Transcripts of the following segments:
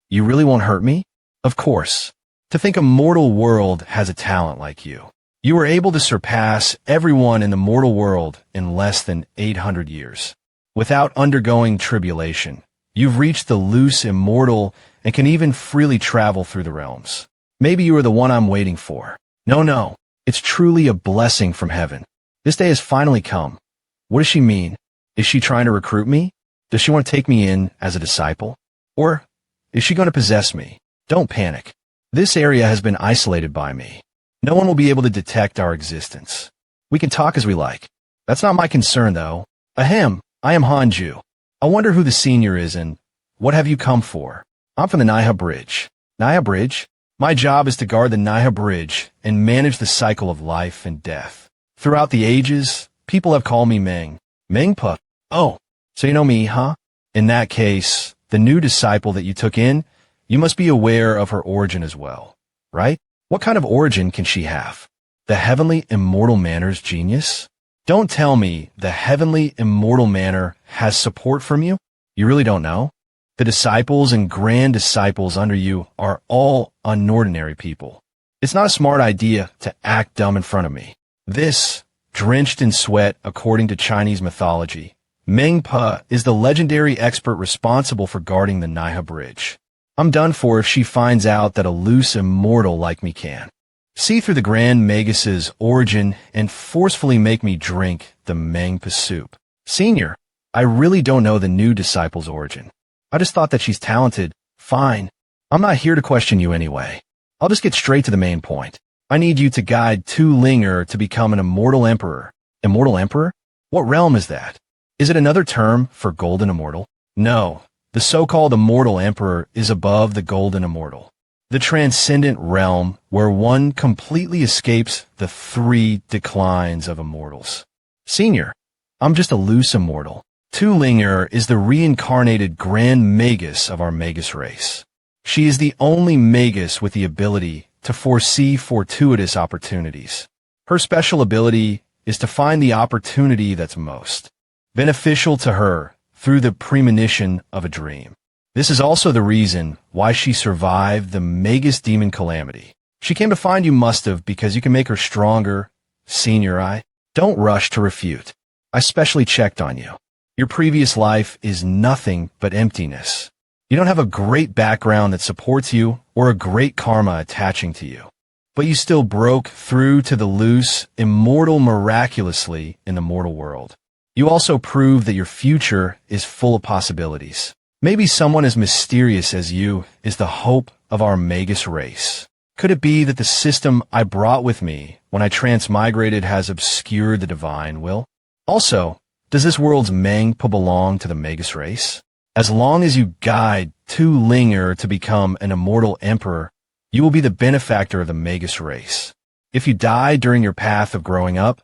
You really won't hurt me? Of course. To think a mortal world has a talent like you. You were able to surpass everyone in the mortal world in less than 800 years. Without undergoing tribulation, you've reached the loose immortal and can even freely travel through the realms. Maybe you are the one I'm waiting for. No. It's truly a blessing from heaven. This day has finally come. What does she mean? Is she trying to recruit me? Does she want to take me in as a disciple? Or is she going to possess me? Don't panic. This area has been isolated by me. No one will be able to detect our existence. We can talk as we like. That's not my concern, though. Ahem, I am Hanju. I wonder who the senior is and what have you come for? I'm from the Naiha Bridge. Naiha Bridge? My job is to guard the Naiha Bridge and manage the cycle of life and death. Throughout the ages, people have called me Meng. Mengpa. Oh, so you know me, huh? In that case, the new disciple that you took in, you must be aware of her origin as well, right? What kind of origin can she have? The heavenly immortal manor's genius? Don't tell me the heavenly immortal manor has support from you? You really don't know? The disciples and grand disciples under you are all unordinary people. It's not a smart idea to act dumb in front of me. This, drenched in sweat according to Chinese mythology, Mengpa is the legendary expert responsible for guarding the Naiha Bridge. I'm done for if she finds out that a loose immortal like me can. See through the Grand Magus's origin and forcefully make me drink the Mengpa soup. Senior, I really don't know the new disciple's origin. I just thought that she's talented. Fine. I'm not here to question you anyway. I'll just get straight to the main point. I need you to guide Tu Linger to become an immortal emperor. Immortal emperor? What realm is that? Is it another term for golden immortal? No. The so-called immortal emperor is above the golden immortal. The transcendent realm where one completely escapes the three declines of immortals. Senior, I'm just a loose immortal. Tu Linger is the reincarnated Grand Magus of our Magus race. She is the only Magus with the ability to foresee fortuitous opportunities. Her special ability is to find the opportunity that's most beneficial to her through the premonition of a dream. This is also the reason why she survived the Magus demon calamity. She came to find you must have because you can make her stronger. Senior, I don't rush to refute. I specially checked on you. Your previous life is nothing but emptiness. You don't have a great background that supports you or a great karma attaching to you. But you still broke through to the loose, immortal miraculously in the mortal world. You also prove that your future is full of possibilities. Maybe someone as mysterious as you is the hope of our Magus race. Could it be that the system I brought with me when I transmigrated has obscured the divine will? Also, does this world's Mengpa belong to the Magus race? As long as you guide Tu Linger to become an immortal emperor, you will be the benefactor of the Magus race. If you die during your path of growing up,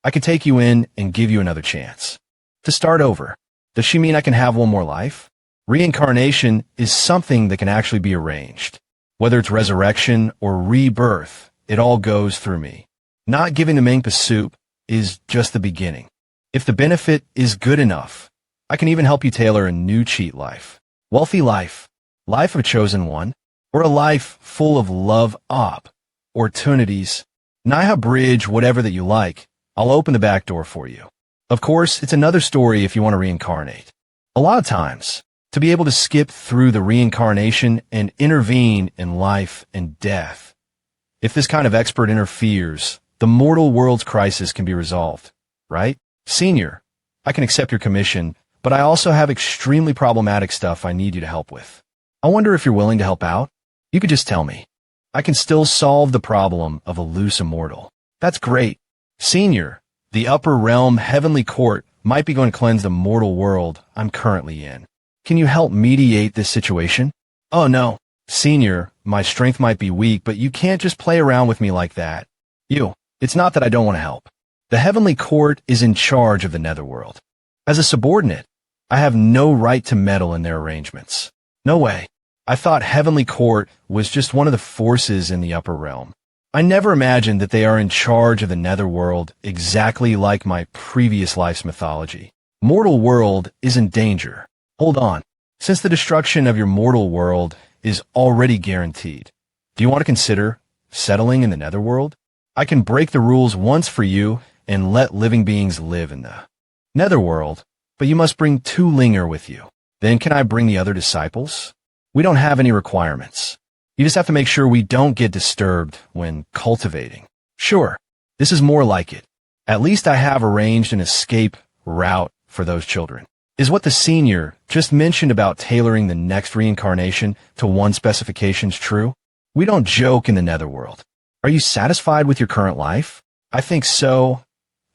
I can take you in and give you another chance. To start over, does she mean I can have one more life? Reincarnation is something that can actually be arranged. Whether it's resurrection or rebirth, it all goes through me. Not giving the Mengpa soup is just the beginning. If the benefit is good enough, I can even help you tailor a new cheat life. Wealthy life, life of a chosen one, or a life full of love opportunities. Naiha Bridge, whatever that you like, I'll open the back door for you. Of course, it's another story if you want to reincarnate. A lot of times, to be able to skip through the reincarnation and intervene in life and death. If this kind of expert interferes, the mortal world's crisis can be resolved, right? Senior, I can accept your commission, but I also have extremely problematic stuff I need you to help with. I wonder if you're willing to help out? You could just tell me. I can still solve the problem of a loose immortal. That's great. Senior, the upper realm heavenly court might be going to cleanse the mortal world I'm currently in. Can you help mediate this situation? Oh no. Senior, my strength might be weak, but you can't just play around with me like that. It's not that I don't want to help. The heavenly court is in charge of the netherworld. As a subordinate, I have no right to meddle in their arrangements. No way. I thought heavenly court was just one of the forces in the upper realm. I never imagined that they are in charge of the netherworld exactly like my previous life's mythology. Mortal world is in danger. Hold on. Since the destruction of your mortal world is already guaranteed. Do you want to consider settling in the netherworld? I can break the rules once for you and let living beings live in the netherworld, but you must bring 2 Linger with you. Then can I bring the other disciples? We don't have any requirements. You just have to make sure we don't get disturbed when cultivating. Sure, this is more like it. At least I have arranged an escape route for those children. Is what the senior just mentioned about tailoring the next reincarnation to one specifications true? We don't joke in the netherworld. Are you satisfied with your current life? I think so.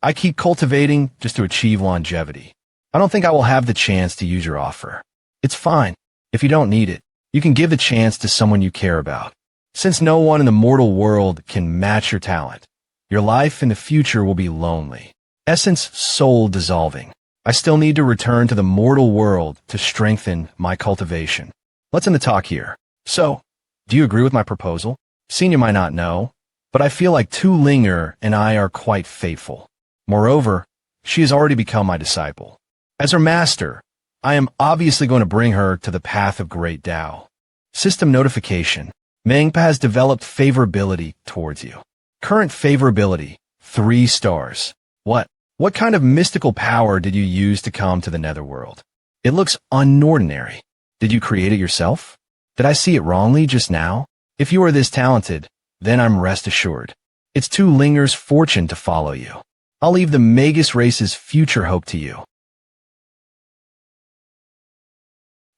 I keep cultivating just to achieve longevity. I don't think I will have the chance to use your offer. It's fine. If you don't need it, you can give the chance to someone you care about. Since no one in the mortal world can match your talent, your life in the future will be lonely. Essence soul dissolving. I still need to return to the mortal world to strengthen my cultivation. Let's end the talk here. So, do you agree with my proposal? Senior might not know, but I feel like 2 Linger and I are quite faithful. Moreover, she has already become my disciple. As her master, I am obviously going to bring her to the path of great Tao. System notification. Manhwa has developed favorability towards you. Current favorability, 3 stars. What kind of mystical power did you use to come to the netherworld? It looks unordinary. Did you create it yourself? Did I see it wrongly just now? If you are this talented, then I'm rest assured. It's 2 Linger's fortune to follow you. I'll leave the Magus race's future hope to you.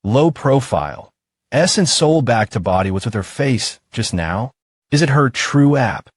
Low profile. Essence soul back to body. What's with her face just now? Is it her true app?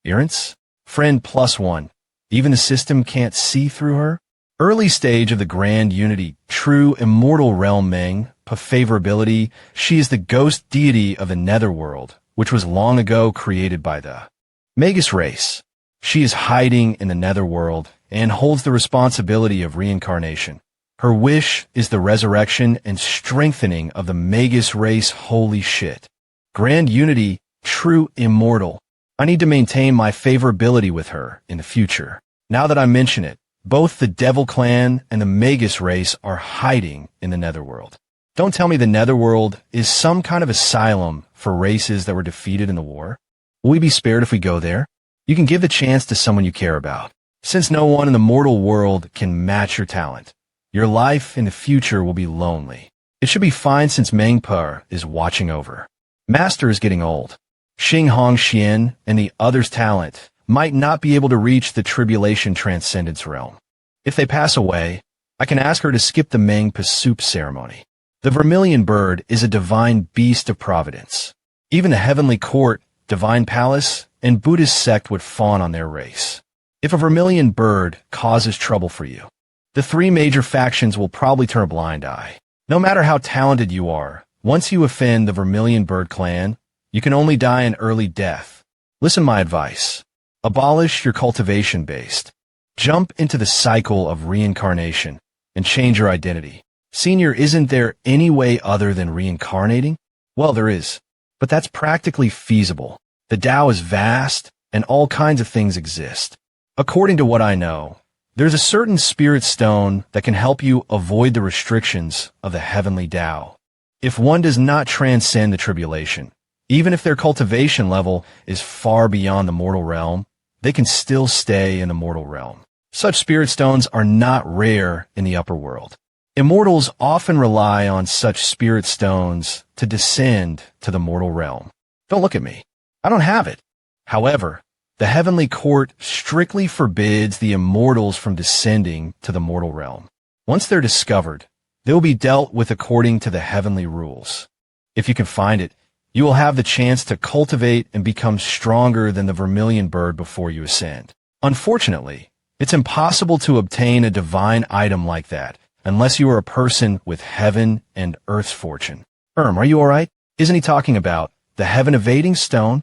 Appearance? Friend +1. Even the system can't see through her? Early stage of the grand unity, true immortal realm Meng, favorability, she is the ghost deity of the netherworld, which was long ago created by the Magus race. She is hiding in the netherworld and holds the responsibility of reincarnation. Her wish is the resurrection and strengthening of the Magus race. Holy shit. Grand unity, true immortal. I need to maintain my favorability with her in the future. Now that I mention it, both the Devil Clan and the Magus race are hiding in the netherworld. Don't tell me the netherworld is some kind of asylum for races that were defeated in the war. Will we be spared if we go there? You can give the chance to someone you care about. Since no one in the mortal world can match your talent, your life in the future will be lonely. It should be fine since Manhwa is watching over. Master is getting old. Xing Hong Xian and the others' talent might not be able to reach the tribulation transcendence realm. If they pass away, I can ask her to skip the Manhwa soup ceremony. The vermilion bird is a divine beast of providence. Even the heavenly court, divine palace, and Buddhist sect would fawn on their race. If a vermilion bird causes trouble for you, the 3 major factions will probably turn a blind eye. No matter how talented you are, once you offend the vermilion bird clan, you can only die an early death. Listen my advice. Abolish your cultivation based. Jump into the cycle of reincarnation and change your identity. Senior, isn't there any way other than reincarnating? Well, there is, but that's practically feasible. The Tao is vast and all kinds of things exist. According to what I know, there's a certain spirit stone that can help you avoid the restrictions of the heavenly Tao. If one does not transcend the tribulation, even if their cultivation level is far beyond the mortal realm, they can still stay in the mortal realm. Such spirit stones are not rare in the upper world. Immortals often rely on such spirit stones to descend to the mortal realm. Don't look at me. I don't have it. However, the heavenly court strictly forbids the immortals from descending to the mortal realm. Once they're discovered, they will be dealt with according to the heavenly rules. If you can find it, you will have the chance to cultivate and become stronger than the vermilion bird before you ascend. Unfortunately, it's impossible to obtain a divine item like that unless you are a person with heaven and earth's fortune. Are you alright? Isn't he talking about the heaven evading stone?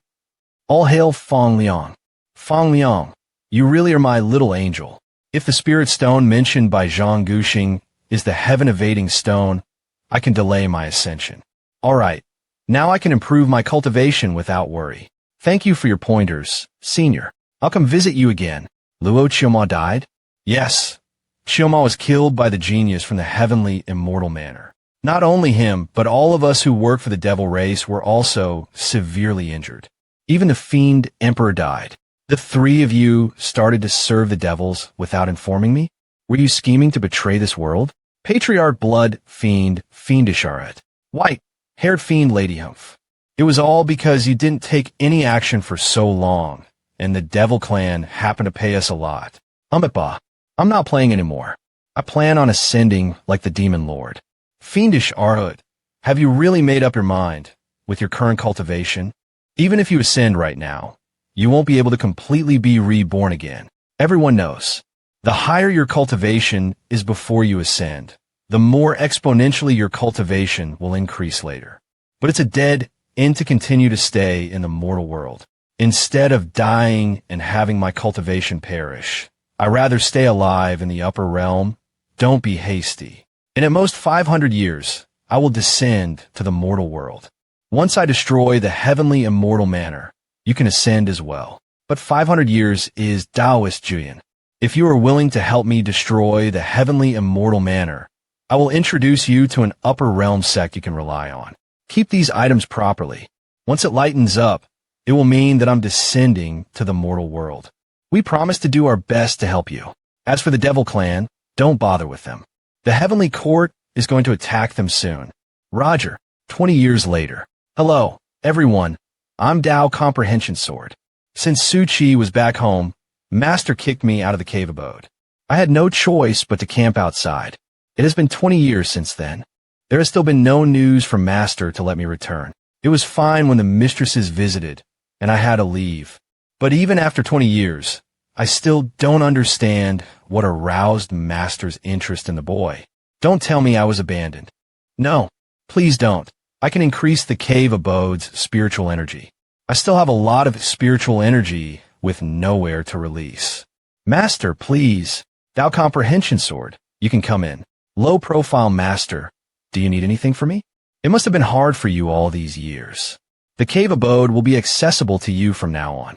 All hail Fong Leang. Fong Leang, you really are my little angel. If the spirit stone mentioned by Zhang Guxing is the heaven evading stone, I can delay my ascension. Alright. Now I can improve my cultivation without worry. Thank you for your pointers, Senior. I'll come visit you again. Luo Qiuma died? Yes. Qiuma was killed by the genius from the heavenly immortal manor. Not only him, but all of us who work for the devil race were also severely injured. Even the fiend emperor died. The three of you started to serve the devils without informing me? Were you scheming to betray this world? Patriarch blood fiend fiendish aret. White haired fiend lady humph. It was all because you didn't take any action for so long, and the devil clan happened to pay us a lot. Umitba, I'm not playing anymore. I plan on ascending like the demon lord. Fiendish Arhut, have you really made up your mind with your current cultivation? Even if you ascend right now, you won't be able to completely be reborn again. Everyone knows. The higher your cultivation is before you ascend, the more exponentially your cultivation will increase later. But it's a dead end to continue to stay in the mortal world. Instead of dying and having my cultivation perish, I rather stay alive in the upper realm. Don't be hasty. And at most 500 years, I will descend to the mortal world. Once I destroy the heavenly immortal manor, you can ascend as well. But 500 years is Taoist Jian. If you are willing to help me destroy the heavenly immortal manor, I will introduce you to an upper realm sect you can rely on. Keep these items properly. Once it lightens up, it will mean that I'm descending to the mortal world. We promise to do our best to help you. As for the devil clan, don't bother with them. The heavenly court is going to attack them soon. Roger, 20 years later. Hello, everyone. I'm Dao Comprehension Sword. Since Su Chi was back home, Master kicked me out of the cave abode. I had no choice but to camp outside. It has been 20 years since then. There has still been no news from Master to let me return. It was fine when the mistresses visited, and I had to leave. But even after 20 years, I still don't understand what aroused Master's interest in the boy. Don't tell me I was abandoned. No, please don't. I can increase the cave abode's spiritual energy. I still have a lot of spiritual energy with nowhere to release. Master, please. Dao Comprehension Sword, you can come in. Low profile Master, do you need anything from me? It must have been hard for you all these years. The cave abode will be accessible to you from now on.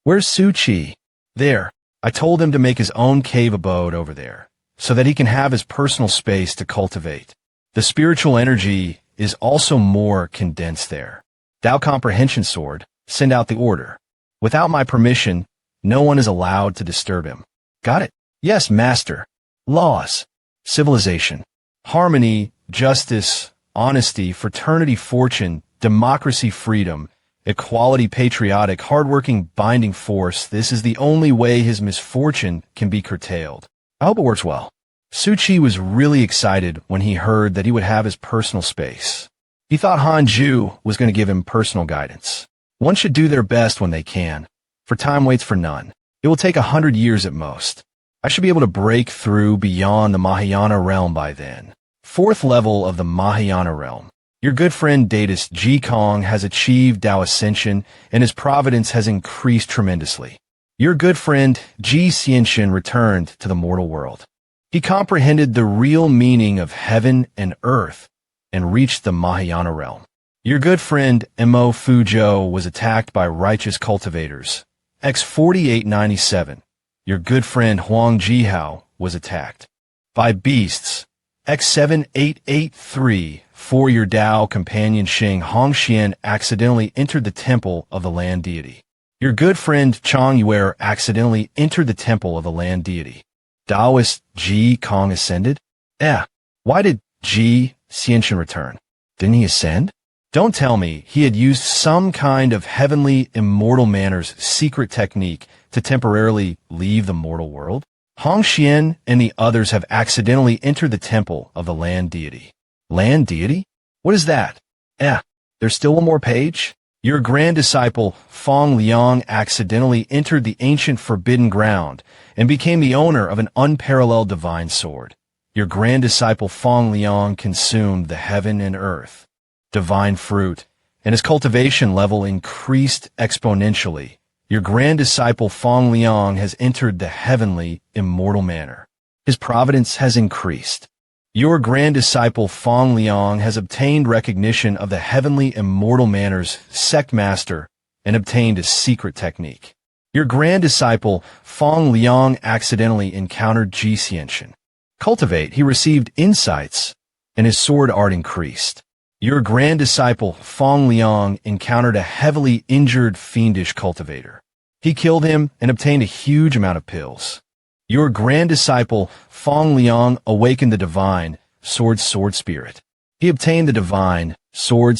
Where's Su Chi? There. I told him to make his own cave abode over there, so that he can have his personal space to cultivate. The spiritual energy is also more condensed there. Dao Comprehension Sword, send out the order. Without my permission, no one is allowed to disturb him. Got it? Yes, Master. Laws. Civilization. Harmony, justice, honesty, fraternity, fortune, democracy, freedom, equality, patriotic, hardworking, binding force. This is the only way his misfortune can be curtailed. I hope it works well. Su Chi was really excited when he heard that he would have his personal space. He thought Han Ju was going to give him personal guidance. One should do their best when they can, for time waits for none. It will take 100 years at most. I should be able to break through beyond the Mahayana realm by then. 4th level of the Mahayana realm. Your good friend Datus Ji Kong has achieved Dao Ascension, and his providence has increased tremendously. Your good friend Jianshin returned to the mortal world. He comprehended the real meaning of heaven and earth and reached the Mahayana realm. Your good friend Mo Fuzhou was attacked by righteous cultivators. X4897. Your good friend Huang Jihao was attacked by beasts. X7883. For your Dao companion Xing Hongxian accidentally entered the temple of the land deity. Your good friend Chang Yuer accidentally entered the temple of the land deity. Taoist Ji Kong ascended? Why did Jianshin return? Didn't he ascend? Don't tell me he had used some kind of heavenly immortal manor's secret technique to temporarily leave the mortal world? Hongxian and the others have accidentally entered the temple of the land deity. Land deity? What is that? There's still one more page? Your grand disciple, Fong Leang, accidentally entered the ancient forbidden ground and became the owner of an unparalleled divine sword. Your grand disciple, Fong Leang, consumed the heaven and earth, divine fruit, and his cultivation level increased exponentially. Your grand disciple, Fong Leang, has entered the heavenly, immortal manor. His providence has increased. Your grand disciple Fong Leang has obtained recognition of the heavenly immortal manor's sect master and obtained a secret technique. Your grand disciple Fong Leang accidentally encountered Jianshin. Cultivate, he received insights and his sword art increased. Your grand disciple, Fong Leang, encountered a heavily injured fiendish cultivator. He killed him and obtained a huge amount of pills. Your grand disciple, Fong Leang, awakened the divine sword spirit. He obtained the divine sword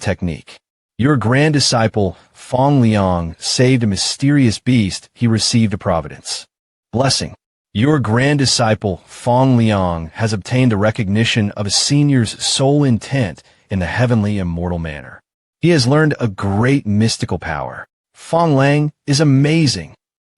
technique. Your grand disciple, Fong Leang, saved a mysterious beast. He received a providence blessing. Your grand disciple, Fong Leang, has obtained the recognition of a senior's sole intent in the heavenly immortal manner. He has learned a great mystical power. Fong Leang is amazing.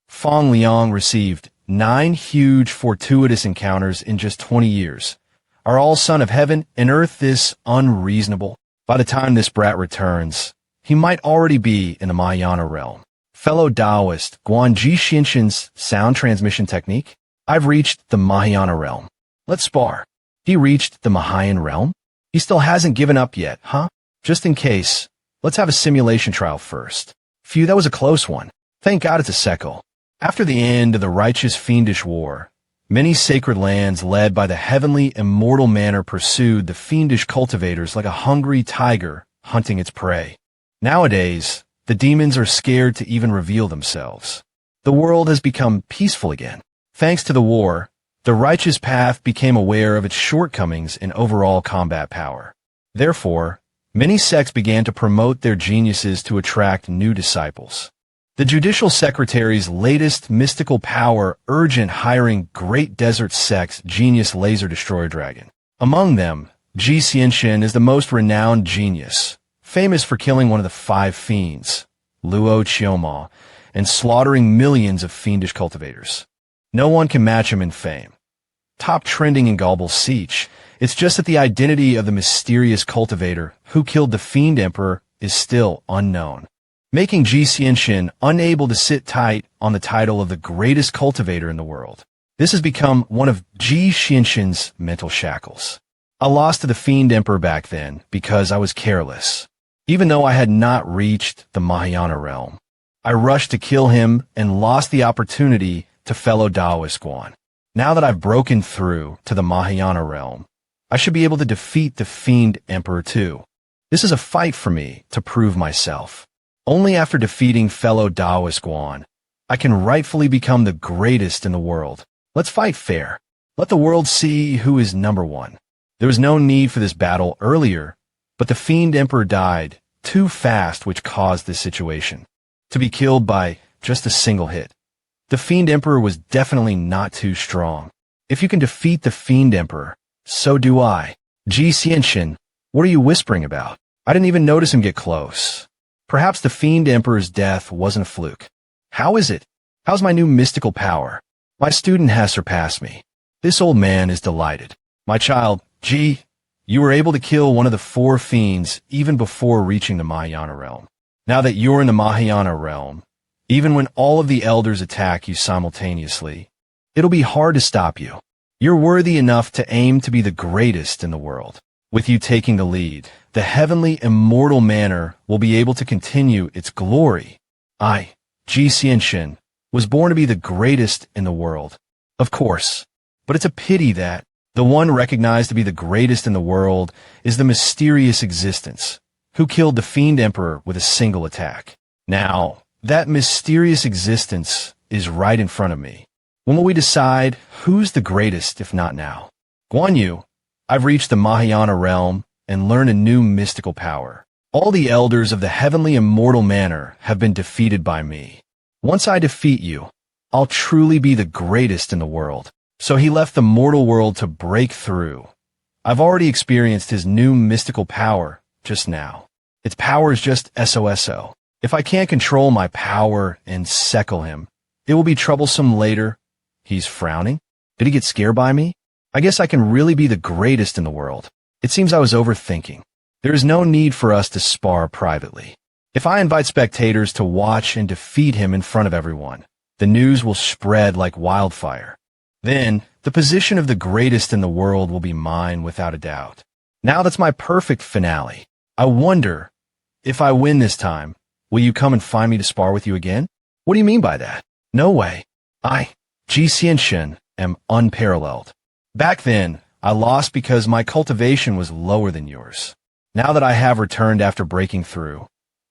Fong Leang received 9 huge fortuitous encounters in just 20 years. Are all son of heaven and earth this unreasonable? By the time this brat returns, he might already be in the Mahayana realm. Fellow Taoist, Guan Jiianshin's sound transmission technique? I've reached the Mahayana realm. Let's spar. He reached the Mahayan realm? He still hasn't given up yet, huh? Just in case, let's have a simulation trial first. Phew, that was a close one. Thank God it's a sekel. After the end of the righteous fiendish war, many sacred lands led by the heavenly immortal manner pursued the fiendish cultivators like a hungry tiger hunting its prey. Nowadays, the demons are scared to even reveal themselves. The world has become peaceful again. Thanks to the war, the righteous path became aware of its shortcomings in overall combat power. Therefore, many sects began to promote their geniuses to attract new disciples. The judicial secretary's latest mystical power urgent hiring great desert sect's genius laser destroyer dragon. Among them, Jiianshin is the most renowned genius, famous for killing one of the 5 fiends, Luo Chioma, and slaughtering millions of fiendish cultivators. No one can match him in fame. Top trending in Gobble Siege, it's just that the identity of the mysterious cultivator who killed the Fiend Emperor is still unknown, making Jiianshin unable to sit tight on the title of the greatest cultivator in the world. This has become one of Jiianshin's mental shackles. I lost to the Fiend Emperor back then because I was careless. Even though I had not reached the Mahayana realm, I rushed to kill him and lost the opportunity to fellow Taoist Guan. Now that I've broken through to the Mahayana realm, I should be able to defeat the Fiend Emperor too. This is a fight for me to prove myself. Only after defeating fellow Taoist Guan, I can rightfully become the greatest in the world. Let's fight fair. Let the world see who is number one. There was no need for this battle earlier, but the Fiend Emperor died too fast, which caused this situation to be killed by just a single hit. The Fiend Emperor was definitely not too strong. If you can defeat the Fiend Emperor, so do I. Jiianshin, what are you whispering about? I didn't even notice him get close. Perhaps the Fiend Emperor's death wasn't a fluke. How is it? How's my new mystical power? My student has surpassed me. This old man is delighted. My child, Ji, you were able to kill one of the 4 fiends even before reaching the Mahayana realm. Now that you're in the Mahayana realm, even when all of the elders attack you simultaneously, it'll be hard to stop you. You're worthy enough to aim to be the greatest in the world. With you taking the lead, the heavenly immortal manner will be able to continue its glory. I, Jiianshin, was born to be the greatest in the world. Of course, but it's a pity that the one recognized to be the greatest in the world is the mysterious existence, who killed the Fiend Emperor with a single attack. Now, that mysterious existence is right in front of me. When will we decide who's the greatest if not now? Guan Yu, I've reached the Mahayana realm and learned a new mystical power. All the elders of the heavenly immortal manor have been defeated by me. Once I defeat you, I'll truly be the greatest in the world. So he left the mortal world to break through. I've already experienced his new mystical power just now. Its power is just SOSO. If I can't control my power and seckle him, it will be troublesome later. He's frowning. Did he get scared by me? I guess I can really be the greatest in the world. It seems I was overthinking. There is no need for us to spar privately. If I invite spectators to watch and defeat him in front of everyone, the news will spread like wildfire. Then, the position of the greatest in the world will be mine without a doubt. Now that's my perfect finale. I wonder, if I win this time, will you come and find me to spar with you again? What do you mean by that? No way. I, Jiianshin, am unparalleled. Back then, I lost because my cultivation was lower than yours. Now that I have returned after breaking through,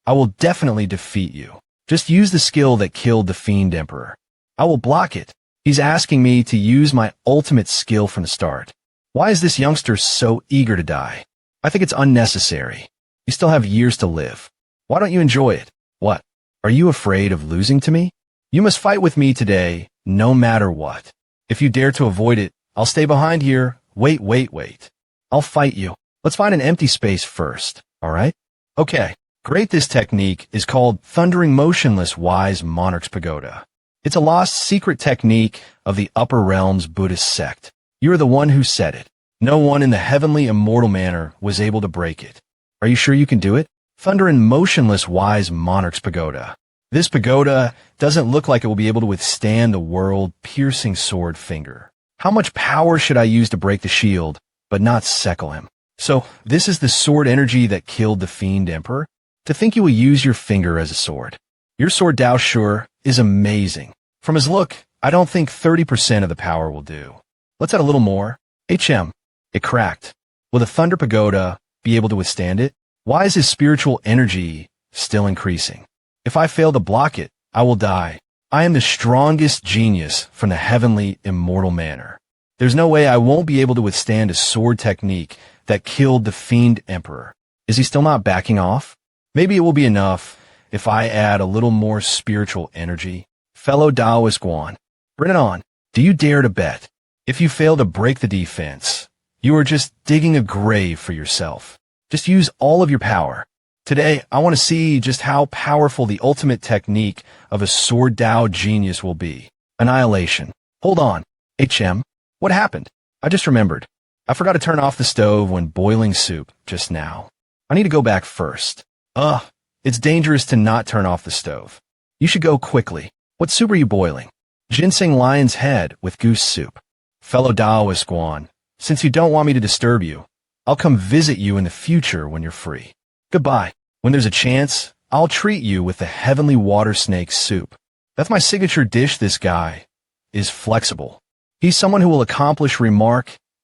I will definitely defeat you. Just use the skill that killed the Fiend Emperor. I will block it. He's asking me to use my ultimate skill from the start. Why is this youngster so eager to die? I think it's unnecessary. You still have years to live. Why don't you enjoy it? What? Are you afraid of losing to me? You must fight with me today, no matter what. If you dare to avoid it, I'll stay behind here. Wait. I'll fight you. Let's find an empty space first, alright? Okay, great. This technique is called Thundering Motionless Wise Monarch's Pagoda. It's a lost secret technique of the Upper Realms Buddhist sect. You are the one who said it. No one in the heavenly immortal manner was able to break it. Are you sure you can do it? Thundering Motionless Wise Monarch's Pagoda. This pagoda doesn't look like it will be able to withstand the world-piercing sword finger. How much power should I use to break the shield, but not seckle him? So, this is the sword energy that killed the Fiend Emperor? To think you will use your finger as a sword. Your sword Dao Sure is amazing. From his look, I don't think 30% of the power will do. Let's add a little more. It cracked. Will the Thunder Pagoda be able to withstand it? Why is his spiritual energy still increasing? If I fail to block it, I will die. I am the strongest genius from the heavenly immortal manor. There's no way I won't be able to withstand a sword technique that killed the Fiend Emperor. Is he still not backing off? Maybe it will be enough if I add a little more spiritual energy. Fellow Taoist Guan, bring it on. Do you dare to bet? If you fail to break the defense, you are just digging a grave for yourself. Just use all of your power. Today, I want to see just how powerful the ultimate technique of a sword Dao genius will be. Annihilation. Hold on. What happened? I just remembered. I forgot to turn off the stove when boiling soup just now. I need to go back first. It's dangerous to not turn off the stove. You should go quickly. What soup are you boiling? Ginseng lion's head with goose soup. Fellow Taoist Guan, since you don't want me to disturb you, I'll come visit you in the future when you're free. Goodbye. When there's a chance, I'll treat you with the heavenly water snake soup. That's my signature dish. This guy is flexible. He's someone who will accomplish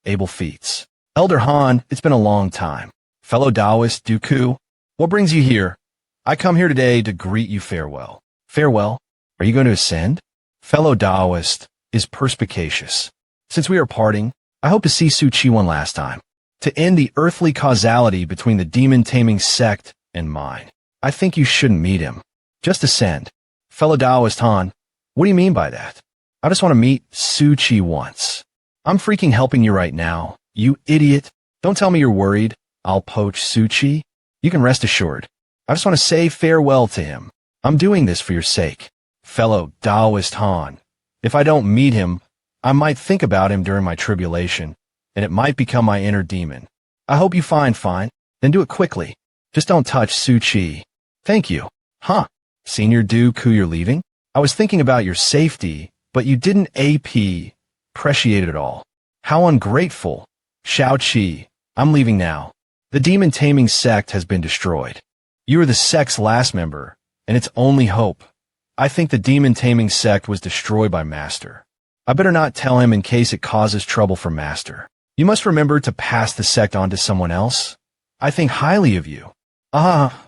able feats. Elder Han, it's been a long time. Fellow Taoist Dooku, what brings you here? I come here today to greet you farewell. Farewell? Are you going to ascend? Fellow Taoist is perspicacious. Since we are parting, I hope to see Su Chi one last time. To end the earthly causality between the demon-taming sect and mine. I think you shouldn't meet him. Just ascend. Fellow Taoist Han, what do you mean by that? I just want to meet Su Chi once. I'm freaking helping you right now, you idiot. Don't tell me you're worried I'll poach Su Chi. You can rest assured. I just want to say farewell to him. I'm doing this for your sake. Fellow Taoist Han, if I don't meet him, I might think about him during my tribulation, and it might become my inner demon. I hope you find fine, then do it quickly. Just don't touch Su Chi. Thank you. Senior Dooku, you're leaving? I was thinking about your safety, but you didn't appreciate it at all. How ungrateful. Shao Chi, I'm leaving now. The demon-taming sect has been destroyed. You are the sect's last member, and its only hope. I think the demon-taming sect was destroyed by Master. I better not tell him in case it causes trouble for Master. You must remember to pass the sect on to someone else. I think highly of you.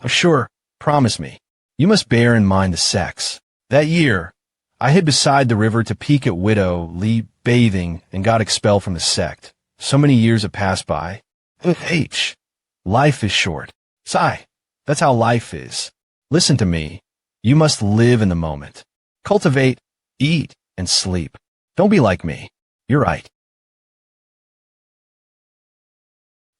Sure, promise me. You must bear in mind the sects. That year, I hid beside the river to peek at Widow Li bathing and got expelled from the sect. So many years have passed by. Life is short. Sigh. That's how life is. Listen to me. You must live in the moment. Cultivate, eat, and sleep. Don't be like me. You're right.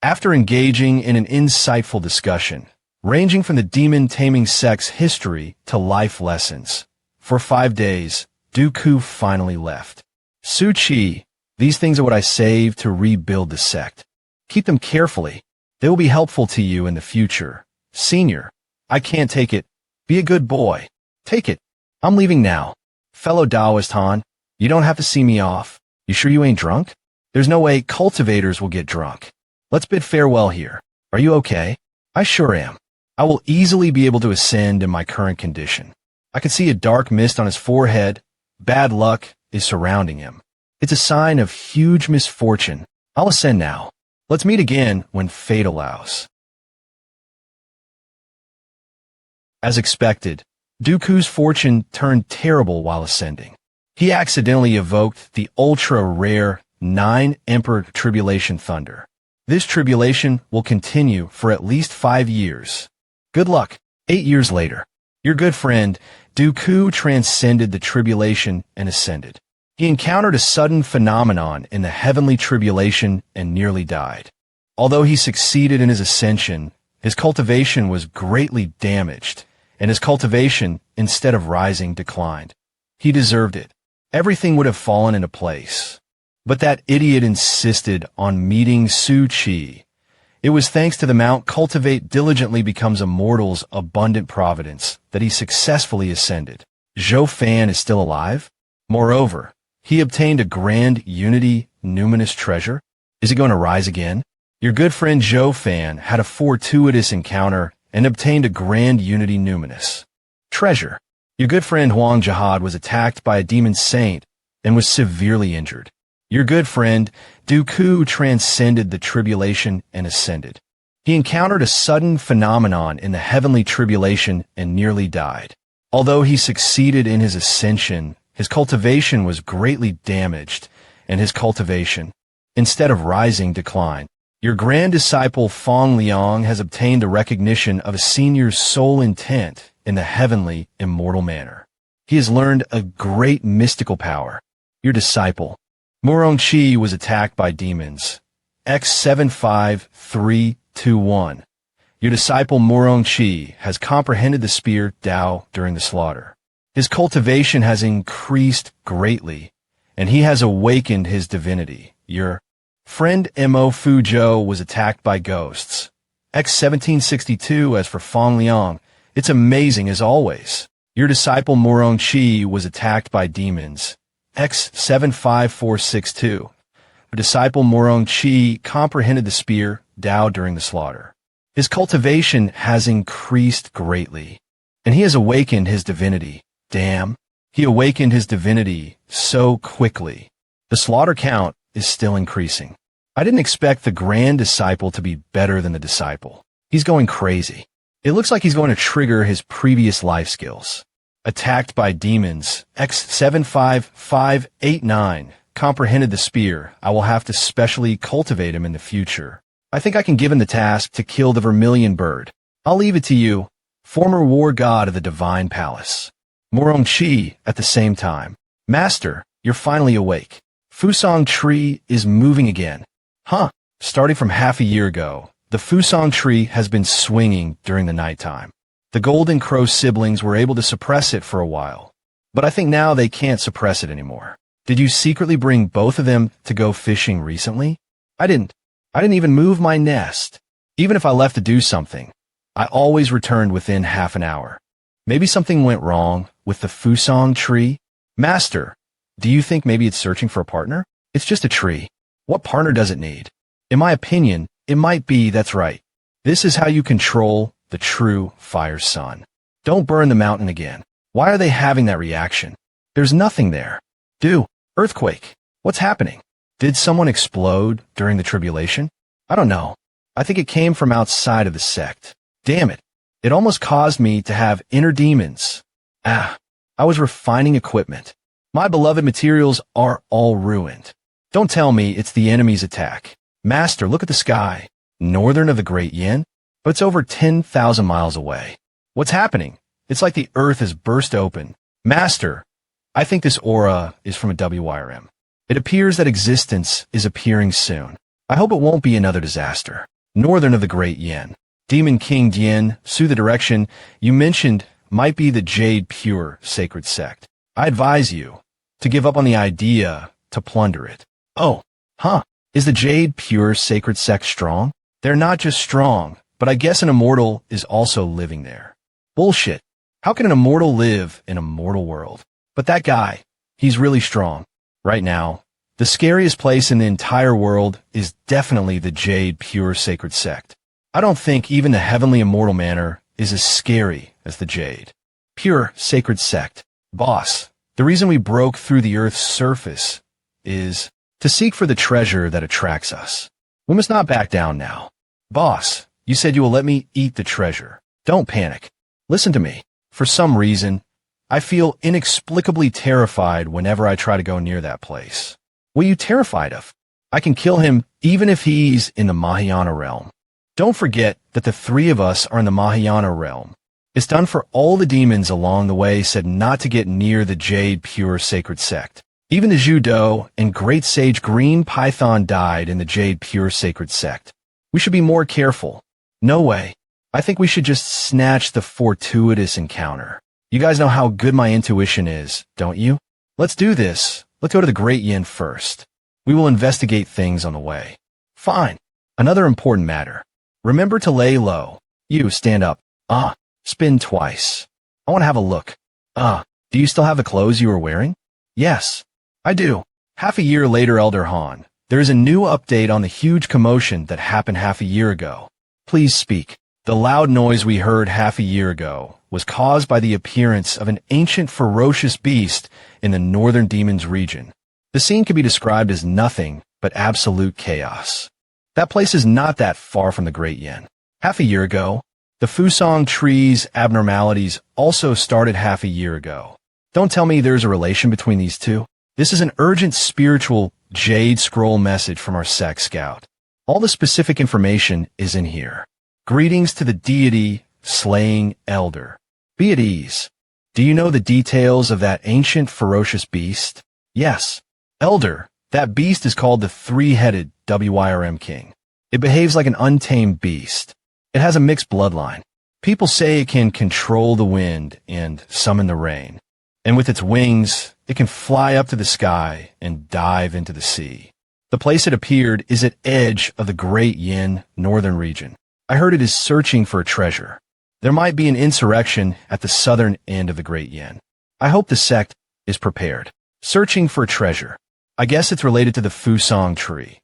After engaging in an insightful discussion, ranging from the demon-taming sect's history to life lessons, for 5 days, Dooku finally left. Su Chi, these things are what I saved to rebuild the sect. Keep them carefully. They will be helpful to you in the future. Senior, I can't take it. Be a good boy. Take it. I'm leaving now. Fellow Taoist Han, you don't have to see me off. You sure you ain't drunk? There's no way cultivators will get drunk. Let's bid farewell here. Are you okay? I sure am. I will easily be able to ascend in my current condition. I can see a dark mist on his forehead. Bad luck is surrounding him. It's a sign of huge misfortune. I'll ascend now. Let's meet again when fate allows. As expected, Dooku's fortune turned terrible while ascending. He accidentally evoked the ultra-rare 9 Emperor Tribulation Thunder. This tribulation will continue for at least 5 years. Good luck. 8 years later, your good friend, Dooku transcended the tribulation and ascended. He encountered a sudden phenomenon in the heavenly tribulation and nearly died. Although he succeeded in his ascension, his cultivation was greatly damaged, and his cultivation, instead of rising, declined. He deserved it. Everything would have fallen into place. But that idiot insisted on meeting Su Chi. It was thanks to the Mount Cultivate diligently becomes a mortal's abundant providence that he successfully ascended. Zhou Fan is still alive? Moreover, he obtained a grand unity numinous treasure. Is it going to rise again? Your good friend Zhou Fan had a fortuitous encounter and obtained a grand unity numinous treasure. Your good friend Huang Jihad was attacked by a demon saint and was severely injured. Your good friend Dooku transcended the tribulation and ascended. He encountered a sudden phenomenon in the heavenly tribulation and nearly died. Although he succeeded in his ascension, his cultivation was greatly damaged, and his cultivation, instead of rising, declined. Your grand disciple Fong Leang has obtained the recognition of a senior's sole intent in the heavenly, immortal manner. He has learned a great mystical power. Your disciple, Murong Chi, was attacked by demons. X75321. Your disciple Murong Chi has comprehended the spear Dao during the slaughter. His cultivation has increased greatly, and he has awakened his divinity. Your friend Mo Fuzhou was attacked by ghosts. X1762. As for Fong Leang, it's amazing as always. Your disciple Murong Chi was attacked by demons. X75462. Your disciple Murong Chi comprehended the spear Dao during the slaughter. His cultivation has increased greatly, and he has awakened his divinity. Damn, he awakened his divinity so quickly. The slaughter count is still increasing. I didn't expect the grand disciple to be better than the disciple. He's going crazy. It looks like he's going to trigger his previous life skills. Attacked by demons, X75589 comprehended the spear. I will have to specially cultivate him in the future. I think I can give him the task to kill the vermilion bird. I'll leave it to you, former war god of the divine palace. Murong Chi at the same time. Master, you're finally awake. Fusong tree is moving again. Huh, starting from half a year ago, the Fusong tree has been swinging during the nighttime. The Golden Crow siblings were able to suppress it for a while, but I think now they can't suppress it anymore. Did you secretly bring both of them to go fishing recently? I didn't even move my nest. Even if I left to do something, I always returned within half an hour. Maybe something went wrong with the Fusong tree? Master, do you think maybe it's searching for a partner? It's just a tree. What partner does it need? In my opinion, it might be that's right. This is how you control the true fire sun. Don't burn the mountain again. Why are they having that reaction? There's nothing there. Earthquake. What's happening? Did someone explode during the tribulation? I don't know. I think it came from outside of the sect. Damn it. It almost caused me to have inner demons. I was refining equipment. My beloved materials are all ruined. Don't tell me it's the enemy's attack. Master, look at the sky. Northern of the Great Yin? But it's over 10,000 miles away. What's happening? It's like the earth has burst open. Master, I think this aura is from a WIRM. It appears that existence is appearing soon. I hope it won't be another disaster. Northern of the Great Yin. Demon King Dian, Su, the direction you mentioned might be the Jade Pure Sacred Sect. I advise you to give up on the idea to plunder it. Is the Jade Pure Sacred Sect strong? They're not just strong, but I guess an immortal is also living there. Bullshit. How can an immortal live in a mortal world? But that guy, he's really strong. Right now, the scariest place in the entire world is definitely the Jade Pure Sacred Sect. I don't think even the Heavenly Immortal Manor is as scary as the Jade Pure Sacred Sect. Boss, the reason we broke through the Earth's surface is to seek for the treasure that attracts us. We must not back down now. Boss, you said you will let me eat the treasure. Don't panic. Listen to me. For some reason, I feel inexplicably terrified whenever I try to go near that place. What are you terrified of? I can kill him even if he's in the Mahayana realm. Don't forget that the three of us are in the Mahayana realm. It's done for all the demons along the way said not to get near the Jade Pure Sacred Sect. Even the Judo and Great Sage Green Python died in the Jade Pure Sacred Sect. We should be more careful. No way. I think we should just snatch the fortuitous encounter. You guys know how good my intuition is, don't you? Let's do this. Let's go to the Great Yin first. We will investigate things on the way. Fine. Another important matter. Remember to lay low. You, stand up. Spin twice. I want to have a look. Do you still have the clothes you were wearing? Yes, I do. Half a year later, Elder Han. There is a new update on the huge commotion that happened half a year ago. Please speak. The loud noise we heard half a year ago was caused by the appearance of an ancient ferocious beast in the northern demons region. The scene can be described as nothing but absolute chaos. That place is not that far from the Great Yin. Half a year ago, the Fusong tree's abnormalities also started half a year ago. Don't tell me there's a relation between these two. This is an urgent spiritual Jade Scroll message from our sect scout. All the specific information is in here. Greetings to the deity slaying elder. Be at ease. Do you know the details of that ancient ferocious beast? Yes. Elder, that beast is called the three-headed WIRM king. It behaves like an untamed beast. It has a mixed bloodline. People say it can control the wind and summon the rain. And with its wings, it can fly up to the sky and dive into the sea. The place it appeared is at edge of the Great Yin northern region. I heard it is searching for a treasure. There might be an insurrection at the southern end of the Great Yin. I hope the sect is prepared. Searching for a treasure. I guess it's related to the Fusong tree.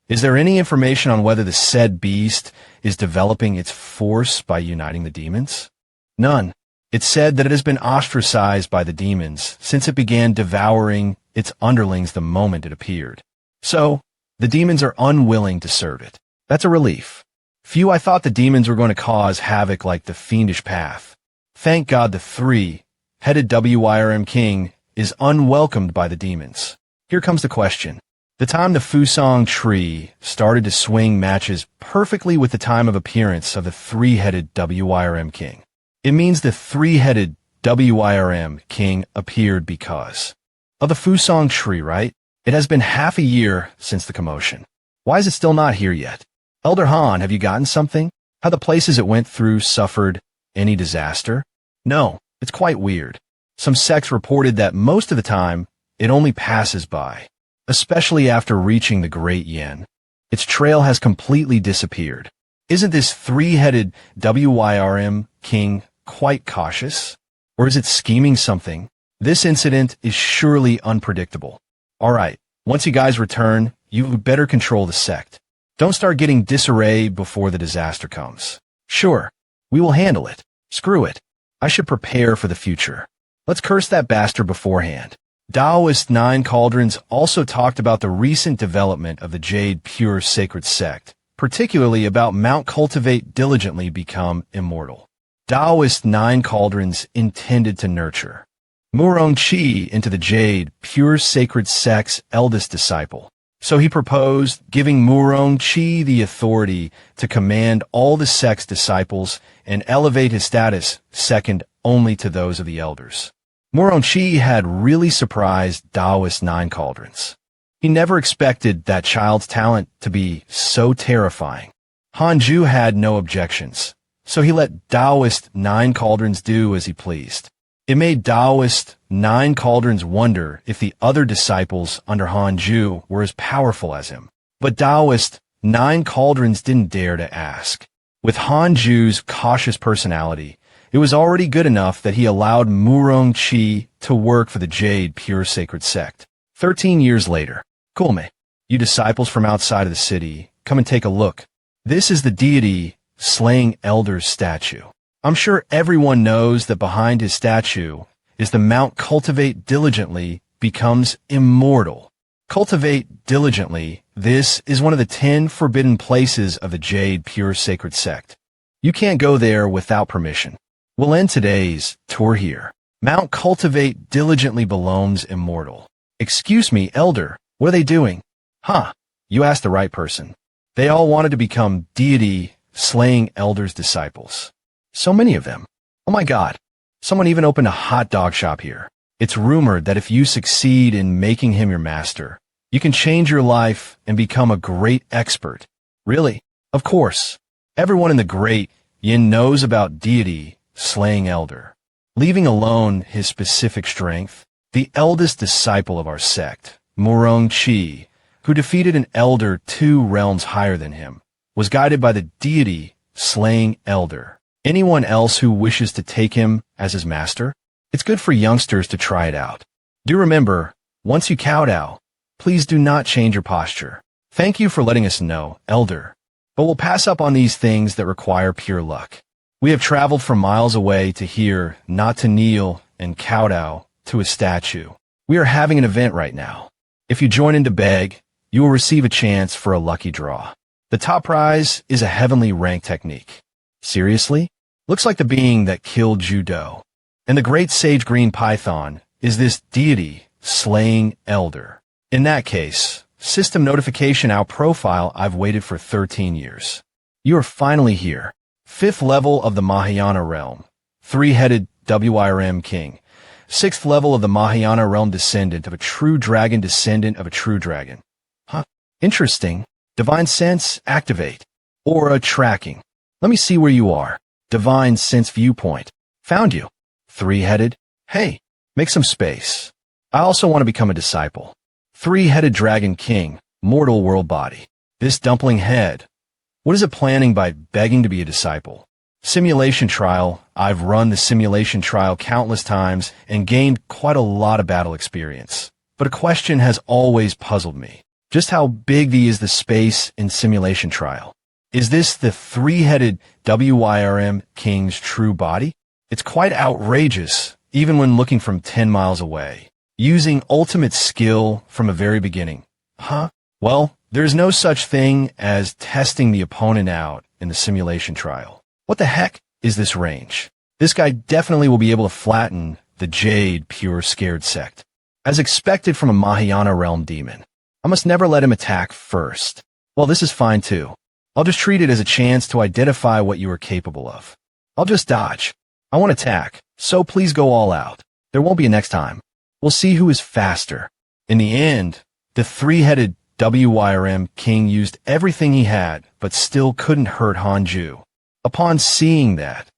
Is there any information on whether the said beast is developing its force by uniting the demons? None. It's said that it has been ostracized by the demons since it began devouring its underlings the moment it appeared. So, the demons are unwilling to serve it. That's a relief. I thought the demons were going to cause havoc like the fiendish path. Thank God the three-headed WIRM king is unwelcomed by the demons. Here comes the question. The time the Fusong tree started to swing matches perfectly with the time of appearance of the three-headed WIRM king. It means the three-headed WIRM king appeared because of the Fusong tree, right? It has been half a year since the commotion. Why is it still not here yet? Elder Han, have you gotten something? How the places it went through suffered any disaster? No, it's quite weird. Some sects reported that most of the time, it only passes by, especially after reaching the Great Yin. Its trail has completely disappeared. Isn't this three-headed WIRM king quite cautious? Or is it scheming something? This incident is surely unpredictable. All right, once you guys return, you better control the sect. Don't start getting disarray before the disaster comes. Sure, we will handle it. Screw it. I should prepare for the future. Let's curse that bastard beforehand. Taoist Nine Cauldrons also talked about the recent development of the Jade Pure Sacred Sect, particularly about Mount Cultivate diligently become immortal. Taoist Nine Cauldrons intended to nurture Murong Qi into the Jade Pure Sacred Sect's eldest disciple. So he proposed giving Murong Qi the authority to command all the sect's disciples and elevate his status second only to those of the elders. Murong Qi had really surprised Taoist Nine Cauldrons. He never expected that child's talent to be so terrifying. Hanju had no objections, so he let Taoist Nine Cauldrons do as he pleased. It made Taoist Nine Cauldrons wonder if the other disciples under Hanju were as powerful as him. But Taoist Nine Cauldrons didn't dare to ask. With Hanju's cautious personality, it was already good enough that he allowed Murong Qi to work for the Jade Pure Sacred Sect. 13 years later, Kulme, you disciples from outside of the city, come and take a look. This is the deity slaying elders statue. I'm sure everyone knows that behind his statue is the Mount Cultivate diligently becomes immortal. Cultivate diligently. This is one of the 10 forbidden places of the Jade Pure Sacred Sect. You can't go there without permission. We'll end today's tour here. Mount Cultivate diligently belongs immortal. Excuse me, Elder, what are they doing? Huh, you asked the right person. They all wanted to become deity, slaying Elder's disciples. So many of them. Oh my God. Someone even opened a hot dog shop here. It's rumored that if you succeed in making him your master, you can change your life and become a great expert. Really? Of course. Everyone in the great Yin knows about deity, slaying Elder. Leaving alone his specific strength, the eldest disciple of our sect, Murong Chi, who defeated an Elder 2 realms higher than him, was guided by the deity, slaying Elder. Anyone else who wishes to take him as his master? It's good for youngsters to try it out. Do remember, once you kowtow, please do not change your posture. Thank you for letting us know, Elder. But we'll pass up on these things that require pure luck. We have traveled from miles away to here, not to kneel and kowtow to a statue. We are having an event right now. If you join in to beg, you will receive a chance for a lucky draw. The top prize is a heavenly rank technique. Seriously? Looks like the being that killed Judo. And the great sage green python is this deity slaying Elder. In that case, system notification our profile I've waited for 13 years. You are finally here. 5th level of the Mahayana realm. 3-headed WIRM king. 6th level of the Mahayana realm descendant of a true dragon descendant of a true dragon. Huh? Interesting. Divine sense activate. Aura tracking. Let me see where you are. Divine sense viewpoint. Found you. 3-headed. Hey, make some space. I also want to become a disciple. 3-headed dragon king, mortal world body. This dumpling head. What is it planning by begging to be a disciple? Simulation trial. I've run the simulation trial countless times and gained quite a lot of battle experience. But a question has always puzzled me. Just how big is the space in simulation trial? Is this the 3-headed WIRM king's true body? It's quite outrageous, even when looking from 10 miles away. Using ultimate skill from a very beginning. Huh? Well, there's no such thing as testing the opponent out in the simulation trial. What the heck is this range? This guy definitely will be able to flatten the Jade Pure Scared Sect. As expected from a Mahayana realm demon. I must never let him attack first. Well, this is fine too. I'll just treat it as a chance to identify what you are capable of. I'll just dodge. I won't attack, so please go all out. There won't be a next time. We'll see who is faster. In the end, the 3-headed WIRM king used everything he had, but still couldn't hurt Hanju. Upon seeing that,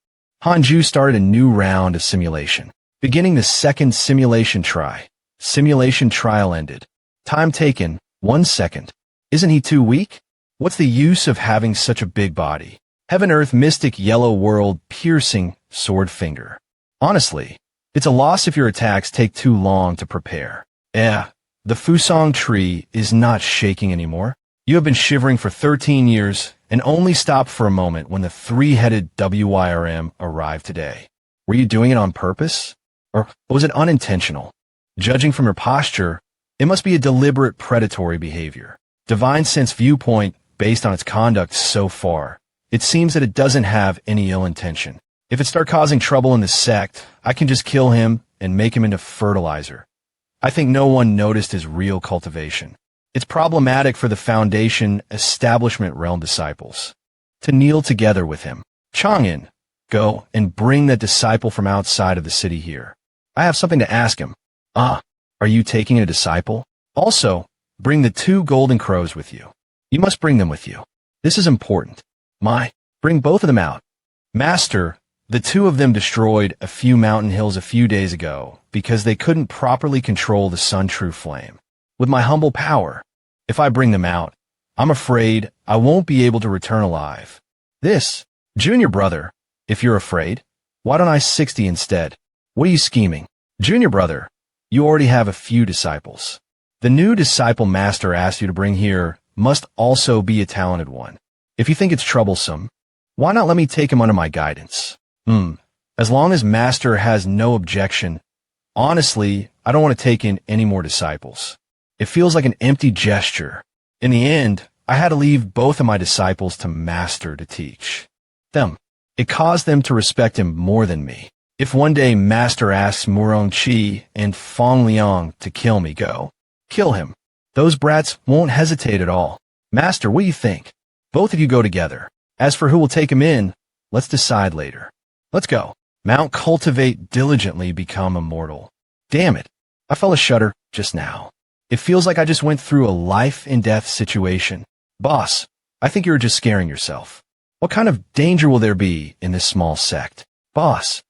Hanju started a new round of simulation. Beginning the 2nd simulation try. Simulation trial ended. Time taken, 1 second. Isn't he too weak? What's the use of having such a big body? Heaven Earth Mystic Yellow World Piercing Sword Finger. Honestly, it's a loss if your attacks take too long to prepare. The Fusong tree is not shaking anymore. You have been shivering for 13 years and only stopped for a moment when the 3-headed WIRM arrived today. Were you doing it on purpose? Or was it unintentional? Judging from your posture, it must be a deliberate predatory behavior. Divine sense viewpoint based on its conduct so far. It seems that it doesn't have any ill intention. If it starts causing trouble in the sect, I can just kill him and make him into fertilizer. I think no one noticed his real cultivation. It's problematic for the Foundation Establishment Realm disciples to kneel together with him. Chang'an, go and bring that disciple from outside of the city here. I have something to ask him. Are you taking a disciple? Also, bring the 2 golden crows with you. You must bring them with you. This is important. Bring both of them out. Master, the 2 of them destroyed a few mountain hills a few days ago because they couldn't properly control the Sun True Flame. With my humble power, if I bring them out, I'm afraid I won't be able to return alive. This, junior brother, if you're afraid, why don't I 60 instead? What are you scheming? Junior brother, you already have a few disciples. The new disciple master asked you to bring here must also be a talented one. If you think it's troublesome, why not let me take him under my guidance? As long as master has no objection, honestly, I don't want to take in any more disciples. It feels like an empty gesture. In the end, I had to leave both of my disciples to Master to teach them. It caused them to respect him more than me. If one day Master asks Murong Qi and Fong Leang to kill me, go. Kill him. Those brats won't hesitate at all. Master, what do you think? Both of you go together. As for who will take him in, let's decide later. Let's go. Mount cultivate diligently become immortal. Damn it. I felt a shudder just now. It feels like I just went through a life-and-death situation. Boss, I think you're just scaring yourself. What kind of danger will there be in this small sect? Boss,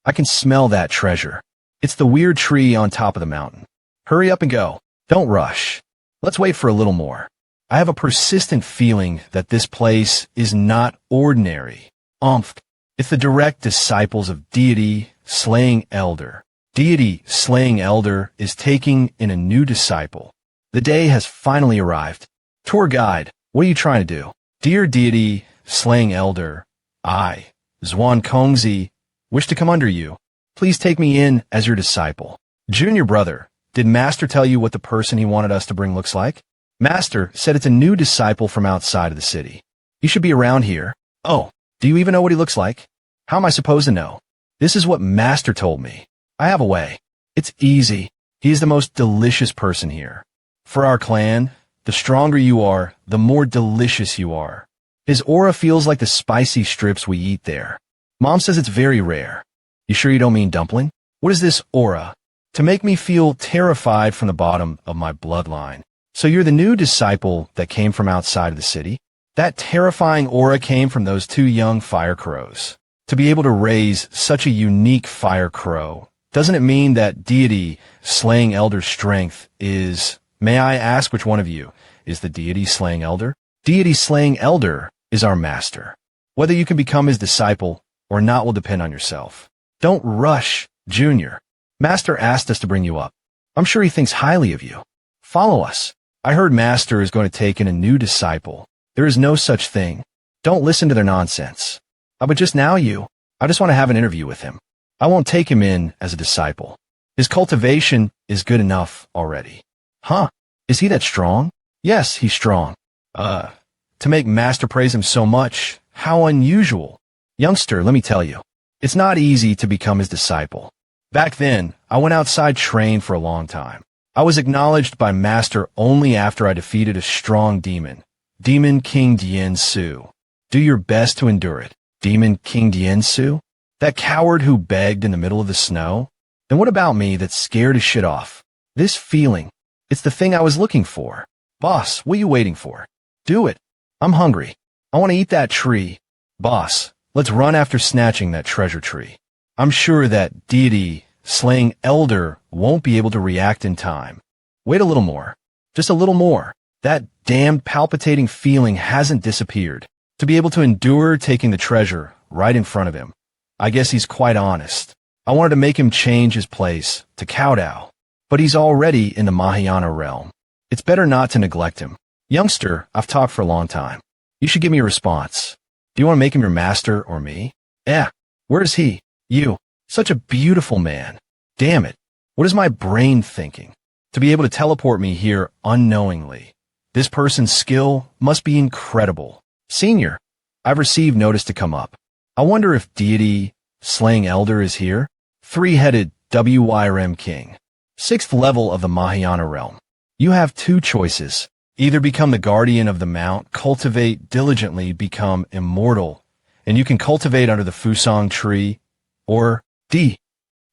I can smell that treasure. It's the weird tree on top of the mountain. Hurry up and go. Don't rush. Let's wait for a little more. I have a persistent feeling that this place is not ordinary. It's the direct disciples of Deity Slaying Elder. Deity Slaying Elder is taking in a new disciple. The day has finally arrived. Tour guide, what are you trying to do? Dear Deity Slaying Elder, I, Zhuan Kongzi, wish to come under you. Please take me in as your disciple. Junior brother, did Master tell you what the person he wanted us to bring looks like? Master said it's a new disciple from outside of the city. He should be around here. Oh, do you even know what he looks like? How am I supposed to know? This is what Master told me. I have a way. It's easy. He is the most delicious person here. For our clan, the stronger you are, the more delicious you are. His aura feels like the spicy strips we eat there. Mom says it's very rare. You sure you don't mean dumpling? What is this aura? To make me feel terrified from the bottom of my bloodline. So you're the new disciple that came from outside of the city? That terrifying aura came from those two young fire crows. To be able to raise such a unique fire crow, doesn't it mean that Deity Slaying Elder strength is... May I ask which one of you is the Deity Slaying Elder? Deity Slaying Elder is our master. Whether you can become his disciple or not will depend on yourself. Don't rush, Junior. Master asked us to bring you up. I'm sure he thinks highly of you. Follow us. I heard Master is going to take in a new disciple. There is no such thing. Don't listen to their nonsense. But just now I just want to have an interview with him. I won't take him in as a disciple. His cultivation is good enough already. Huh? Is he that strong? Yes, he's strong. To make Master praise him so much, how unusual. Youngster, let me tell you, it's not easy to become his disciple. Back then, I went outside train for a long time. I was acknowledged by Master only after I defeated a strong demon, Demon King Jianshin. Do your best to endure it. Demon King Jianshin? That coward who begged in the middle of the snow? Then what about me that's scared his shit off? This feeling, it's the thing I was looking for. Boss, what are you waiting for? Do it. I'm hungry. I want to eat that tree. Boss, let's run after snatching that treasure tree. I'm sure that Deity Slaying Elder won't be able to react in time. Wait a little more. Just a little more. That damned palpitating feeling hasn't disappeared. To be able to endure taking the treasure right in front of him. I guess he's quite honest. I wanted to make him change his place to Kowtow. But he's already in the Mahayana realm. It's better not to neglect him. Youngster, I've talked for a long time. You should give me a response. Do you want to make him your master or me? Where is he? You. Such a beautiful man. Damn it. What is my brain thinking? To be able to teleport me here unknowingly. This person's skill must be incredible. Senior, I've received notice to come up. I wonder if Deity Slaying Elder is here? Three-headed WYRM King. 6th level of the Mahayana realm. You have two choices. Either become the guardian of the mount, cultivate diligently, become immortal, and you can cultivate under the Fusang tree, or D.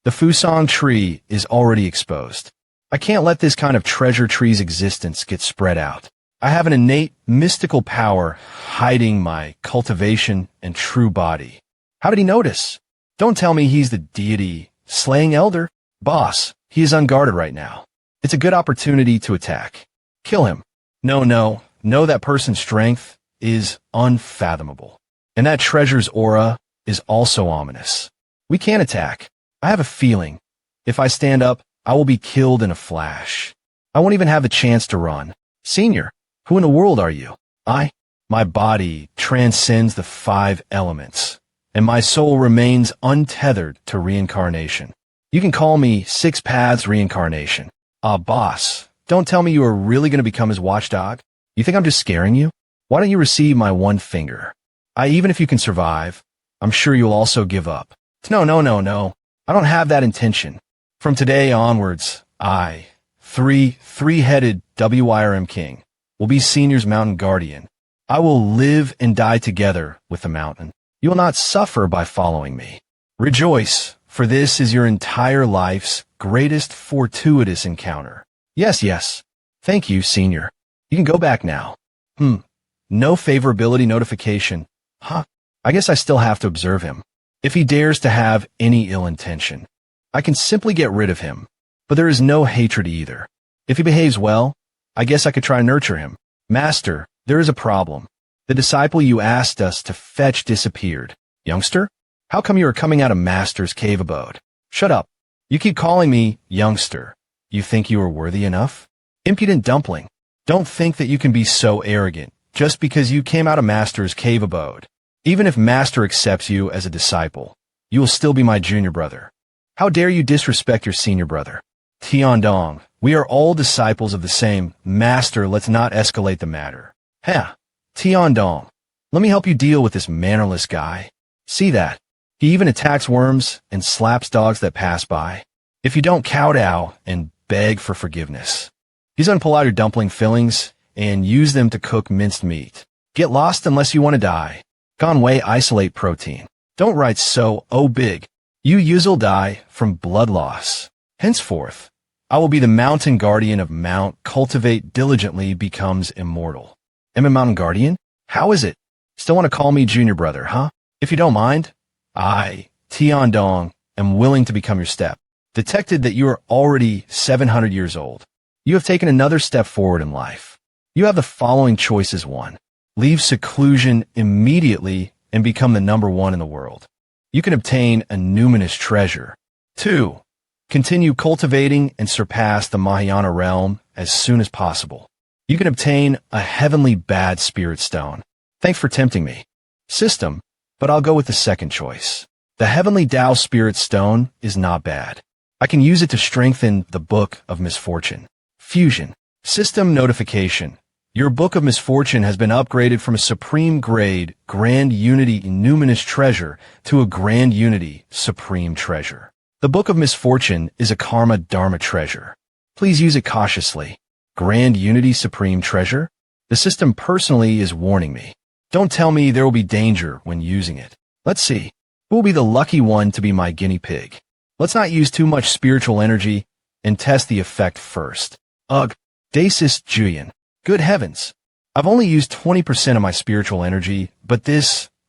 The Fusang tree is already exposed. I can't let this kind of treasure tree's existence get spread out. I have an innate mystical power hiding my cultivation and true body. How did he notice? Don't tell me he's the Deity Slaying Elder. Boss, he is unguarded right now. It's a good opportunity to attack. Kill him. No, that person's strength is unfathomable. And that treasure's aura is also ominous. We can't attack. I have a feeling. If I stand up, I will be killed in a flash. I won't even have the chance to run. Senior, who in the world are you? My body transcends the 5 elements, and my soul remains untethered to reincarnation. You can call me 6 Paths Reincarnation. Boss, Don't tell me you are really going to become his watchdog? You think I'm just scaring you? Why don't you receive my one finger? Even if you can survive, I'm sure you'll also give up. No, no, no, no. I don't have that intention. From today onwards, I, three-headed WIRM King, will be Senior's mountain guardian. I will live and die together with the mountain. You will not suffer by following me. Rejoice, for this is your entire life's greatest fortuitous encounter. Yes, yes. Thank you, Senior. You can go back now. No favorability notification. Huh? I guess I still have to observe him. If he dares to have any ill intention, I can simply get rid of him. But there is no hatred either. If he behaves well, I guess I could try and nurture him. Master, there is a problem. The disciple you asked us to fetch disappeared. Youngster? How come you are coming out of Master's cave abode? Shut up. You keep calling me youngster. You think you are worthy enough? Impudent dumpling. Don't think that you can be so arrogant just because you came out of Master's cave abode. Even if Master accepts you as a disciple, you will still be my junior brother. How dare you disrespect your senior brother? Tiandong, we are all disciples of the same Master. Let's not escalate the matter. Tiandong, let me help you deal with this mannerless guy. See that? He even attacks worms and slaps dogs that pass by. If you don't kowtow and beg for forgiveness, he's gonna pull out your dumpling fillings and use them to cook minced meat. Get lost unless you want to die. Conway isolate protein. Don't write so big. You usu'll die from blood loss. Henceforth, I will be the mountain guardian of Mount Cultivate diligently becomes immortal. Am I mountain guardian? How is it? Still want to call me junior brother, huh? If you don't mind, I, Tiandong, am willing to become your step. Detected that you are already 700 years old. You have taken another step forward in life. You have the following choices. 1. Leave seclusion immediately and become the number 1 in the world. You can obtain a numinous treasure. 2. Continue cultivating and surpass the Mahayana realm as soon as possible. You can obtain a heavenly bad spirit stone. Thanks for tempting me. System, but I'll go with the second choice. The heavenly Tao spirit stone is not bad. I can use it to strengthen the Book of Misfortune. Fusion. System notification. Your Book of Misfortune has been upgraded from a Supreme Grade Grand Unity Numinous Treasure to a Grand Unity Supreme Treasure. The Book of Misfortune is a Karma Dharma treasure. Please use it cautiously. Grand Unity Supreme Treasure? The system personally is warning me. Don't tell me there will be danger when using it. Let's see. Who will be the lucky one to be my guinea pig? Let's not use too much spiritual energy and test the effect first. Ugh. Dacis Julian. Good heavens. I've only used 20% of my spiritual energy, but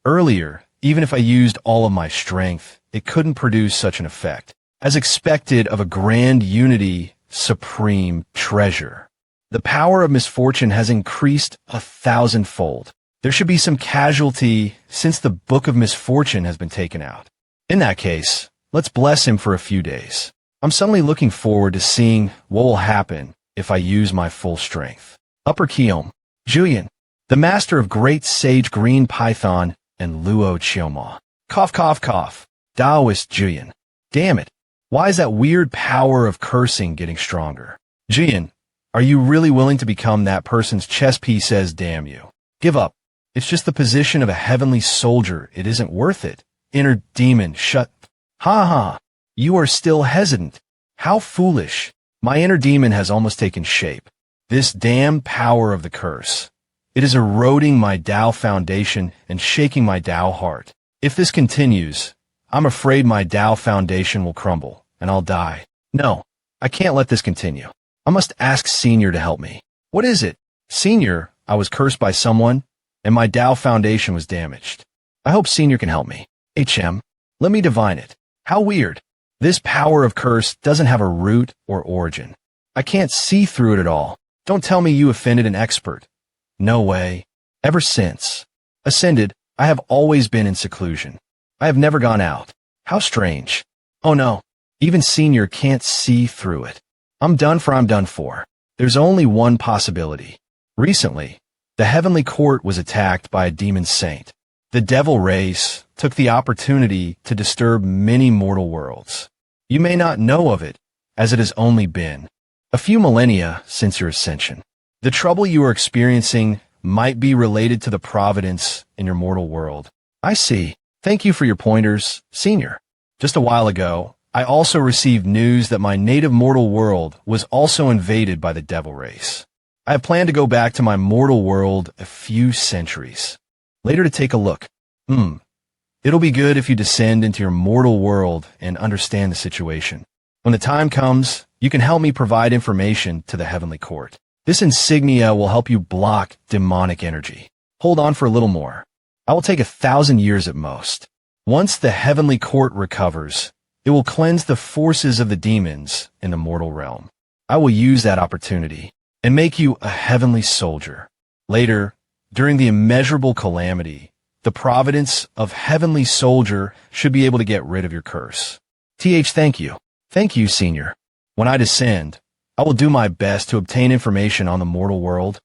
earlier, even if I used all of my strength, it couldn't produce such an effect. As expected of a Grand Unity Supreme Treasure. The power of misfortune has increased 1,000-fold. There should be some casualty since the Book of Misfortune has been taken out. In that case, let's bless him for a few days. I'm suddenly looking forward to seeing what will happen if I use my full strength. Upper Kiom, Julian, the master of Great Sage Green Python and Luo Chioma. Cough, cough, cough. Taoist Jian. Damn it. Why is that weird power of cursing getting stronger? Jian, are you really willing to become that person's chess piece? Says damn you. Give up. It's just the position of a heavenly soldier. It isn't worth it. Inner demon, shut. Ha ha. You are still hesitant. How foolish. My inner demon has almost taken shape. This damn power of the curse. It is eroding my Tao foundation and shaking my Tao heart. If this continues, I'm afraid my Tao foundation will crumble, and I'll die. No, I can't let this continue. I must ask Senior to help me. What is it? Senior, I was cursed by someone, and my Tao foundation was damaged. I hope Senior can help me. HM, let me divine it. How weird. This power of curse doesn't have a root or origin. I can't see through it at all. Don't tell me you offended an expert. No way. Ever since Ascended, I have always been in seclusion. I have never gone out. How strange. Oh no. Even Senior can't see through it. I'm done for. There's only one possibility. Recently, the heavenly court was attacked by a demon saint. The devil race took the opportunity to disturb many mortal worlds. You may not know of it, as it has only been A few millennia since your ascension. The trouble you are experiencing might be related to the providence in your mortal world. I see. Thank you for your pointers, Senior. Just a while ago, I also received news that my native mortal world was also invaded by the devil race. I have planned to go back to my mortal world a few centuries later to take a look. It'll be good if you descend into your mortal world and understand the situation. When the time comes, you can help me provide information to the Heavenly Court. This insignia will help you block demonic energy. Hold on for a little more. I will take 1,000 years at most. Once the Heavenly Court recovers, it will cleanse the forces of the demons in the mortal realm. I will use that opportunity and make you a heavenly soldier. Later, during the immeasurable calamity, the providence of heavenly soldier should be able to get rid of your curse. Thank you. Thank you, Senior. When I descend, I will do my best to obtain information on the mortal world.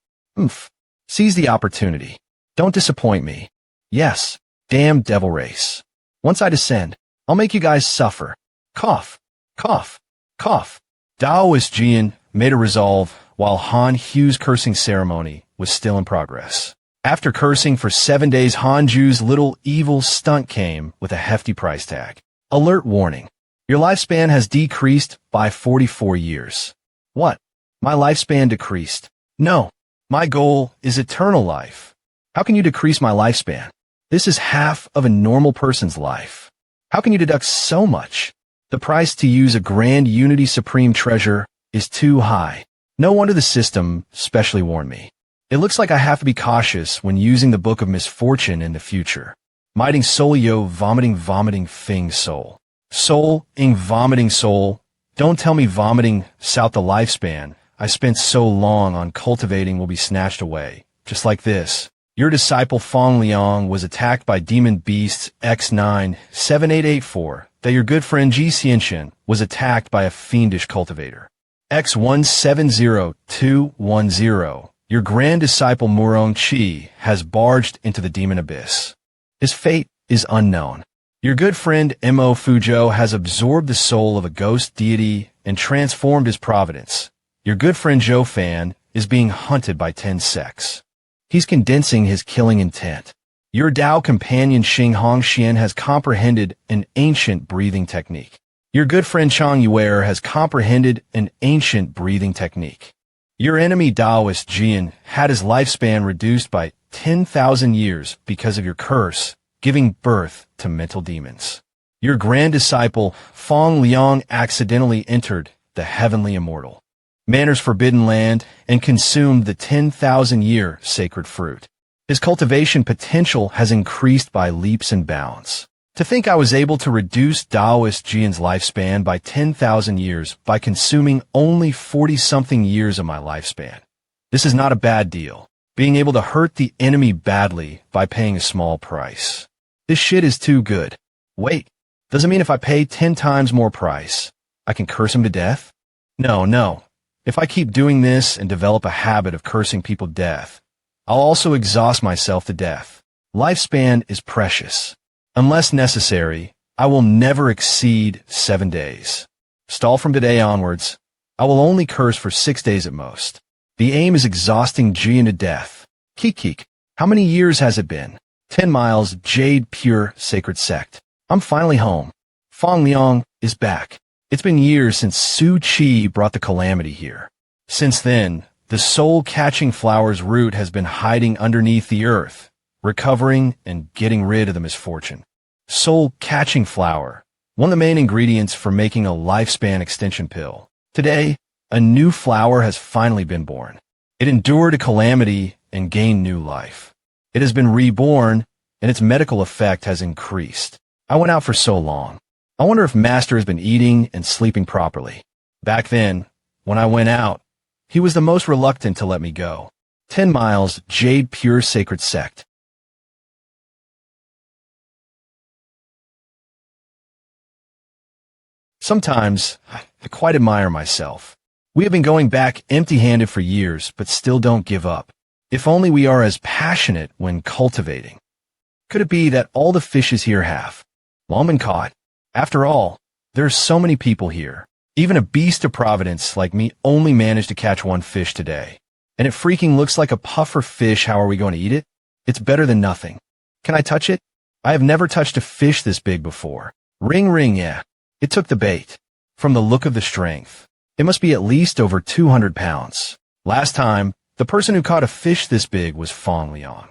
Seize the opportunity. Don't disappoint me. Yes, damn devil race. Once I descend, I'll make you guys suffer. Cough, cough, cough. Taoist Jian made a resolve while Han Hu's cursing ceremony was still in progress. After cursing for 7 days, Han Ju's little evil stunt came with a hefty price tag. Alert warning. Your lifespan has decreased by 44 years. What? My lifespan decreased? No. My goal is eternal life. How can you decrease my lifespan? This is half of a normal person's life. How can you deduct so much? The price to use a Grand Unity Supreme Treasure is too high. No wonder the system specially warned me. It looks like I have to be cautious when using the Book of Misfortune in the future. Mighting Soul Yo vomiting Fing Soul. Soul ing vomiting soul. Don't tell me vomiting south the lifespan I spent so long on cultivating will be snatched away. Just like this. Your disciple Fong Leang was attacked by demon beasts X97884. That your good friend Jiianshin was attacked by a fiendish cultivator. X170210. Your grand disciple Murong Chi has barged into the demon abyss. His fate is unknown. Your good friend Mo Fuzhou has absorbed the soul of a ghost deity and transformed his providence. Your good friend Zhou Fan is being hunted by 10 sects. He's condensing his killing intent. Your Tao companion Xing Hongxian has comprehended an ancient breathing technique. Your good friend Chang Yuer has comprehended an ancient breathing technique. Your enemy Taoist Jian had his lifespan reduced by 10,000 years because of your curse, giving birth to mental demons. Your grand disciple Fong Leang accidentally entered the heavenly immortal, Manor's forbidden land, and consumed the 10,000-year sacred fruit. His cultivation potential has increased by leaps and bounds. To think I was able to reduce Taoist Jian's lifespan by 10,000 years by consuming only 40-something years of my lifespan. This is not a bad deal. Being able to hurt the enemy badly by paying a small price. This shit is too good. Wait, does it mean if I pay 10 times more price, I can curse him to death? No. If I keep doing this and develop a habit of cursing people to death, I'll also exhaust myself to death. Lifespan is precious. Unless necessary, I will never exceed 7 days. Stall from today onwards. I will only curse for 6 days at most. The aim is exhausting Jian to death. Keek. How many years has it been? 10 miles, Jade Pure Sacred Sect. I'm finally home. Fong Leang is back. It's been years since Su Qi brought the calamity here. Since then, the soul-catching flower's root has been hiding underneath the earth, recovering and getting rid of the misfortune. Soul-catching flower, one of the main ingredients for making a lifespan extension pill. Today, a new flower has finally been born. It endured a calamity and gained new life. It has been reborn, and its medical effect has increased. I went out for so long. I wonder if Master has been eating and sleeping properly. Back then, when I went out, he was the most reluctant to let me go. 10 miles, Jade Pure Sacred Sect. Sometimes, I quite admire myself. We have been going back empty-handed for years, but still don't give up. If only we are as passionate when cultivating. Could it be that all the fishes here have long been caught? After all, there are so many people here. Even a beast of providence like me only managed to catch one fish today. And it freaking looks like a puffer fish. How are we going to eat it? It's better than nothing. Can I touch it? I have never touched a fish this big before. Ring ring, yeah. It took the bait. From the look of the strength, it must be at least over 200 pounds. Last time, the person who caught a fish this big was Fong Leang.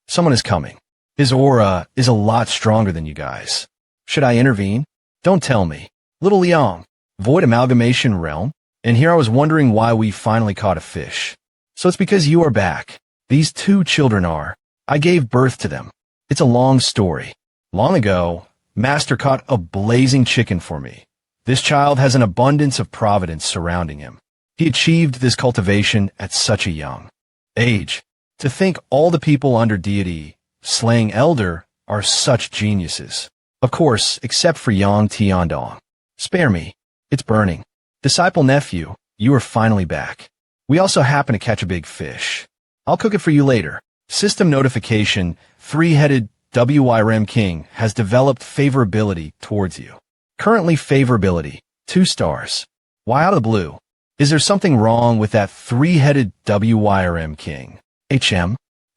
Someone is coming. His aura is a lot stronger than you guys. Should I intervene? Don't tell me. Little Liang, void amalgamation realm? And here I was wondering why we finally caught a fish. So it's because you are back. These two children are. I gave birth to them. It's a long story. Long ago, Master caught a blazing chicken for me. This child has an abundance of providence surrounding him. He achieved this cultivation at such a young age. To think all the people under deity, slaying elder, are such geniuses. Of course, except for Yang Tiandong. Spare me. It's burning. Disciple nephew, you are finally back. We also happen to catch a big fish. I'll cook it for you later. System notification, three-headed WIRM King has developed favorability towards you. Currently favorability, 2 stars. Why out of the blue? Is there something wrong with that three-headed WIRM King?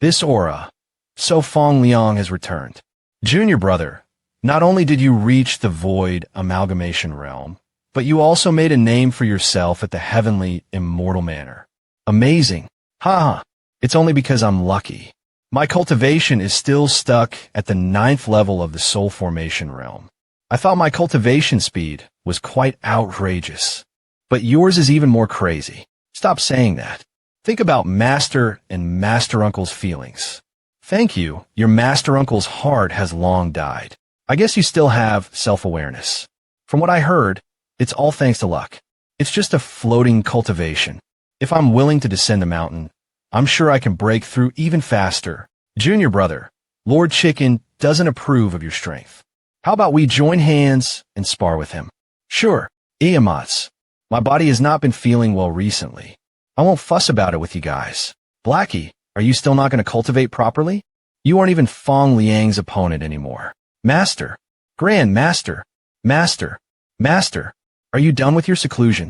This aura. So Fong Leang has returned. Junior brother, not only did you reach the void amalgamation realm, but you also made a name for yourself at the heavenly immortal manor. Amazing. Haha. It's only because I'm lucky. My cultivation is still stuck at the 9th level of the soul formation realm. I thought my cultivation speed was quite outrageous. But yours is even more crazy. Stop saying that. Think about Master and Master Uncle's feelings. Thank you. Your Master Uncle's heart has long died. I guess you still have self-awareness. From what I heard, it's all thanks to luck. It's just a floating cultivation. If I'm willing to descend the mountain, I'm sure I can break through even faster. Junior brother, Lord Chicken doesn't approve of your strength. How about we join hands and spar with him? Sure, Iyamats. My body has not been feeling well recently. I won't fuss about it with you guys. Blackie, are you still not going to cultivate properly? You aren't even Fong Liang's opponent anymore. Master, Grand Master, Master, Master, are you done with your seclusion?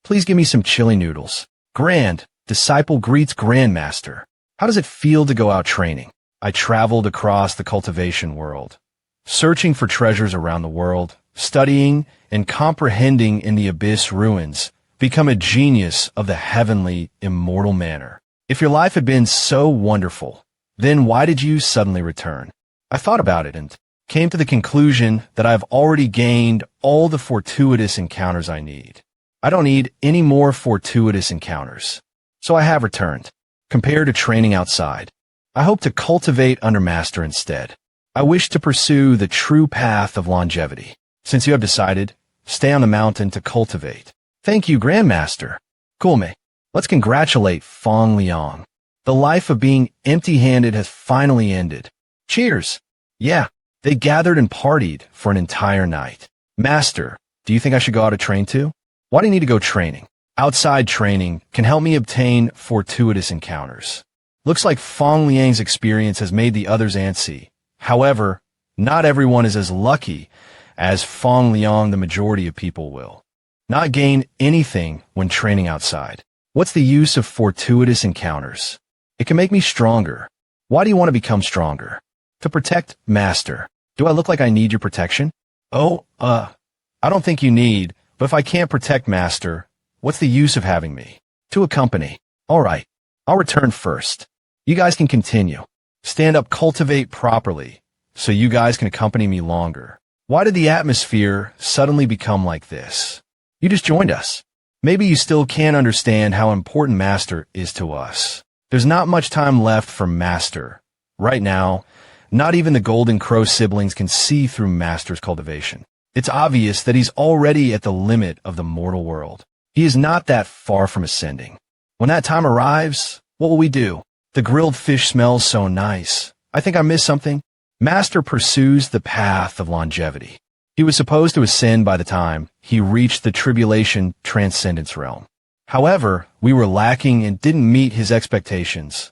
Please give me some chili noodles. Grand, disciple greets Grandmaster. How does it feel to go out training? I traveled across the cultivation world, searching for treasures around the world, studying and comprehending in the abyss ruins, become a genius of the heavenly immortal manor. If your life had been so wonderful, then why did you suddenly return? I thought about it and came to the conclusion that I've already gained all the fortuitous encounters I need. I don't need any more fortuitous encounters. So I have returned. Compared to training outside, I hope to cultivate under Master instead. I wish to pursue the true path of longevity. Since you have decided, stay on the mountain to cultivate. Thank you, Grandmaster. Coolme. Let's congratulate Fong Leang. The life of being empty-handed has finally ended. Cheers. Yeah, they gathered and partied for an entire night. Master, do you think I should go out to train too? Why do you need to go training? Outside training can help me obtain fortuitous encounters. Looks like Fong Liang's experience has made the others antsy. However, not everyone is as lucky as Fong Leang. The majority of people will not gain anything when training outside. What's the use of fortuitous encounters? It can make me stronger. Why do you want to become stronger? To protect Master. Do I look like I need your protection? Oh, I don't think you need, but if I can't protect Master, what's the use of having me? To accompany. All right, I'll return first. You guys can continue. Stand up, cultivate properly, so you guys can accompany me longer. Why did the atmosphere suddenly become like this? You just joined us. Maybe you still can't understand how important Master is to us. There's not much time left for Master. Right now, not even the Golden Crow siblings can see through Master's cultivation. It's obvious that he's already at the limit of the mortal world. He is not that far from ascending. When that time arrives, what will we do? The grilled fish smells so nice. I think I missed something. Master pursues the path of longevity. He was supposed to ascend by the time he reached the tribulation transcendence realm. However, we were lacking and didn't meet his expectations.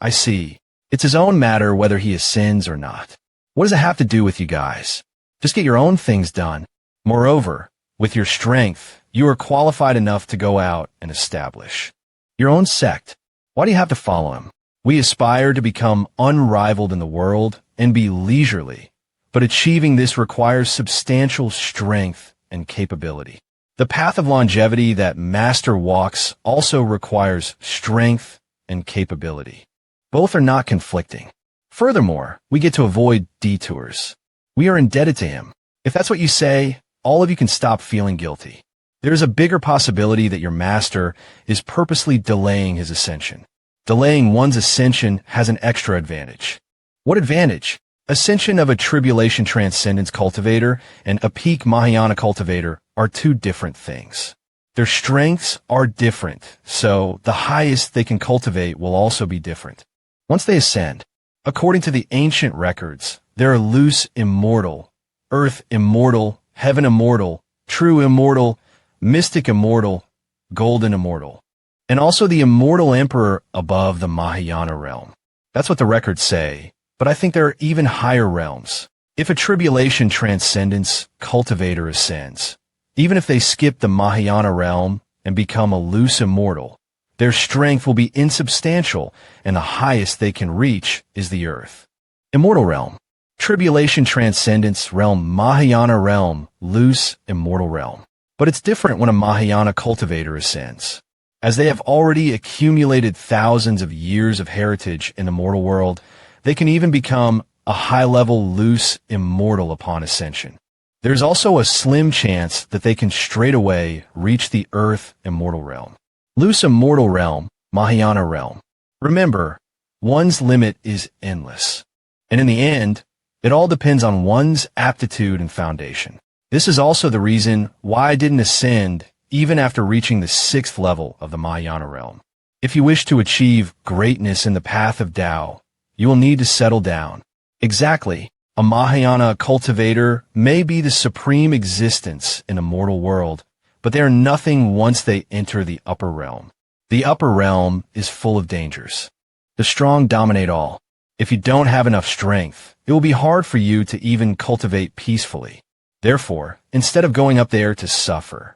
I see. It's his own matter whether he ascends or not. What does it have to do with you guys? Just get your own things done. Moreover, With your strength, you are qualified enough to go out and establish your own sect. Why do you have to follow him? We aspire to become unrivaled in the world and be leisurely, but achieving this requires substantial strength and capability. The path of longevity that Master walks also requires strength and capability. Both are not conflicting. Furthermore, we get to avoid detours. We are indebted to him. If that's what you say, all of you can stop feeling guilty. There is a bigger possibility that your master is purposely delaying his ascension. Delaying one's ascension has an extra advantage. What advantage? Ascension of a tribulation transcendence cultivator and a peak Mahayana cultivator are two different things. Their strengths are different, so the highest they can cultivate will also be different. Once they ascend, according to the ancient records, there are loose immortal, earth immortal, heaven immortal, true immortal, mystic immortal, golden immortal, and also the immortal emperor above the Mahayana realm. That's what the records say, but I think there are even higher realms. If a tribulation transcendence cultivator ascends, even if they skip the Mahayana realm and become a loose immortal, their strength will be insubstantial, and the highest they can reach is the earth. Immortal realm, tribulation transcendence realm, Mahayana realm, loose immortal realm. But it's different when a Mahayana cultivator ascends. As they have already accumulated thousands of years of heritage in the mortal world, they can even become a high-level loose immortal upon ascension. There's also a slim chance that they can straightaway reach the earth immortal realm. Loose immortal realm, Mahayana realm. Remember, one's limit is endless. And in the end, it all depends on one's aptitude and foundation. This is also the reason why I didn't ascend even after reaching the 6th level of the Mahayana realm. If you wish to achieve greatness in the path of Tao, you will need to settle down. Exactly. A Mahayana cultivator may be the supreme existence in a mortal world, but they are nothing once they enter the upper realm. The upper realm is full of dangers. The strong dominate all. If you don't have enough strength, it will be hard for you to even cultivate peacefully. Therefore, instead of going up there to suffer,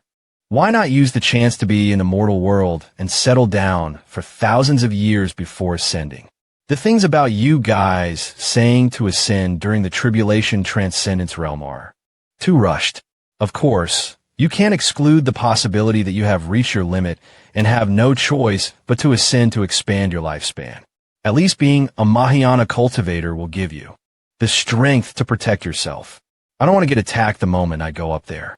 why not use the chance to be in the mortal world and settle down for thousands of years before ascending? The things about you guys saying to ascend during the tribulation transcendence realm are too rushed. Of course, you can't exclude the possibility that you have reached your limit and have no choice but to ascend to expand your lifespan. At least being a Mahayana cultivator will give you the strength to protect yourself. I don't want to get attacked the moment I go up there.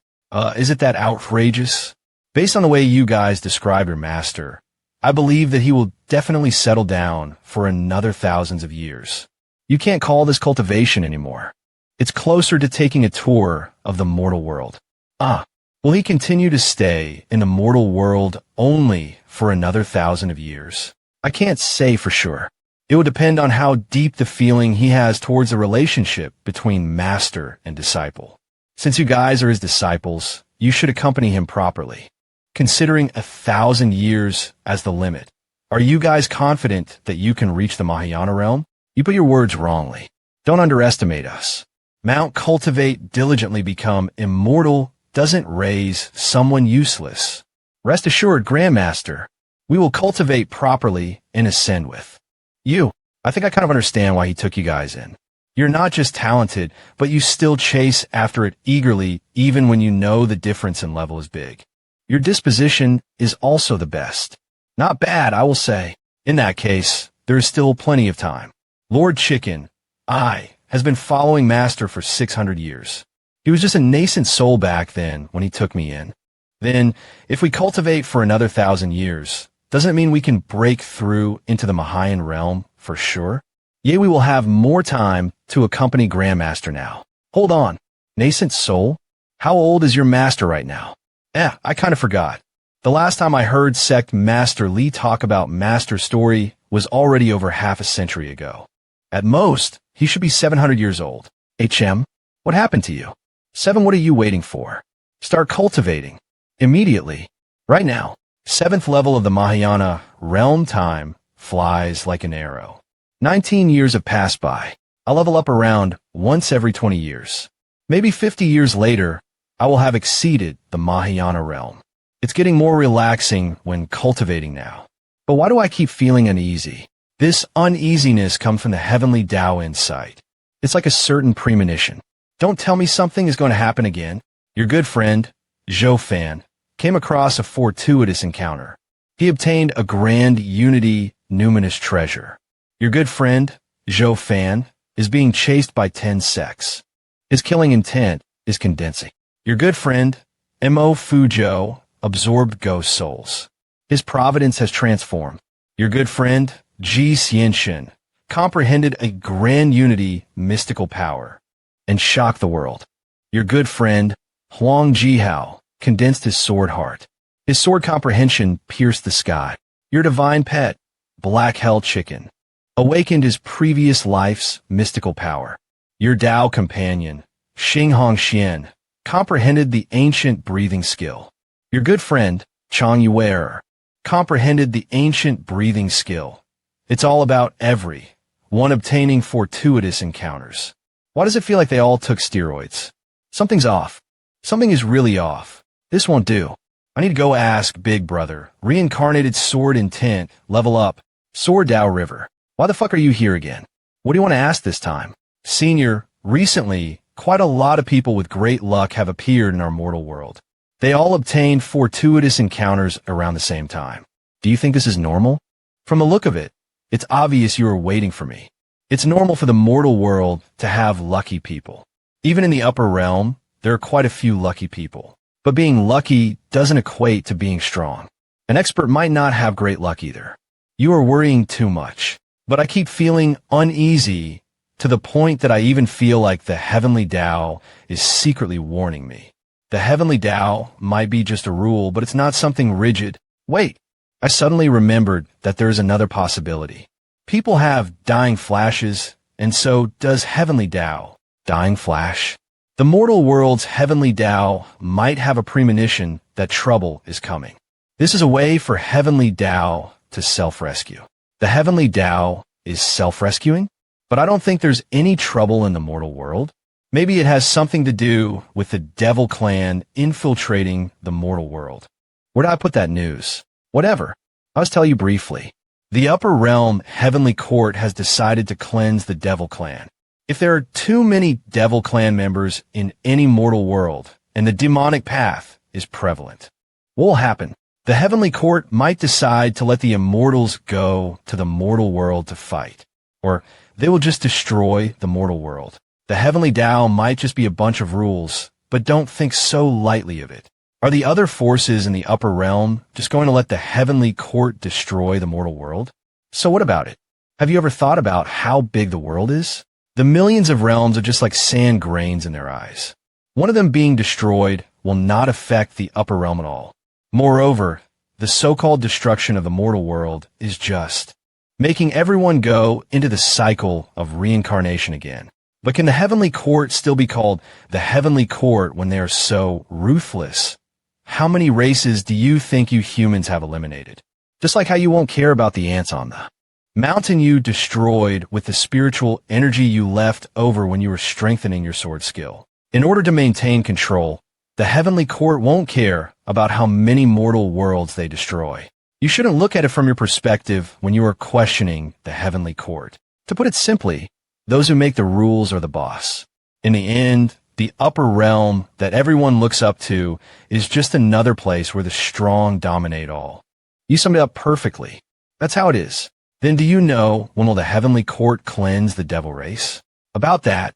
Is it that outrageous? Based on the way you guys describe your master, I believe that he will definitely settle down for another thousands of years. You can't call this cultivation anymore. It's closer to taking a tour of the mortal world. Will he continue to stay in the mortal world only for another 1,000 of years? I can't say for sure. It will depend on how deep the feeling he has towards the relationship between master and disciple. Since you guys are his disciples, you should accompany him properly. Considering 1,000 years as the limit, are you guys confident that you can reach the Mahayana realm? You put your words wrongly. Don't underestimate us. Mount cultivate diligently become immortal doesn't raise someone useless. Rest assured, Grandmaster, we will cultivate properly and ascend with you. I think I kind of understand why he took you guys in. You're not just talented, but you still chase after it eagerly even when you know the difference in level is big. Your disposition is also the best. Not bad, I will say. In that case, there is still plenty of time. Lord Chicken, has been following Master for 600 years. He was just a nascent soul back then when he took me in. Then, if we cultivate for another 1,000 years, doesn't it mean we can break through into the Mahayan realm for sure? Yea, we will have more time to accompany Grandmaster now. Hold on. Nascent soul? How old is your master right now? I kind of forgot. The last time I heard Sect Master Li talk about Master's story was already over half a century ago. At most, he should be 700 years old. HM, what happened to you? 7, what are you waiting for? Start cultivating. Immediately. Right now. 7th level of the Mahayana realm time flies like an arrow. 19 years have passed by. I'll level up around once every 20 years. Maybe 50 years later, I will have exceeded the Mahayana realm. It's getting more relaxing when cultivating now. But why do I keep feeling uneasy? This uneasiness comes from the heavenly Tao insight. It's like a certain premonition. Don't tell me something is going to happen again. Your good friend, Zhou Fan, came across a fortuitous encounter. He obtained a grand unity numinous treasure. Your good friend, Zhou Fan, is being chased by 10 sects. His killing intent is condensing. Your good friend, Mo Fuzhou, absorbed ghost souls. His providence has transformed. Your good friend, Jiianshin, comprehended a grand unity mystical power and shocked the world. Your good friend, Huang Jihao, condensed his sword heart. His sword comprehension pierced the sky. Your divine pet, Black Hell Chicken, awakened his previous life's mystical power. Your Tao companion, Xinghong Xian, comprehended the ancient breathing skill. Your good friend, Chang Yuer, comprehended the ancient breathing skill. It's all about every one obtaining fortuitous encounters. Why does it feel like they all took steroids? Something's off. Something is really off. This won't do. I need to go ask Big Brother. Reincarnated sword intent, level up. Sword Tao River. Why the fuck are you here again? What do you want to ask this time? Senior, recently, quite a lot of people with great luck have appeared in our mortal world. They all obtained fortuitous encounters around the same time. Do you think this is normal? From the look of it, it's obvious you are waiting for me. It's normal for the mortal world to have lucky people. Even in the upper realm, there are quite a few lucky people. But being lucky doesn't equate to being strong. An expert might not have great luck either. You are worrying too much. But I keep feeling uneasy to the point that I even feel like the heavenly Tao is secretly warning me. The heavenly Tao might be just a rule, but it's not something rigid. Wait, I suddenly remembered that there is another possibility. People have dying flashes, and so does heavenly Tao. Dying flash? The mortal world's heavenly Tao might have a premonition that trouble is coming. This is a way for heavenly Tao to self-rescue. The heavenly Tao is self-rescuing? But I don't think there's any trouble in the mortal world. Maybe it has something to do with the devil clan infiltrating the mortal world. Where did I put that news? Whatever. I'll just tell you briefly. The upper realm heavenly court has decided to cleanse the devil clan. If there are too many devil clan members in any mortal world, and the demonic path is prevalent, what will happen? The heavenly court might decide to let the immortals go to the mortal world to fight, or they will just destroy the mortal world. The heavenly Tao might just be a bunch of rules, but don't think so lightly of it. Are the other forces in the upper realm just going to let the heavenly court destroy the mortal world? So what about it? Have you ever thought about how big the world is? The millions of realms are just like sand grains in their eyes. One of them being destroyed will not affect the upper realm at all. Moreover, the so-called destruction of the mortal world is just making everyone go into the cycle of reincarnation again. But can the heavenly court still be called the heavenly court when they are so ruthless? How many races do you think you humans have eliminated? Just like how you won't care about the ants on the mountain you destroyed with the spiritual energy you left over when you were strengthening your sword skill. In order to maintain control, the heavenly court won't care about how many mortal worlds they destroy. You shouldn't look at it from your perspective when you are questioning the heavenly court. To put it simply, those who make the rules are the boss. In the end, the upper realm that everyone looks up to is just another place where the strong dominate all. You summed it up perfectly. That's how it is. Then do you know when will the heavenly court cleanse the devil race? About that,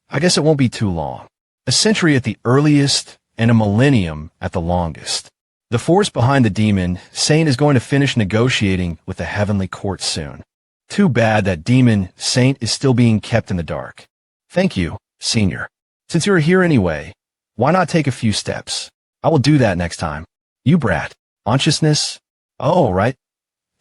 I guess it won't be too long. A century at the earliest and a millennium at the longest. The force behind the demon, Saint, is going to finish negotiating with the heavenly court soon. Too bad that demon, Saint, is still being kept in the dark. Thank you, Senior. Since you're here anyway, why not take a few steps? I will do that next time. You brat. Consciousness? Oh, right.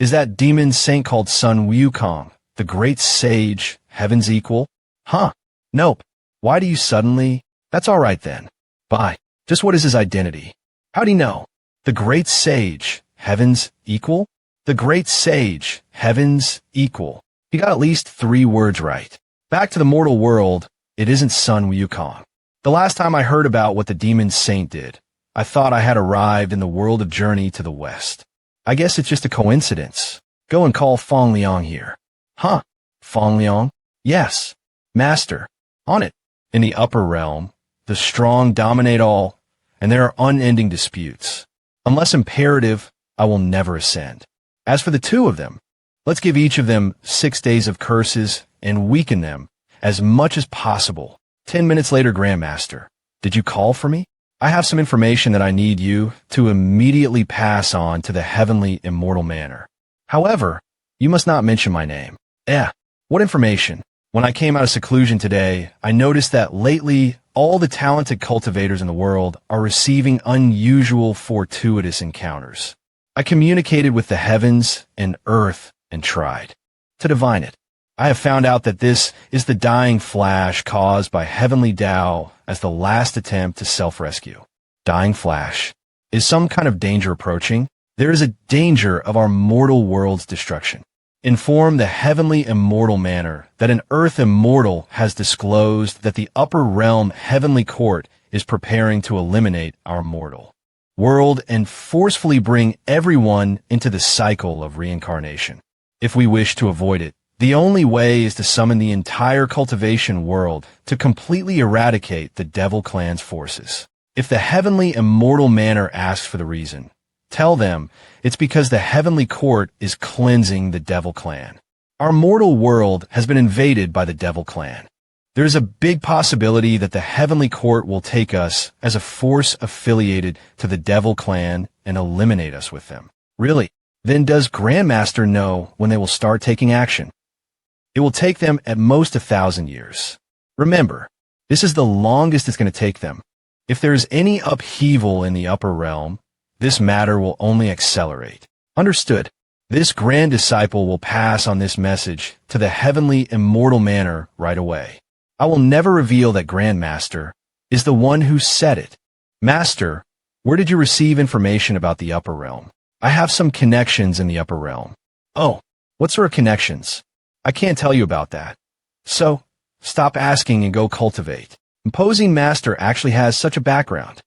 Is that demon saint called Sun Wukong, the great sage, heaven's equal? Huh. Nope. Why do you suddenly? That's all right then. Bye. Just what is his identity? How'd he know? The great sage, heaven's equal? The great sage, heaven's equal. He got at least 3 words right. Back to the mortal world, it isn't Sun Wukong. The last time I heard about what the demon saint did, I thought I had arrived in the world of Journey to the West. I guess it's just a coincidence. Go and call Fong Leang here. Huh? Fong Leang? Yes. Master. On it. In the upper realm, the strong dominate all, and there are unending disputes. Unless imperative, I will never ascend. As for the two of them, let's give each of them 6 days of curses and weaken them as much as possible. 10 minutes later, Grandmaster. Did you call for me? I have some information that I need you to immediately pass on to the heavenly immortal manor. However, you must not mention my name. What information? When I came out of seclusion today, I noticed that lately all the talented cultivators in the world are receiving unusual fortuitous encounters. I communicated with the heavens and earth and tried to divine it. I have found out that this is the dying flash caused by heavenly Tao as the last attempt to self-rescue. Dying flash. Is some kind of danger approaching? There is a danger of our mortal world's destruction. Inform the heavenly immortal manor that an earth immortal has disclosed that the upper realm heavenly court is preparing to eliminate our mortal world and forcefully bring everyone into the cycle of reincarnation. If we wish to avoid it, the only way is to summon the entire cultivation world to completely eradicate the Devil Clan's forces. If the heavenly immortal manor asks for the reason, tell them it's because the heavenly court is cleansing the Devil Clan. Our mortal world has been invaded by the Devil Clan. There's a big possibility that the heavenly court will take us as a force affiliated to the Devil Clan and eliminate us with them. Really? Then does Grandmaster know when they will start taking action? It will take them at most 1,000 years. Remember, this is the longest it's going to take them. If there is any upheaval in the upper realm, this matter will only accelerate. Understood. This grand disciple will pass on this message to the heavenly immortal manor right away. I will never reveal that Grandmaster is the one who said it. Master, where did you receive information about the upper realm? I have some connections in the upper realm. Oh, what sort of connections? I can't tell you about that. So, stop asking and go cultivate. Imposing Master actually has such a background.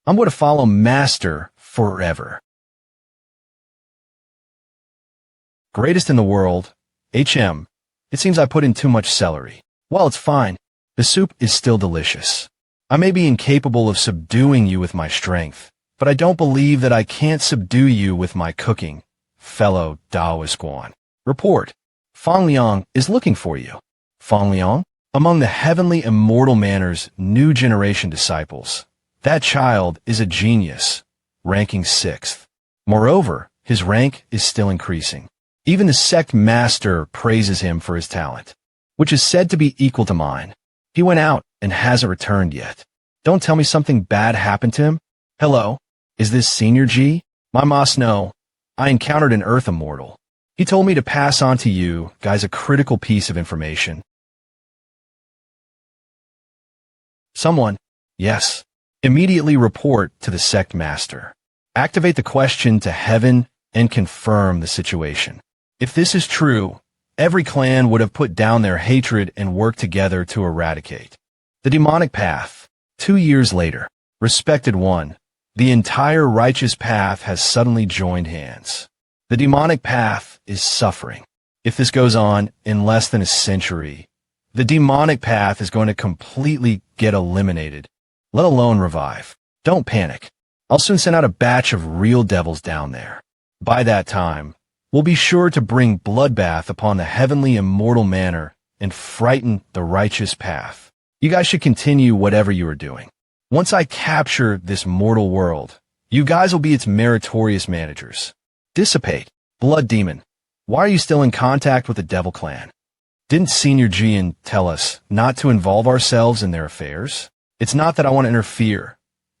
I'm going to follow Master forever. Greatest in the world, HM. It seems I put in too much celery. Well, it's fine. The soup is still delicious. I may be incapable of subduing you with my strength, but I don't believe that I can't subdue you with my cooking, fellow Taoist Guan. Report. Fong Leang is looking for you. Fong Leang? Among the heavenly immortal manor's new generation disciples, that child is a genius, ranking 6th. Moreover, his rank is still increasing. Even the sect master praises him for his talent, which is said to be equal to mine. He went out and hasn't returned yet. Don't tell me something bad happened to him. Hello? Is this Senior G? My must know. I encountered an Earth immortal. He told me to pass on to you guys a critical piece of information. Someone. Yes. Immediately report to the sect master. Activate the question to heaven and confirm the situation. If this is true, every clan would have put down their hatred and worked together to eradicate the demonic path. 2 years later, respected one, the entire righteous path has suddenly joined hands. The demonic path is suffering. If this goes on in less than a century, the demonic path is going to completely get eliminated, let alone revive. Don't panic. I'll soon send out a batch of real devils down there. By that time, we'll be sure to bring bloodbath upon the heavenly immortal manor and frighten the righteous path. You guys should continue whatever you are doing. Once I capture this mortal world, you guys will be its meritorious managers. Dissipate. Blood Demon, why are you still in contact with the Devil Clan? Didn't Senior Jian tell us not to involve ourselves in their affairs? It's not that I want to interfere.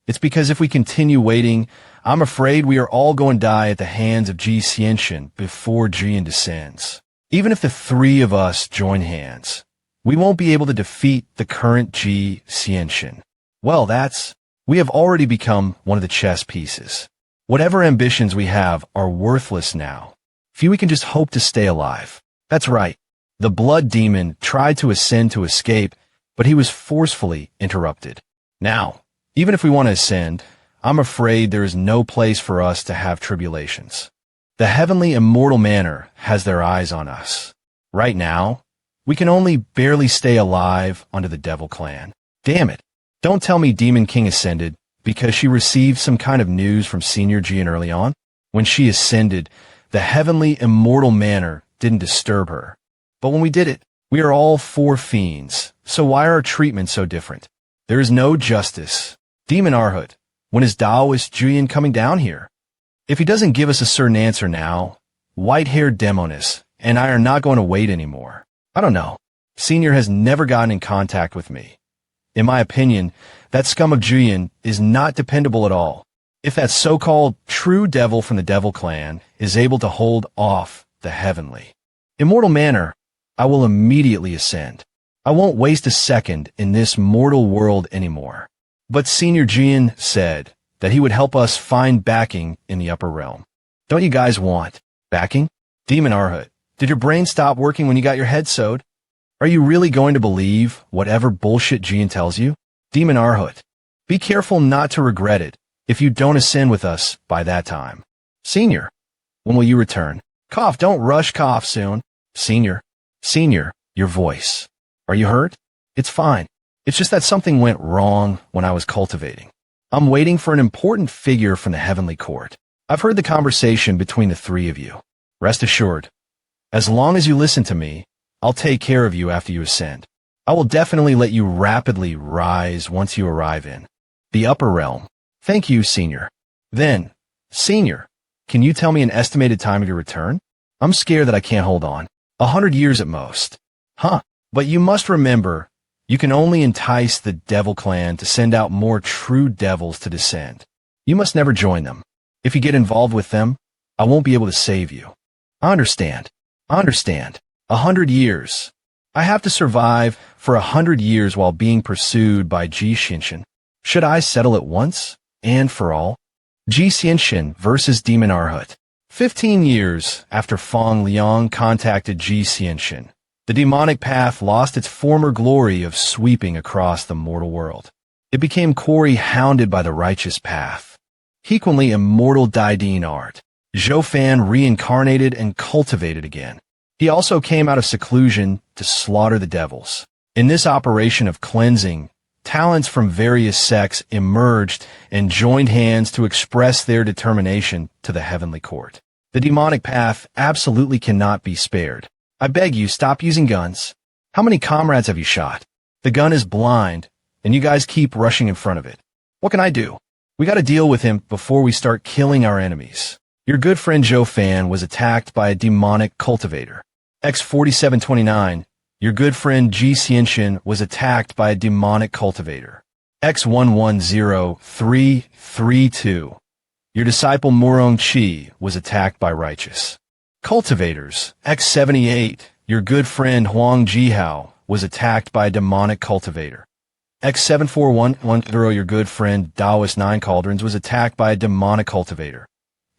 It's because if we continue waiting, I'm afraid we are all going to die at the hands of Jiianshin before Jian descends. Even if the 3 of us join hands, we won't be able to defeat the current Jiianshin. Well, we have already become one of the chess pieces. Whatever ambitions we have are worthless now. Few we can just hope to stay alive. That's right. The Blood Demon tried to ascend to escape, but he was forcefully interrupted. Now, even if we want to ascend, I'm afraid there is no place for us to have tribulations. The heavenly immortal manor has their eyes on us. Right now, we can only barely stay alive under the Devil Clan. Damn it. Don't tell me Demon King ascended because she received some kind of news from Senior Jian early on. When she ascended, the heavenly immortal manor didn't disturb her. But when we did it, we are all four fiends, so why are our treatments so different? There is no justice. Demon Arhut, when is Taoist Jian coming down here? If he doesn't give us a certain answer now, white-haired Demonis and I are not going to wait anymore. I don't know. Senior has never gotten in contact with me. In my opinion, that scum of Jian is not dependable at all. If that so-called true devil from the Devil Clan is able to hold off the heavenly immortal manor, I will immediately ascend. I won't waste a second in this mortal world anymore. But Senior Jian said that he would help us find backing in the upper realm. Don't you guys want backing? Demon Arhut, did your brain stop working when you got your head sewed? Are you really going to believe whatever bullshit Jian tells you? Demon Arhut, be careful not to regret it if you don't ascend with us by that time. Senior, when will you return? Cough, don't rush cough soon. Senior, your voice. Are you hurt? It's fine. It's just that something went wrong when I was cultivating. I'm waiting for an important figure from the heavenly court. I've heard the conversation between the three of you. Rest assured, as long as you listen to me, I'll take care of you after you ascend. I will definitely let you rapidly rise once you arrive in the upper realm. Thank you, Senior. Then, Senior, can you tell me an estimated time of your return? I'm scared that I can't hold on. 100 years at most. Huh. But you must remember, you can only entice the Devil Clan to send out more true devils to descend. You must never join them. If you get involved with them, I won't be able to save you. I understand. 100 years. I have to survive for 100 years while being pursued by Jiianshin. Should I settle it once and for all? Jiianshin versus Demon Arhut. 15 years after Fong Leang contacted Jiianshin, the demonic path lost its former glory of sweeping across the mortal world. It became quarry hounded by the righteous path. Equally immortal Daidin art, Zhou Fan reincarnated and cultivated again. He also came out of seclusion to slaughter the devils. In this operation of cleansing, talents from various sects emerged and joined hands to express their determination to the heavenly court. The demonic path absolutely cannot be spared. I beg you, stop using guns. How many comrades have you shot? The gun is blind, and you guys keep rushing in front of it. What can I do? We gotta deal with him before we start killing our enemies. Your good friend Zhou Fan was attacked by a demonic cultivator. X4729, your good friend Jiianshin was attacked by a demonic cultivator. X110332, your disciple Murong Qi was attacked by righteous cultivators. X78, your good friend Huang Jihao was attacked by a demonic cultivator. X74110, your good friend Taoist Nine Cauldrons was attacked by a demonic cultivator.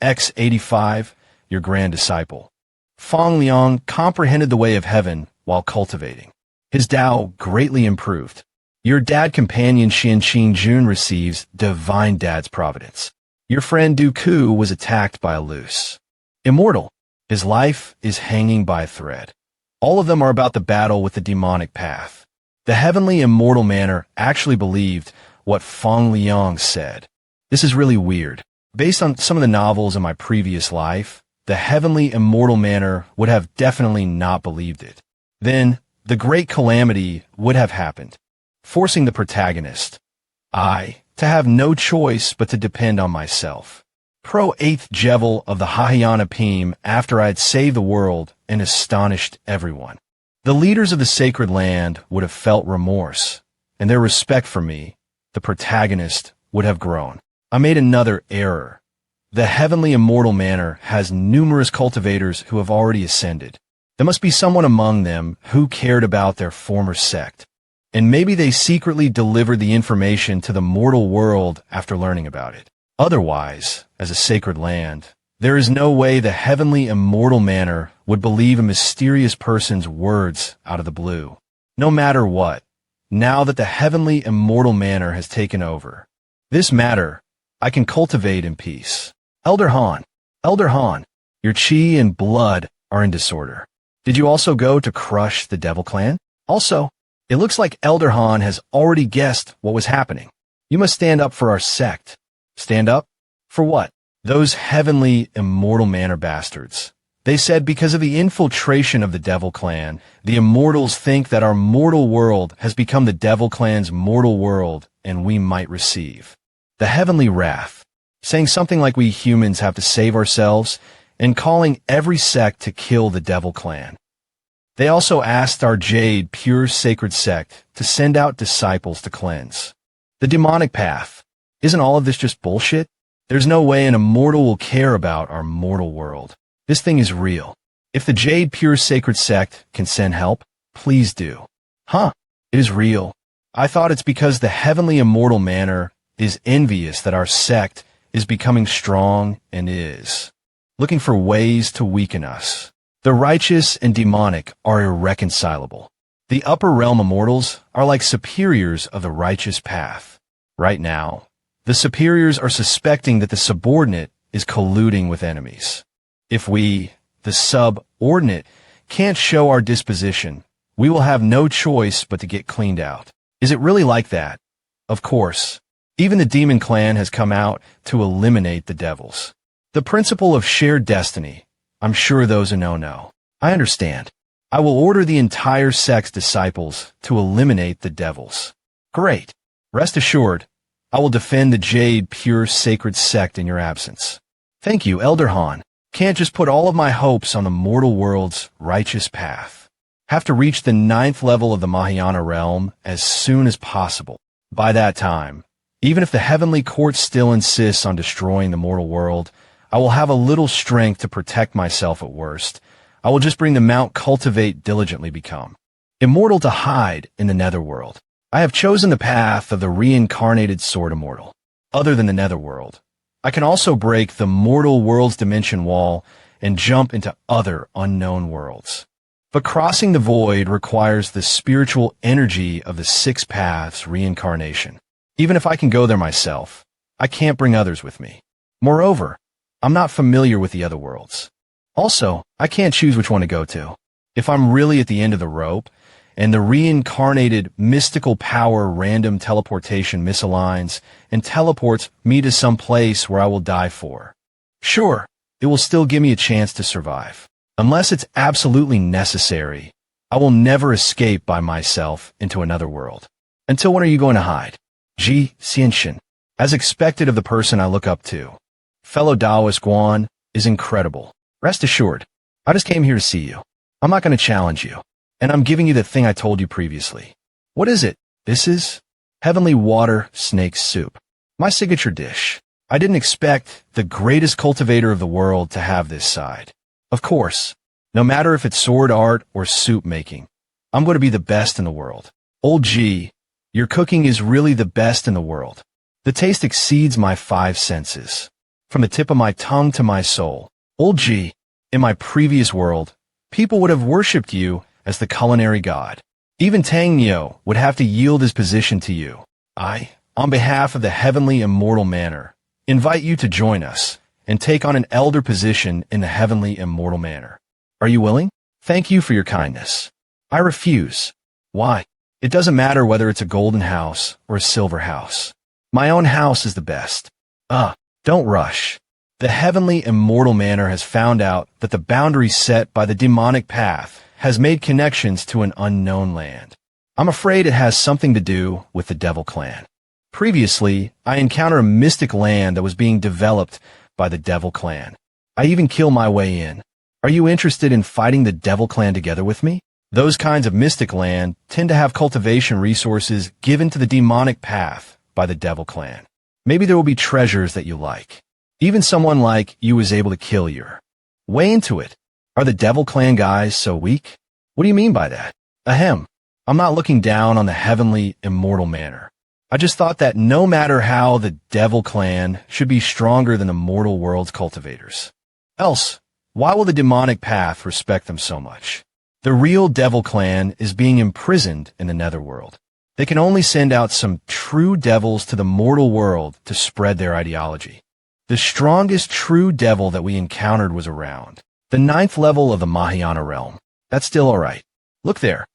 X85, your grand disciple Fong Leang comprehended the way of heaven while cultivating. His Tao greatly improved. Your dad companion Xianqing Jun receives divine dad's providence. Your friend Dooku was attacked by a loose immortal. His life is hanging by a thread. All of them are about the battle with the demonic path. The heavenly immortal manor actually believed what Fong Leang said. This is really weird. Based on some of the novels in my previous life, the heavenly immortal manor would have definitely not believed it. Then, the great calamity would have happened, forcing the protagonist, I, to have no choice but to depend on myself. Pro 8th Jevil of the Hahayana Pim after I had saved the world and astonished everyone. The leaders of the sacred land would have felt remorse, and their respect for me, the protagonist, would have grown. I made another error. The heavenly immortal manor has numerous cultivators who have already ascended. There must be someone among them who cared about their former sect, and maybe they secretly delivered the information to the mortal world after learning about it. Otherwise, as a sacred land, there is no way the heavenly immortal manor would believe a mysterious person's words out of the blue. No matter what, now that the heavenly immortal manner has taken over. This matter I can cultivate in peace. Elder Han, your chi and blood are in disorder. Did you also go to crush the Devil Clan? Also, it looks like Elder Han has already guessed what was happening. You must stand up for our sect. Stand up? For what? Those heavenly immortal manor bastards. They said because of the infiltration of the Devil Clan, the immortals think that our mortal world has become the Devil Clan's mortal world and we might receive the heavenly wrath, saying something like we humans have to save ourselves and calling every sect to kill the Devil Clan. They also asked our Jade pure sacred sect to send out disciples to cleanse the demonic path. Isn't all of this just bullshit? There's no way an immortal will care about our mortal world. This thing is real. If the Jade Pure Sacred Sect can send help, please do. Huh, it is real. I thought it's because the heavenly immortal manor is envious that our sect is becoming strong and is looking for ways to weaken us. The righteous and demonic are irreconcilable. The upper realm immortals are like superiors of the righteous path. Right now, the superiors are suspecting that the subordinate is colluding with enemies. If we, the subordinate, can't show our disposition, we will have no choice but to get cleaned out. Is it really like that? Of course. Even the demon clan has come out to eliminate the devils. The principle of shared destiny. I'm sure those who know. I understand. I will order the entire sect's disciples to eliminate the devils. Great. Rest assured, I will defend the Jade Pure Sacred Sect in your absence. Thank you, Elder Han. Can't just put all of my hopes on the mortal world's righteous path. Have to reach the 9th level of the Mahayana realm as soon as possible. By that time, even if the heavenly court still insists on destroying the mortal world, I will have a little strength to protect myself at worst. I will just bring the Mount Cultivate diligently become immortal to hide in the netherworld. I have chosen the path of the reincarnated sword immortal. Other than the netherworld, I can also break the mortal world's dimension wall and jump into other unknown worlds. But crossing the void requires the spiritual energy of the 6 paths reincarnation. Even if I can go there myself, I can't bring others with me. Moreover, I'm not familiar with the other worlds. Also, I can't choose which one to go to. If I'm really at the end of the rope, and the reincarnated mystical power random teleportation misaligns and teleports me to some place where I will die for. Sure, it will still give me a chance to survive. Unless it's absolutely necessary, I will never escape by myself into another world. Until when are you going to hide? Jiianshin, as expected of the person I look up to. Fellow Taoist Guan is incredible. Rest assured, I just came here to see you. I'm not going to challenge you. And I'm giving you the thing I told you previously. What is it? This is heavenly water snake soup. My signature dish. I didn't expect the greatest cultivator of the world to have this side. Of course, no matter if it's sword art or soup making, I'm going to be the best in the world. Old G, your cooking is really the best in the world. The taste exceeds my 5 senses. From the tip of my tongue to my soul. Old G, in my previous world, people would have worshipped you as the culinary god. Even Tang Neo would have to yield his position to you. I, on behalf of the heavenly immortal manor, invite you to join us and take on an elder position in the heavenly immortal manor. Are you willing? Thank you for your kindness. I refuse. Why? It doesn't matter whether it's a golden house or a silver house. My own house is the best. Don't rush. The heavenly immortal manor has found out that the boundary set by the demonic path has made connections to an unknown land. I'm afraid it has something to do with the Devil Clan. Previously, I encountered a mystic land that was being developed by the Devil Clan. I even kill my way in. Are you interested in fighting the Devil Clan together with me? Those kinds of mystic land tend to have cultivation resources given to the demonic path by the Devil Clan. Maybe there will be treasures that you like. Even someone like you is able to kill your way into it. Are the Devil Clan guys so weak? What do you mean by that? Ahem. I'm not looking down on the heavenly immortal manor. I just thought that no matter how, the Devil Clan should be stronger than the mortal world's cultivators. Else, why will the demonic path respect them so much? The real Devil Clan is being imprisoned in the netherworld. They can only send out some true devils to the mortal world to spread their ideology. The strongest true devil that we encountered was around the 9th level of the Mahayana realm. That's still alright. Look there.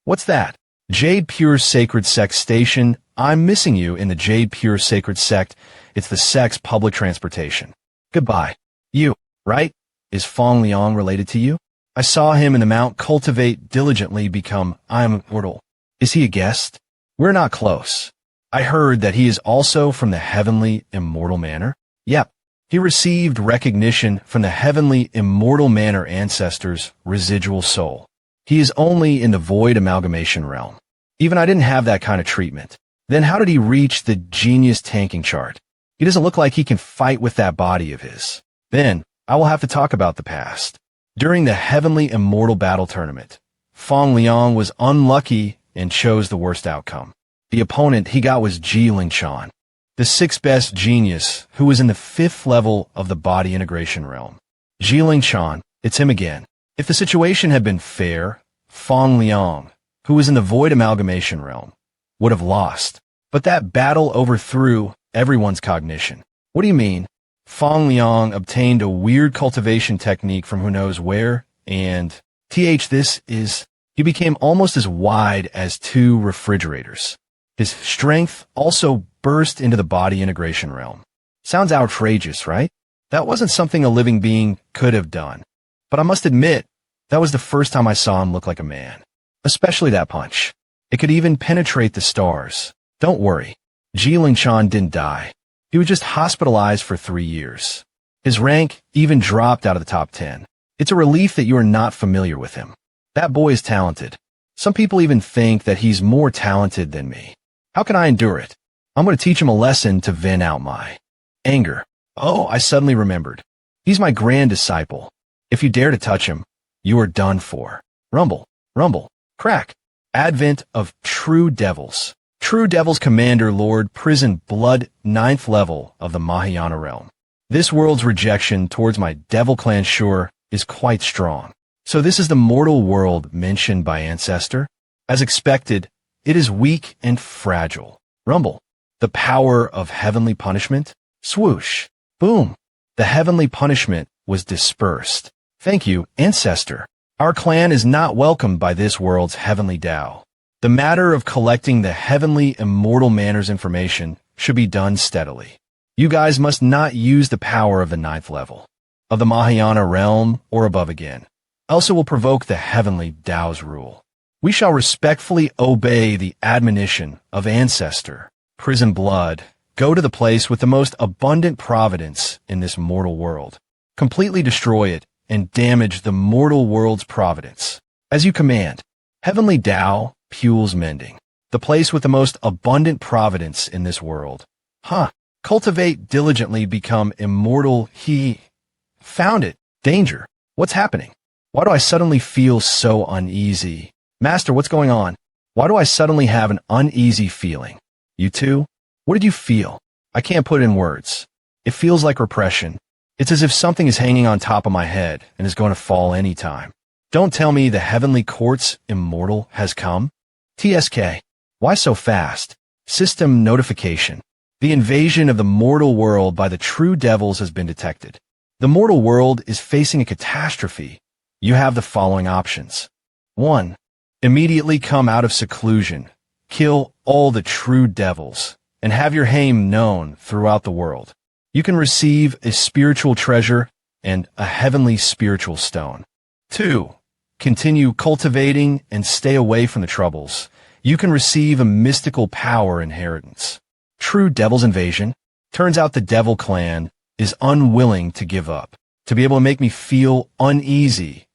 What's that? Jade Pure Sacred Sect Station. I'm missing you in the Jade Pure Sacred Sect. It's the sect's public transportation. Goodbye. You, right? Is Fong Leang related to you? I saw him in the Mount Cultivate diligently become I am immortal. Is he a guest? We're not close. I heard that he is also from the heavenly immortal manor. Yep. He received recognition from the heavenly immortal manor ancestors' residual soul. He is only in the void amalgamation realm. Even I didn't have that kind of treatment. Then how did he reach the genius tanking chart? He doesn't look like he can fight with that body of his. Then I will have to talk about the past. During the heavenly immortal battle tournament, Fong Leang was unlucky and chose the worst outcome. The opponent he got was Jiianshin, the 6th best genius who was in the 5th level of the body integration realm. Jiianshin, it's him again. If the situation had been fair, Fong Leang, who was in the void amalgamation realm, would have lost. But that battle overthrew everyone's cognition. What do you mean? Fong Leang obtained a weird cultivation technique from who knows where, and he became almost as wide as 2 refrigerators. His strength also burst into the body integration realm. Sounds outrageous, right? That wasn't something a living being could have done. But I must admit, that was the first time I saw him look like a man. Especially that punch. It could even penetrate the stars. Don't worry. Jiianshin didn't die. He was just hospitalized for 3 years. His rank even dropped out of the top 10. It's a relief that you are not familiar with him. That boy is talented. Some people even think that he's more talented than me. How can I endure it? I'm going to teach him a lesson to vent out my anger. Oh, I suddenly remembered. He's my grand disciple. If you dare to touch him, you are done for. Rumble, rumble, crack. Advent of True Devils. True Devils Commander Lord Prison Blood 9th level of the Mahayana realm. This world's rejection towards my devil clan sure is quite strong. So this is the mortal world mentioned by Ancestor? As expected, it is weak and fragile. Rumble. The power of heavenly punishment? Swoosh. Boom. The heavenly punishment was dispersed. Thank you, Ancestor. Our clan is not welcomed by this world's heavenly Tao. The matter of collecting the heavenly immortal manor's information should be done steadily. You guys must not use the power of the 9th level of the Mahayana realm or above again. Else it will provoke the heavenly Tao's rule. We shall respectfully obey the admonition of Ancestor. Prison Blood, go to the place with the most abundant providence in this mortal world. Completely destroy it and damage the mortal world's providence. As you command, Heavenly Tao, Pule's Mending, the place with the most abundant providence in this world. Cultivate diligently become immortal. He found it. Danger. What's happening? Why do I suddenly feel so uneasy? Master, what's going on? Why do I suddenly have an uneasy feeling? You too? What did you feel? I can't put it in words. It feels like repression. It's as if something is hanging on top of my head and is going to fall any time. Don't tell me the heavenly court's immortal has come? TSK. Why so fast? System notification. The invasion of the mortal world by the true devils has been detected. The mortal world is facing a catastrophe. You have the following options. 1. Immediately come out of seclusion, kill all the true devils, and have your name known throughout the world. You can receive a spiritual treasure and a heavenly spiritual stone. 2. Continue cultivating and stay away from the troubles. You can receive a mystical power inheritance. True Devil's Invasion. Turns out the Devil Clan is unwilling to give up, to be able to make me feel uneasy.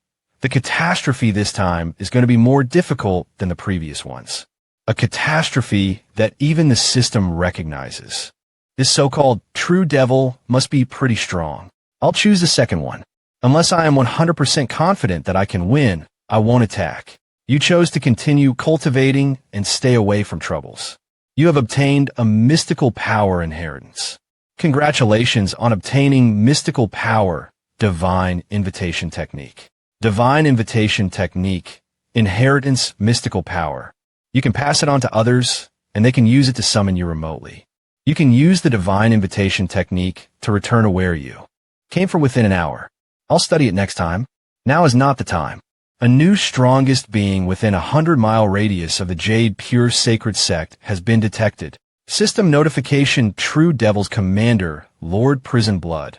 The catastrophe this time is going to be more difficult than the previous ones. A catastrophe that even the system recognizes. This so-called true devil must be pretty strong. I'll choose the second one. Unless I am 100% confident that I can win, I won't attack. You chose to continue cultivating and stay away from troubles. You have obtained a mystical power inheritance. Congratulations on obtaining mystical power, divine invitation technique. Divine invitation technique, inheritance mystical power. You can pass it on to others, and they can use it to summon you remotely. You can use the divine invitation technique to return to where you came from within an hour. I'll study it next time. Now is not the time. A new strongest being within a 100-mile radius of the Jade Pure Sacred Sect has been detected. System notification: True Devil's Commander, Lord Prison Blood.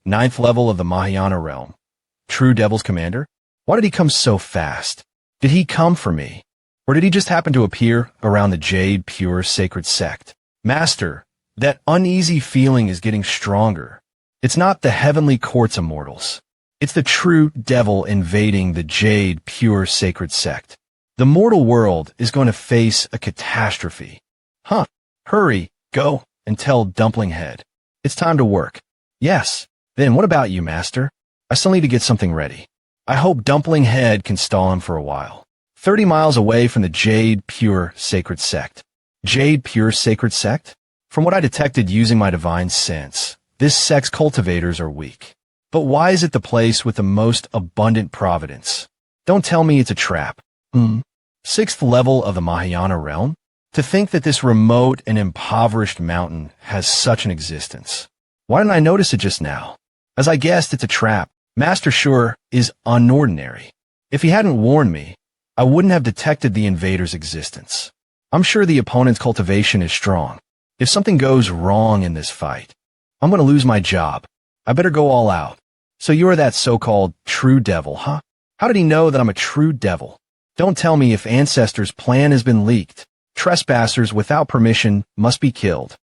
9th level of the Mahayana realm. True Devil's Commander? Why did he come so fast? Did he come for me? Or did he just happen to appear around the Jade Pure Sacred Sect? Master, that uneasy feeling is getting stronger. It's not the heavenly courts of mortals. It's the true devil invading the Jade Pure Sacred Sect. The mortal world is going to face a catastrophe. Huh. Hurry, go, and tell Dumpling Head. It's time to work. Yes. Then what about you, Master? I still need to get something ready. I hope Dumpling Head can stall him for a while. 30 miles away from the Jade Pure Sacred Sect. Jade Pure Sacred Sect? From what I detected using my divine sense, this sect's cultivators are weak. But why is it the place with the most abundant providence? Don't tell me it's a trap. 6th level of the Mahayana realm? To think that this remote and impoverished mountain has such an existence. Why didn't I notice it just now? As I guessed, it's a trap. Master sure is unordinary. If he hadn't warned me, I wouldn't have detected the invader's existence. I'm sure the opponent's cultivation is strong. If something goes wrong in this fight, I'm going to lose my job. I better go all out. So you are that so-called true devil, huh? How did he know that I'm a true devil? Don't tell me if Ancestor's plan has been leaked. Trespassers without permission must be killed.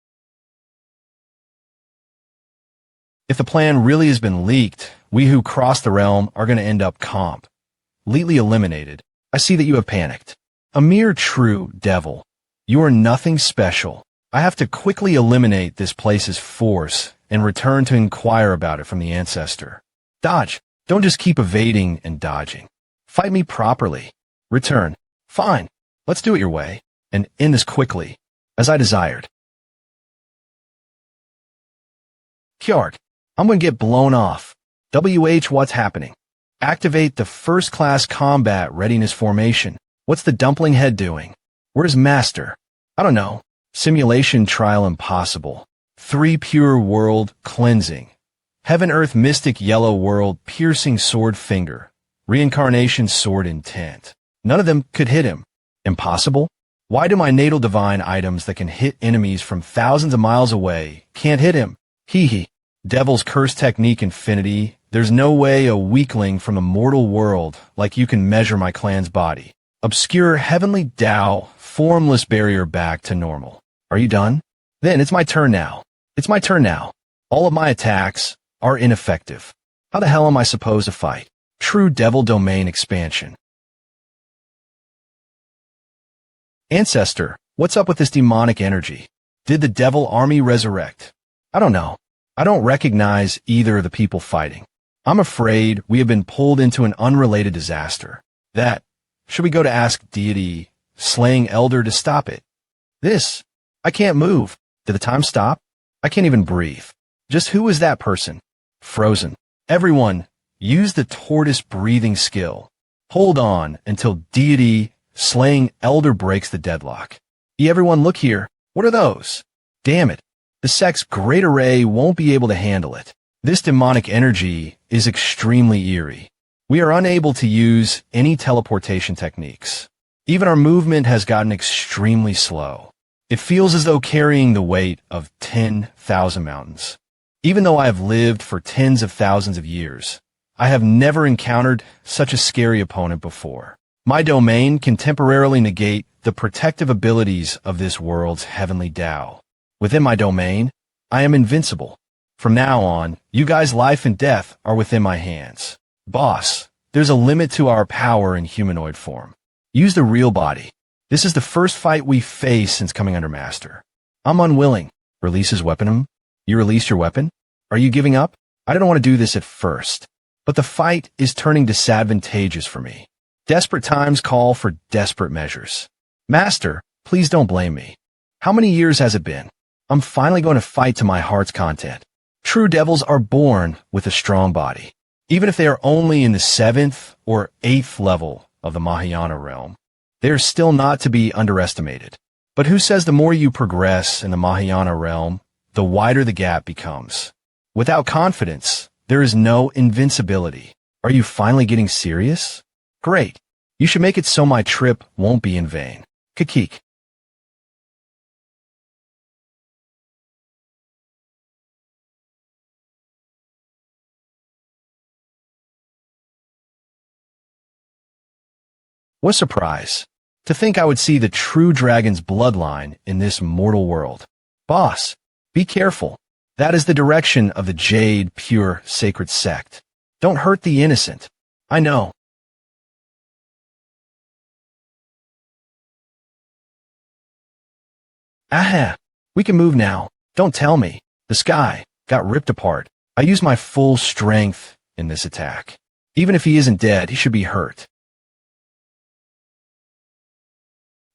If the plan really has been leaked, we who cross the realm are going to end up completely eliminated. I see that you have panicked. A mere true devil. You are nothing special. I have to quickly eliminate this place's force and return to inquire about it from the Ancestor. Dodge. Don't just keep evading and dodging. Fight me properly. Return. Fine. Let's do it your way, and end this quickly, as I desired. Kjart. I'm going to get blown off. What's happening? Activate the first-class combat readiness formation. What's the Dumpling Head doing? Where's Master? I don't know. Simulation trial impossible. 3 pure world cleansing. Heaven Earth Mystic Yellow World piercing sword finger. Reincarnation sword intent. None of them could hit him. Impossible? Why do my natal divine items that can hit enemies from thousands of miles away can't hit him? Hee hee. Devil's Curse Technique Infinity. There's no way a weakling from the mortal world like you can measure my clan's body. Obscure heavenly Tao, formless barrier back to normal. Are you done? Then it's my turn now. It's my turn now. All of my attacks are ineffective. How the hell am I supposed to fight? True Devil Domain Expansion. Ancestor, what's up with this demonic energy? Did the devil army resurrect? I don't know. I don't recognize either of the people fighting. I'm afraid we have been pulled into an unrelated disaster. Should we go to ask deity, slaying elder to stop it? I can't move. Did the time stop? I can't even breathe. Just who is that person? Frozen. Everyone, use the tortoise breathing skill. Hold on until deity, slaying elder breaks the deadlock. Everyone look here. What are those? Damn it. The sect's great array won't be able to handle it. This demonic energy is extremely eerie. We are unable to use any teleportation techniques. Even our movement has gotten extremely slow. It feels as though carrying the weight of 10,000 mountains. Even though I have lived for tens of thousands of years, I have never encountered such a scary opponent before. My domain can temporarily negate the protective abilities of this world's heavenly Tao. Within my domain, I am invincible. From now on, you guys' life and death are within my hands. Boss, there's a limit to our power in humanoid form. Use the real body. This is the first fight we face since coming under Master. I'm unwilling. Release his weapon. You released your weapon? Are you giving up? I didn't want to do this at first, but the fight is turning disadvantageous for me. Desperate times call for desperate measures. Master, please don't blame me. How many years has it been? I'm finally going to fight to my heart's content. True devils are born with a strong body. Even if they are only in the 7th or 8th level of the Mahayana realm, They are still not to be underestimated. But who says the more you progress in the Mahayana realm, the wider the gap becomes? Without confidence, there is no invincibility. Are you finally getting serious? Great. You should make it so my trip won't be in vain. Kakik. What a surprise. To think I would see the true dragon's bloodline in this mortal world. Boss, be careful. That is the direction of the Jade Pure Sacred Sect. Don't hurt the innocent. I know. Aha! We can move now. Don't tell me. The sky got ripped apart. I used my full strength in this attack. Even if he isn't dead, he should be hurt.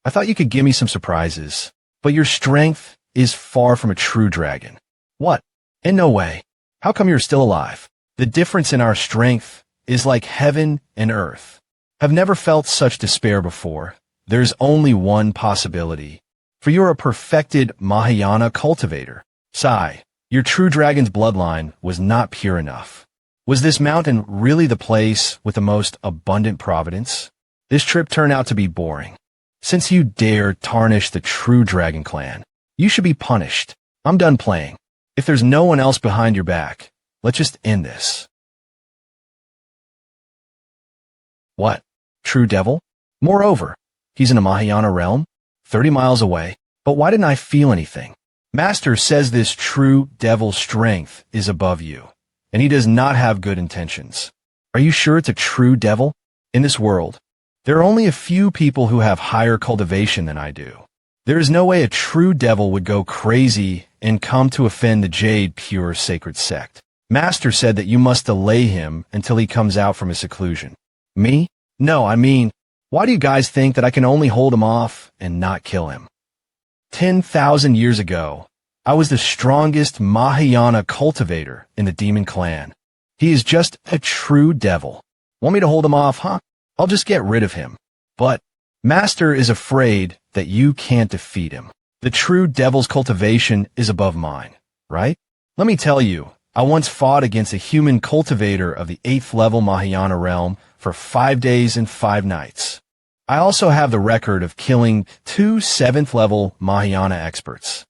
I thought you could give me some surprises, but your strength is far from a true dragon. What? In no way. How come you're still alive? The difference in our strength is like heaven and earth. I've never felt such despair before. There's only one possibility. For you're a perfected Mahayana cultivator. Sai, your true dragon's bloodline was not pure enough. Was this mountain really the place with the most abundant providence? This trip turned out to be boring. Since you dare tarnish the true dragon clan, you should be punished. I'm done playing. If there's no one else behind your back, let's just end this. What? True devil? Moreover, he's in a Mahayana realm, 30 miles away. But why didn't I feel anything? Master says this true devil's strength is above you, and he does not have good intentions. Are you sure it's a true devil? In this world, there are only a few people who have higher cultivation than I do. There is no way a true devil would go crazy and come to offend the Jade Pure Sacred Sect. Master said that you must delay him until he comes out from his seclusion. Me? No, I mean, why do you guys think that I can only hold him off and not kill him? 10,000 years ago, I was the strongest Mahayana cultivator in the demon clan. He is just a true devil. Want me to hold him off, huh? I'll just get rid of him. But Master is afraid that you can't defeat him. The true devil's cultivation is above mine, right? Let me tell you, I once fought against a human cultivator of the 8th level Mahayana realm for 5 days and 5 nights. I also have the record of killing 2 7th level Mahayana experts.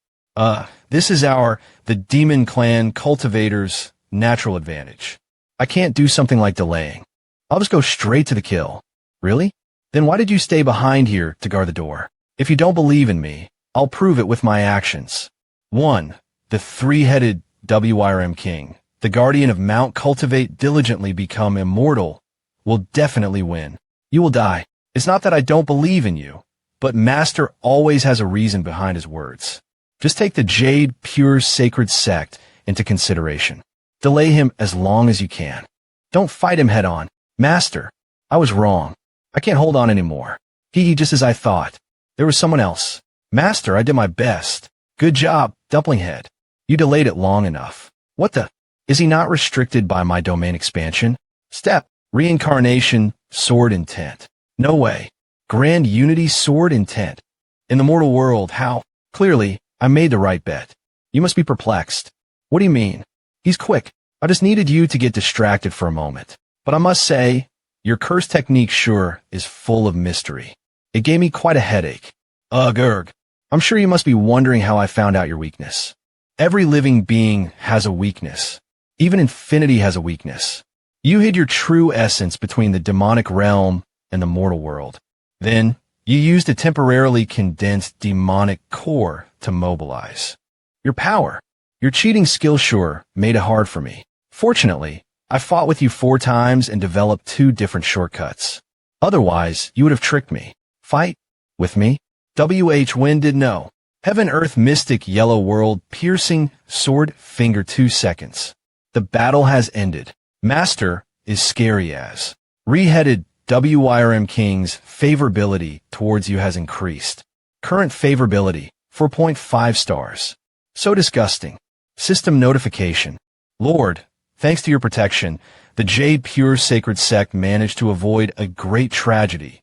This is the demon clan cultivator's natural advantage. I can't do something like delaying. I'll just go straight to the kill. Really? Then why did you stay behind here to guard the door? If you don't believe in me, I'll prove it with my actions. 1. The 3-headed WRM King, the guardian of Mount Cultivate diligently become immortal, will definitely win. You will die. It's not that I don't believe in you, but Master always has a reason behind his words. Just take the Jade Pure Sacred Sect into consideration. Delay him as long as you can. Don't fight him head on. Master, I was wrong. I can't hold on anymore. Just as I thought. There was someone else. Master, I did my best. Good job, Dumpling Head. You delayed it long enough. What the? Is he not restricted by my domain expansion? Step. Reincarnation, Sword Intent. No way. Grand Unity, Sword Intent. In the mortal world, how? Clearly, I made the right bet. You must be perplexed. What do you mean? He's quick. I just needed you to get distracted for a moment. But I must say, your curse technique sure is full of mystery. It gave me quite a headache. Ugh. I'm sure you must be wondering how I found out your weakness. Every living being has a weakness. Even infinity has a weakness. You hid your true essence between the demonic realm and the mortal world. Then, you used a temporarily condensed demonic core to mobilize. Your power. Your cheating skill sure made it hard for me. Fortunately, I fought with you 4 times and developed 2 different shortcuts. Otherwise, you would have tricked me. Fight? With me? When did know. Heaven Earth Mystic Yellow World Piercing Sword Finger 2 seconds. The battle has ended. Master is scary as. Re-headed WIRM King's favorability towards you has increased. Current favorability, 4.5 stars. So disgusting. System notification. Lord, thanks to your protection, the Jade Pure Sacred Sect managed to avoid a great tragedy.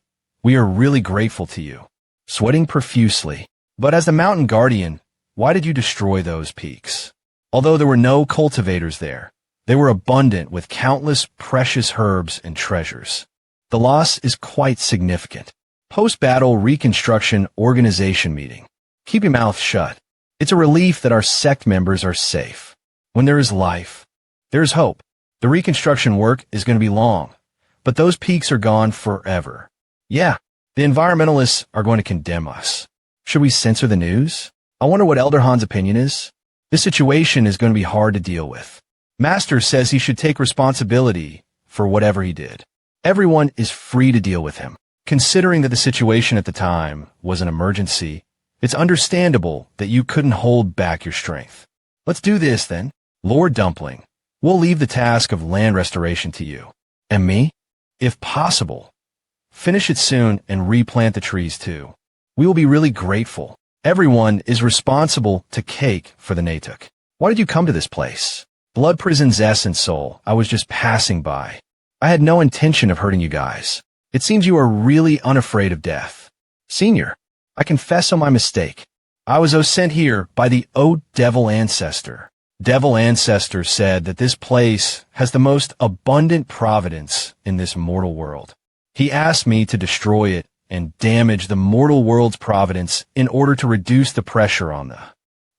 We are really grateful to you. Sweating profusely. But as the mountain guardian, why did you destroy those peaks? Although there were no cultivators there, they were abundant with countless precious herbs and treasures. The loss is quite significant. Post-battle reconstruction organization meeting. Keep your mouth shut. It's a relief that our sect members are safe. When there is life, there is hope. The reconstruction work is going to be long, but those peaks are gone forever. Yeah, the environmentalists are going to condemn us. Should we censor the news? I wonder what Elder Han's opinion is. This situation is going to be hard to deal with. Master says he should take responsibility for whatever he did. Everyone is free to deal with him. Considering that the situation at the time was an emergency, it's understandable that you couldn't hold back your strength. Let's do this then. Lord Dumpling, we'll leave the task of land restoration to you. And me? If possible, finish it soon and replant the trees too. We will be really grateful. Everyone is responsible to cake for the Natuk. Why did you come to this place? Blood Prison's essence soul, I was just passing by. I had no intention of hurting you guys. It seems you are really unafraid of death. Senior, I confess on my mistake. I was sent here by the Devil Ancestor. Devil Ancestor said that this place has the most abundant providence in this mortal world. He asked me to destroy it and damage the mortal world's providence in order to reduce the pressure on the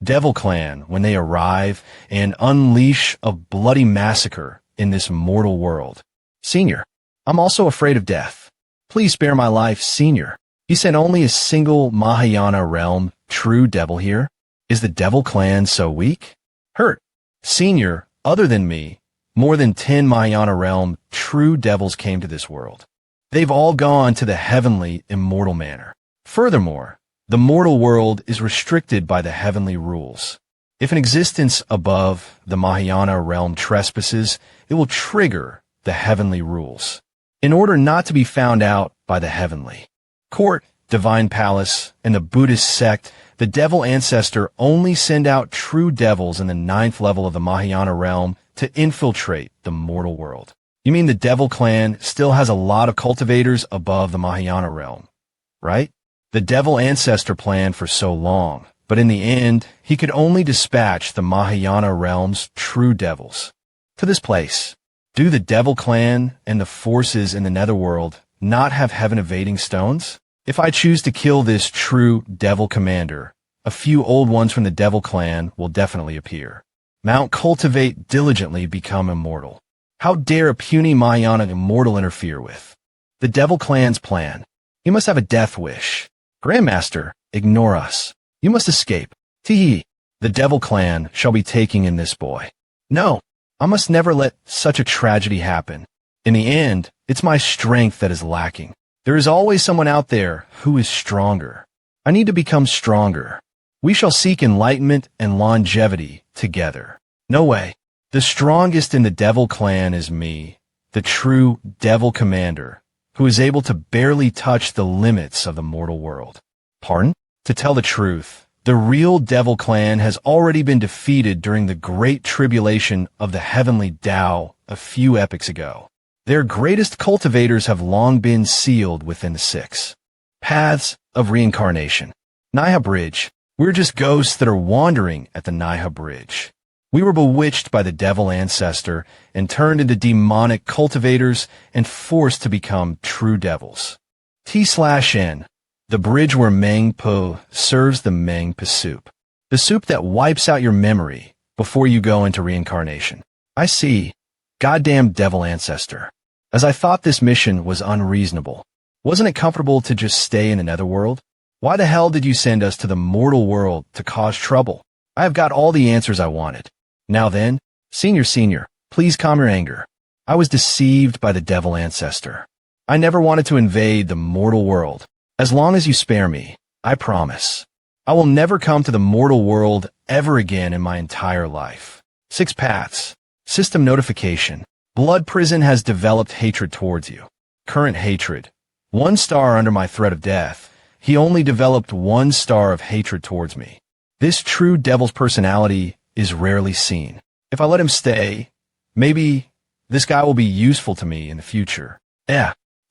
Devil Clan when they arrive and unleash a bloody massacre in this mortal world. Senior, I'm also afraid of death. Please spare my life, Senior. He sent only a single Mahayana realm true devil here. Is the Devil Clan so weak? Hurt. Senior, other than me, more than 10 Mahayana realm true devils came to this world. They've all gone to the heavenly immortal manor. Furthermore, the mortal world is restricted by the heavenly rules. If an existence above the Mahayana realm trespasses, it will trigger the heavenly rules. In order not to be found out by the heavenly court, divine palace, and the Buddhist sect, the Devil Ancestor only send out true devils in the 9th level of the Mahayana realm to infiltrate the mortal world. You mean the Devil Clan still has a lot of cultivators above the Mahayana realm, right? The Devil Ancestor planned for so long, but in the end, he could only dispatch the Mahayana realm's true devils to this place. Do the Devil Clan and the forces in the netherworld not have heaven-evading stones? If I choose to kill this true devil commander, a few old ones from the Devil Clan will definitely appear. Mount Cultivate diligently become immortal. How dare a puny Mahayana immortal interfere with the Devil Clan's plan? He must have a death wish. Grandmaster, ignore us. You must escape. Tee. The Devil Clan shall be taking in this boy. No, I must never let such a tragedy happen. In the end, it's my strength that is lacking. There is always someone out there who is stronger. I need to become stronger. We shall seek enlightenment and longevity together. No way. The strongest in the Devil Clan is me, the true Devil Commander, who is able to barely touch the limits of the mortal world. Pardon? To tell the truth, the real Devil Clan has already been defeated during the Great Tribulation of the Heavenly Tao a few epochs ago. Their greatest cultivators have long been sealed within the 6 paths of reincarnation. Naiha Bridge. We're just ghosts that are wandering at the Naiha Bridge. We were bewitched by the Devil Ancestor and turned into demonic cultivators and forced to become true devils. T/N. The bridge where Meng Po serves the Meng Po soup. The soup that wipes out your memory before you go into reincarnation. I see. Goddamn Devil Ancestor. As I thought this mission was unreasonable. Wasn't it comfortable to just stay in the netherworld? Why the hell did you send us to the mortal world to cause trouble? I have got all the answers I wanted. Now then, Senior, please calm your anger. I was deceived by the Devil Ancestor. I never wanted to invade the mortal world. As long as you spare me, I promise. I will never come to the mortal world ever again in my entire life. 6 paths. System notification. Blood Prison has developed hatred towards you. Current hatred. 1 star under my threat of death. He only developed 1 star of hatred towards me. This true devil's personality is rarely seen. If I let him stay, maybe this guy will be useful to me in the future.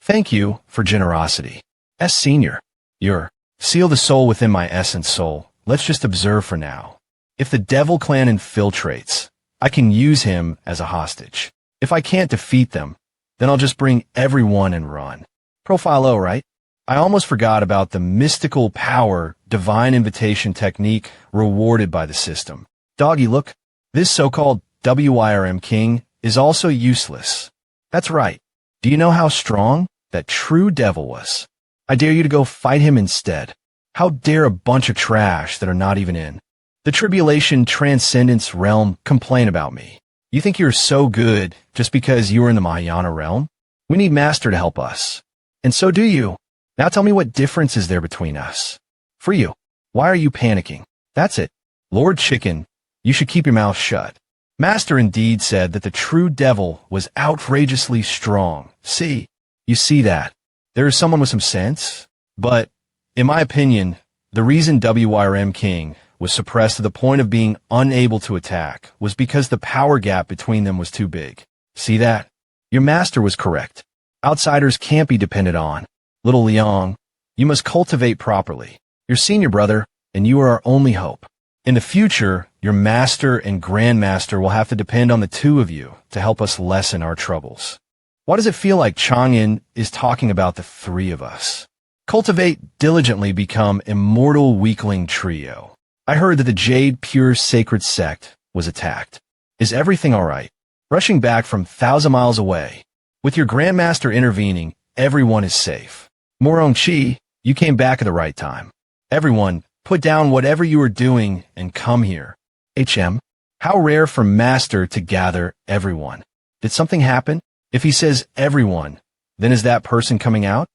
Thank you for generosity. Senior. You're. Seal the soul within my essence soul. Let's just observe for now. If the devil clan infiltrates, I can use him as a hostage. If I can't defeat them, then I'll just bring everyone and run. Profile O, right? I almost forgot about the mystical power divine invitation technique rewarded by the system. Doggy, look. This so-called WIRM king is also useless. That's right. Do you know how strong that true devil was? I dare you to go fight him instead. How dare a bunch of trash that are not even in the tribulation transcendence realm complain about me? You think you're so good just because you are in the Mahayana realm? We need Master to help us. And so do you. Now tell me, what difference is there between us? For you. Why are you panicking? That's it. Lord Chicken, you should keep your mouth shut. Master indeed said that the true devil was outrageously strong. See, you see that. There is someone with some sense. But, in my opinion, the reason WIRM King was suppressed to the point of being unable to attack was because the power gap between them was too big. See that? Your master was correct. Outsiders can't be depended on. Little Liang, you must cultivate properly. Your senior brother, and you are our only hope. In the future, your master and grandmaster will have to depend on the two of you to help us lessen our troubles. Why does it feel like Chang'an is talking about the three of us? Cultivate diligently become immortal weakling trio. I heard that the Jade Pure Sacred Sect was attacked. Is everything all right? Rushing back from 1,000 miles away. With your grandmaster intervening, everyone is safe. Moron Chi, you came back at the right time. Everyone, put down whatever you are doing and come here. How rare for Master to gather everyone. Did something happen? If he says everyone, then is that person coming out?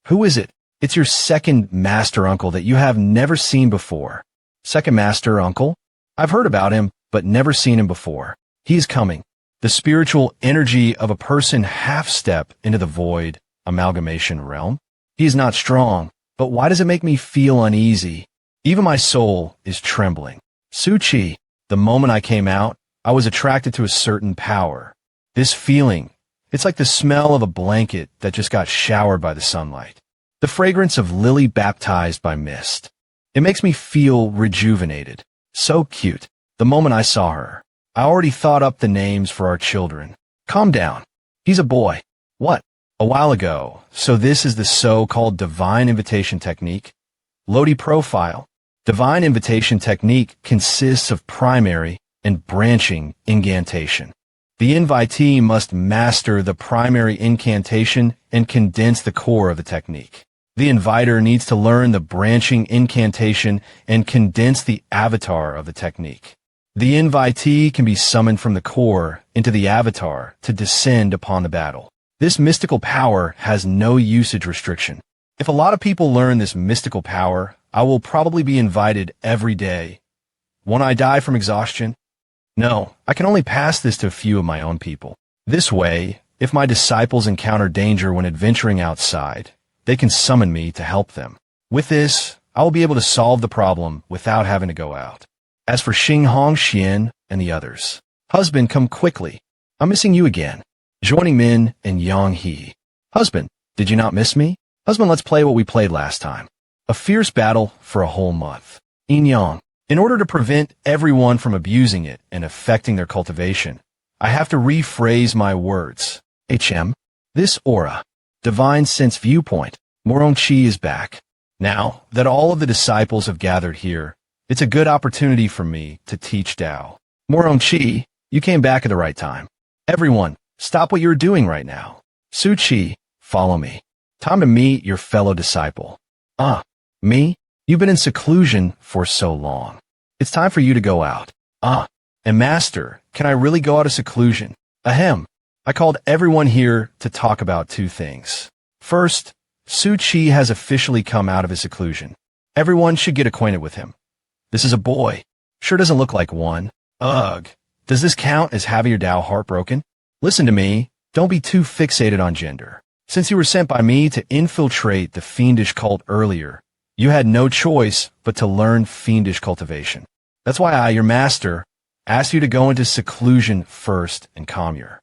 Who is it? It's your second master uncle that you have never seen before. Second master uncle? I've heard about him, but never seen him before. He's coming. The spiritual energy of a person half-step into the void amalgamation realm. He is not strong, but why does it make me feel uneasy? Even my soul is trembling. Su Chi, the moment I came out, I was attracted to a certain power. This feeling, it's like the smell of a blanket that just got showered by the sunlight. The fragrance of lily baptized by mist. It makes me feel rejuvenated. So cute. The moment I saw her, I already thought up the names for our children. Calm down. He's a boy. What? A while ago. So this is the so-called divine invitation technique. Lodi profile. Divine invitation technique consists of primary and branching incantation. The invitee must master the primary incantation and condense the core of the technique. The inviter needs to learn the branching incantation and condense the avatar of the technique. The invitee can be summoned from the core into the avatar to descend upon the battle. This mystical power has no usage restriction. If a lot of people learn this mystical power, I will probably be invited every day. Won't I die from exhaustion? No, I can only pass this to a few of my own people. This way, if my disciples encounter danger when adventuring outside, they can summon me to help them. With this, I will be able to solve the problem without having to go out. As for Xing Hong Xian and the others, husband, come quickly. I'm missing you again. Joining Min and Yang He. Husband, did you not miss me? Husband, let's play what we played last time. A fierce battle for a whole month. Yin Yang. In order to prevent everyone from abusing it and affecting their cultivation, I have to rephrase my words. This aura. Divine sense viewpoint. Moron Chi is back. Now that all of the disciples have gathered here, it's a good opportunity for me to teach Tao. Moron Chi, you came back at the right time. Everyone, stop what you're doing right now. Su Chi, follow me. Time to meet your fellow disciple. Me? You've been in seclusion for so long. It's time for you to go out. And Master, can I really go out of seclusion? Ahem. I called everyone here to talk about two things. First, Su Chi has officially come out of his seclusion. Everyone should get acquainted with him. This is a boy. Sure doesn't look like one. Ugh. Does this count as having your Tao heartbroken? Listen to me. Don't be too fixated on gender. Since you were sent by me to infiltrate the fiendish cult earlier, you had no choice but to learn fiendish cultivation. That's why I, your master, asked you to go into seclusion first and calm your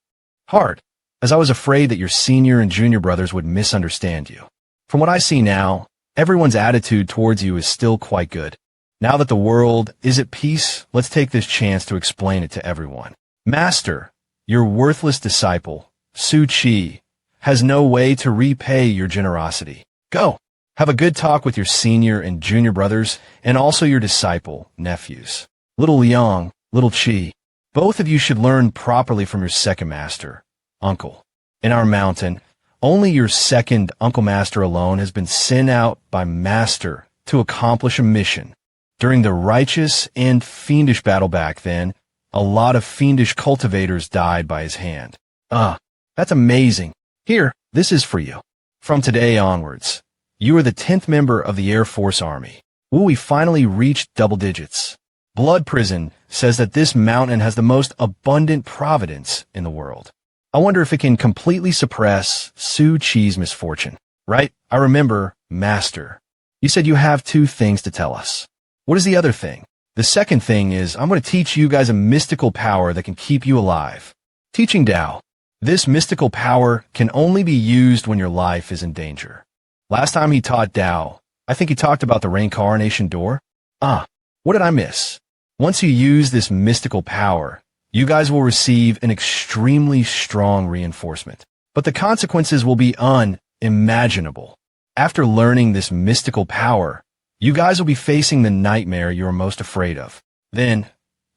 heart, as I was afraid that your senior and junior brothers would misunderstand you. From what I see now, everyone's attitude towards you is still quite good. Now that the world is at peace, let's take this chance to explain it to everyone. Master, your worthless disciple, Su Chi, has no way to repay your generosity. Go! Have a good talk with your senior and junior brothers, and also your disciple, nephews. Little Liang, Little Chi. Both of you should learn properly from your second master, uncle. In our mountain, only your second uncle master alone has been sent out by master to accomplish a mission. During the righteous and fiendish battle back then, a lot of fiendish cultivators died by his hand. That's amazing. Here, this is for you. From today onwards, you are the 10th member of the Air Force Army. Will we finally reach double digits? Blood Prison says that this mountain has the most abundant providence in the world. I wonder if it can completely suppress Su Chi's misfortune. Right? I remember, Master. You said you have 2 things to tell us. What is the other thing? The second thing is I'm going to teach you guys a mystical power that can keep you alive. Teaching Tao. This mystical power can only be used when your life is in danger. Last time he taught Tao, I think he talked about the Reincarnation door. What did I miss? Once you use this mystical power, you guys will receive an extremely strong reinforcement. But the consequences will be unimaginable. After learning this mystical power, you guys will be facing the nightmare you are most afraid of. Then,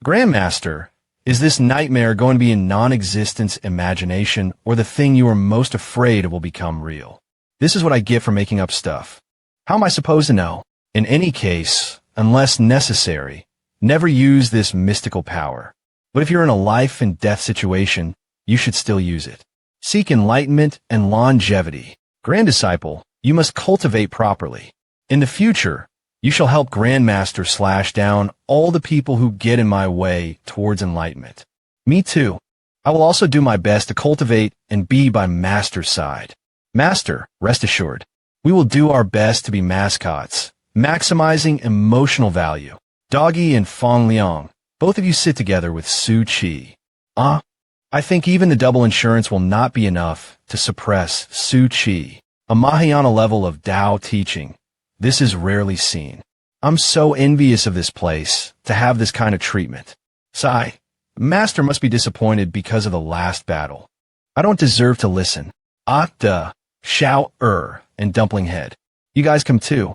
Grandmaster, is this nightmare going to be a non-existence imagination, or the thing you are most afraid will become real? This is what I get for making up stuff. How am I supposed to know? In any case, unless necessary, never use this mystical power. But if you're in a life and death situation, you should still use it. Seek enlightenment and longevity. Grand Disciple, you must cultivate properly. In the future, you shall help Grandmaster slash down all the people who get in my way towards enlightenment. Me too. I will also do my best to cultivate and be by Master's side. Master, rest assured, we will do our best to be mascots, maximizing emotional value. Doggy and Fong Leang, both of you sit together with Su Chi. I think even the double insurance will not be enough to suppress Su Chi, a Mahayana level of Tao teaching. This is rarely seen. I'm so envious of this place to have this kind of treatment. Sigh. Master must be disappointed because of the last battle. I don't deserve to listen. Duh. Shao and Dumpling Head. You guys come too.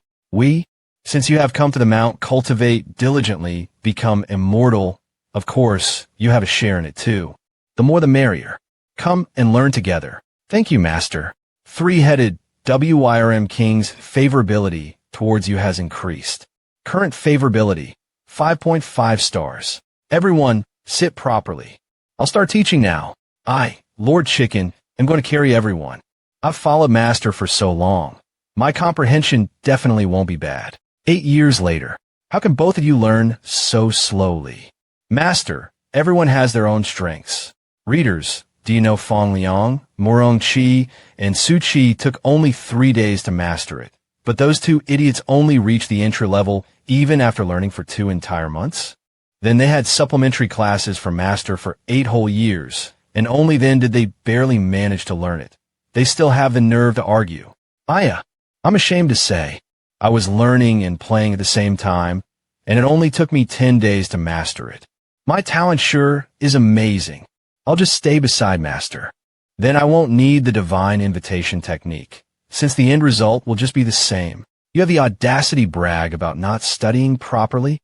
Since you have come to the mount, cultivate diligently, become immortal. Of course, you have a share in it too. The more the merrier. Come and learn together. Thank you, Master. 3-headed WYRM King's favorability towards you has increased. Current favorability, 5.5 stars. Everyone, sit properly. I'll start teaching now. I, Lord Chicken, am going to carry everyone. I've followed Master for so long. My comprehension definitely won't be bad. 8 years later, how can both of you learn so slowly? Master, everyone has their own strengths. Readers, do you know Fong Leang, Morong Chi, and Su Chi took only 3 days to master it. But those 2 idiots only reached the entry level even after learning for 2 entire months? Then they had supplementary classes for Master for 8 whole years, and only then did they barely manage to learn it. They still have the nerve to argue. I'm ashamed to say, I was learning and playing at the same time, and it only took me 10 days to master it. My talent sure is amazing. I'll just stay beside Master. Then I won't need the divine invitation technique, since the end result will just be the same. You have the audacity brag about not studying properly?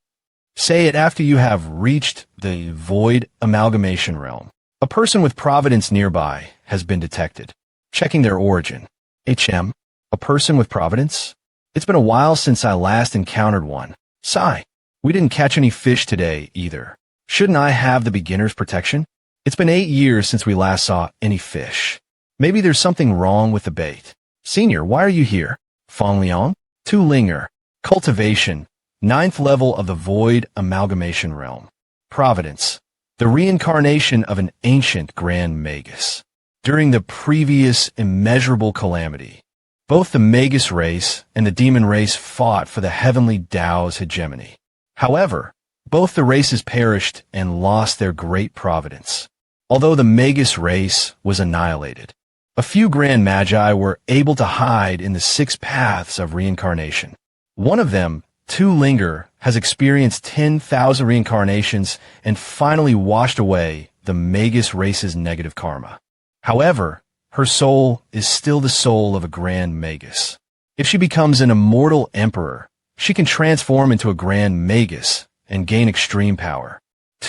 Say it after you have reached the void amalgamation realm. A person with providence nearby has been detected. Checking their origin. A person with providence? It's been a while since I last encountered one. Sigh. We didn't catch any fish today, either. Shouldn't I have the beginner's protection? It's been 8 years since we last saw any fish. Maybe there's something wrong with the bait. Senior, why are you here? Fong Leang? 2 Linger. Cultivation. 9th level of the void amalgamation realm. Providence. The reincarnation of an ancient Grand Magus. During the previous immeasurable calamity, both the Magus race and the demon race fought for the heavenly Tao's hegemony. However, both the races perished and lost their great providence. Although the Magus race was annihilated, A few grand magi were able to hide in the 6 paths of reincarnation. One of them, Linger, has experienced 10,000 reincarnations and finally washed away the Magus race's negative karma. However, her soul is still the soul of a grand Magus. If she becomes an immortal emperor, she can transform into a grand Magus and gain extreme power.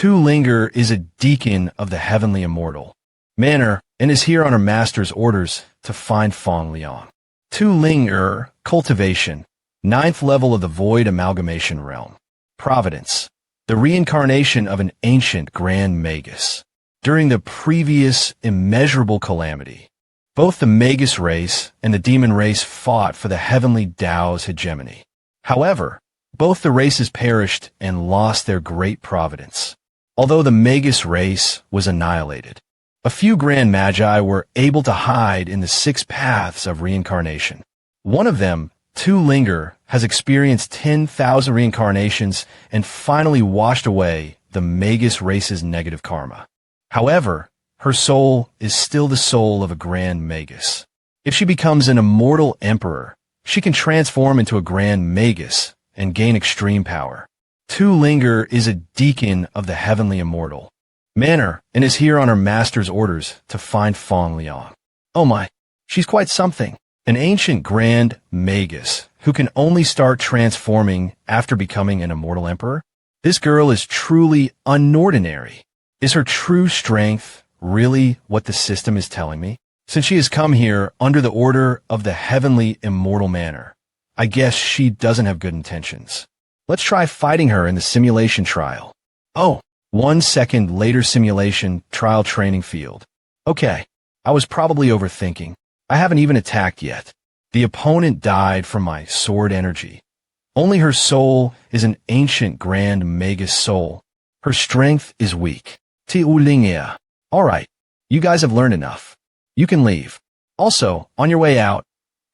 Linger is a deacon of the heavenly immortal manor and is here on her master's orders to find Fong Leang. Linger, cultivation, 9th level of the void amalgamation realm. Providence, the reincarnation of an ancient grand Magus. During the previous immeasurable calamity, both the Magus race and the demon race fought for the heavenly Tao's hegemony. However, both the races perished and lost their great providence. Although the Magus race was annihilated, a few grand magi were able to hide in the 6 paths of reincarnation. One of them, Linger, has experienced 10,000 reincarnations and finally washed away the Magus race's negative karma. However, her soul is still the soul of a grand Magus. If she becomes an immortal emperor, she can transform into a grand Magus and gain extreme power. Linger is a deacon of the heavenly immortal manor and is here on her master's orders to find Fong Leang. Oh my, she's quite something. An ancient grand Magus who can only start transforming after becoming an immortal emperor? This girl is truly unordinary. Is her true strength really what the system is telling me? Since she has come here under the order of the heavenly immortal manor, I guess she doesn't have good intentions. Let's try fighting her in the simulation trial. Oh, 1 second later simulation trial training field. Okay, I was probably overthinking. I haven't even attacked yet. The opponent died from my sword energy. Only her soul is an ancient grand Magus soul. Her strength is weak. Linger. Alright, you guys have learned enough. You can leave. Also, on your way out,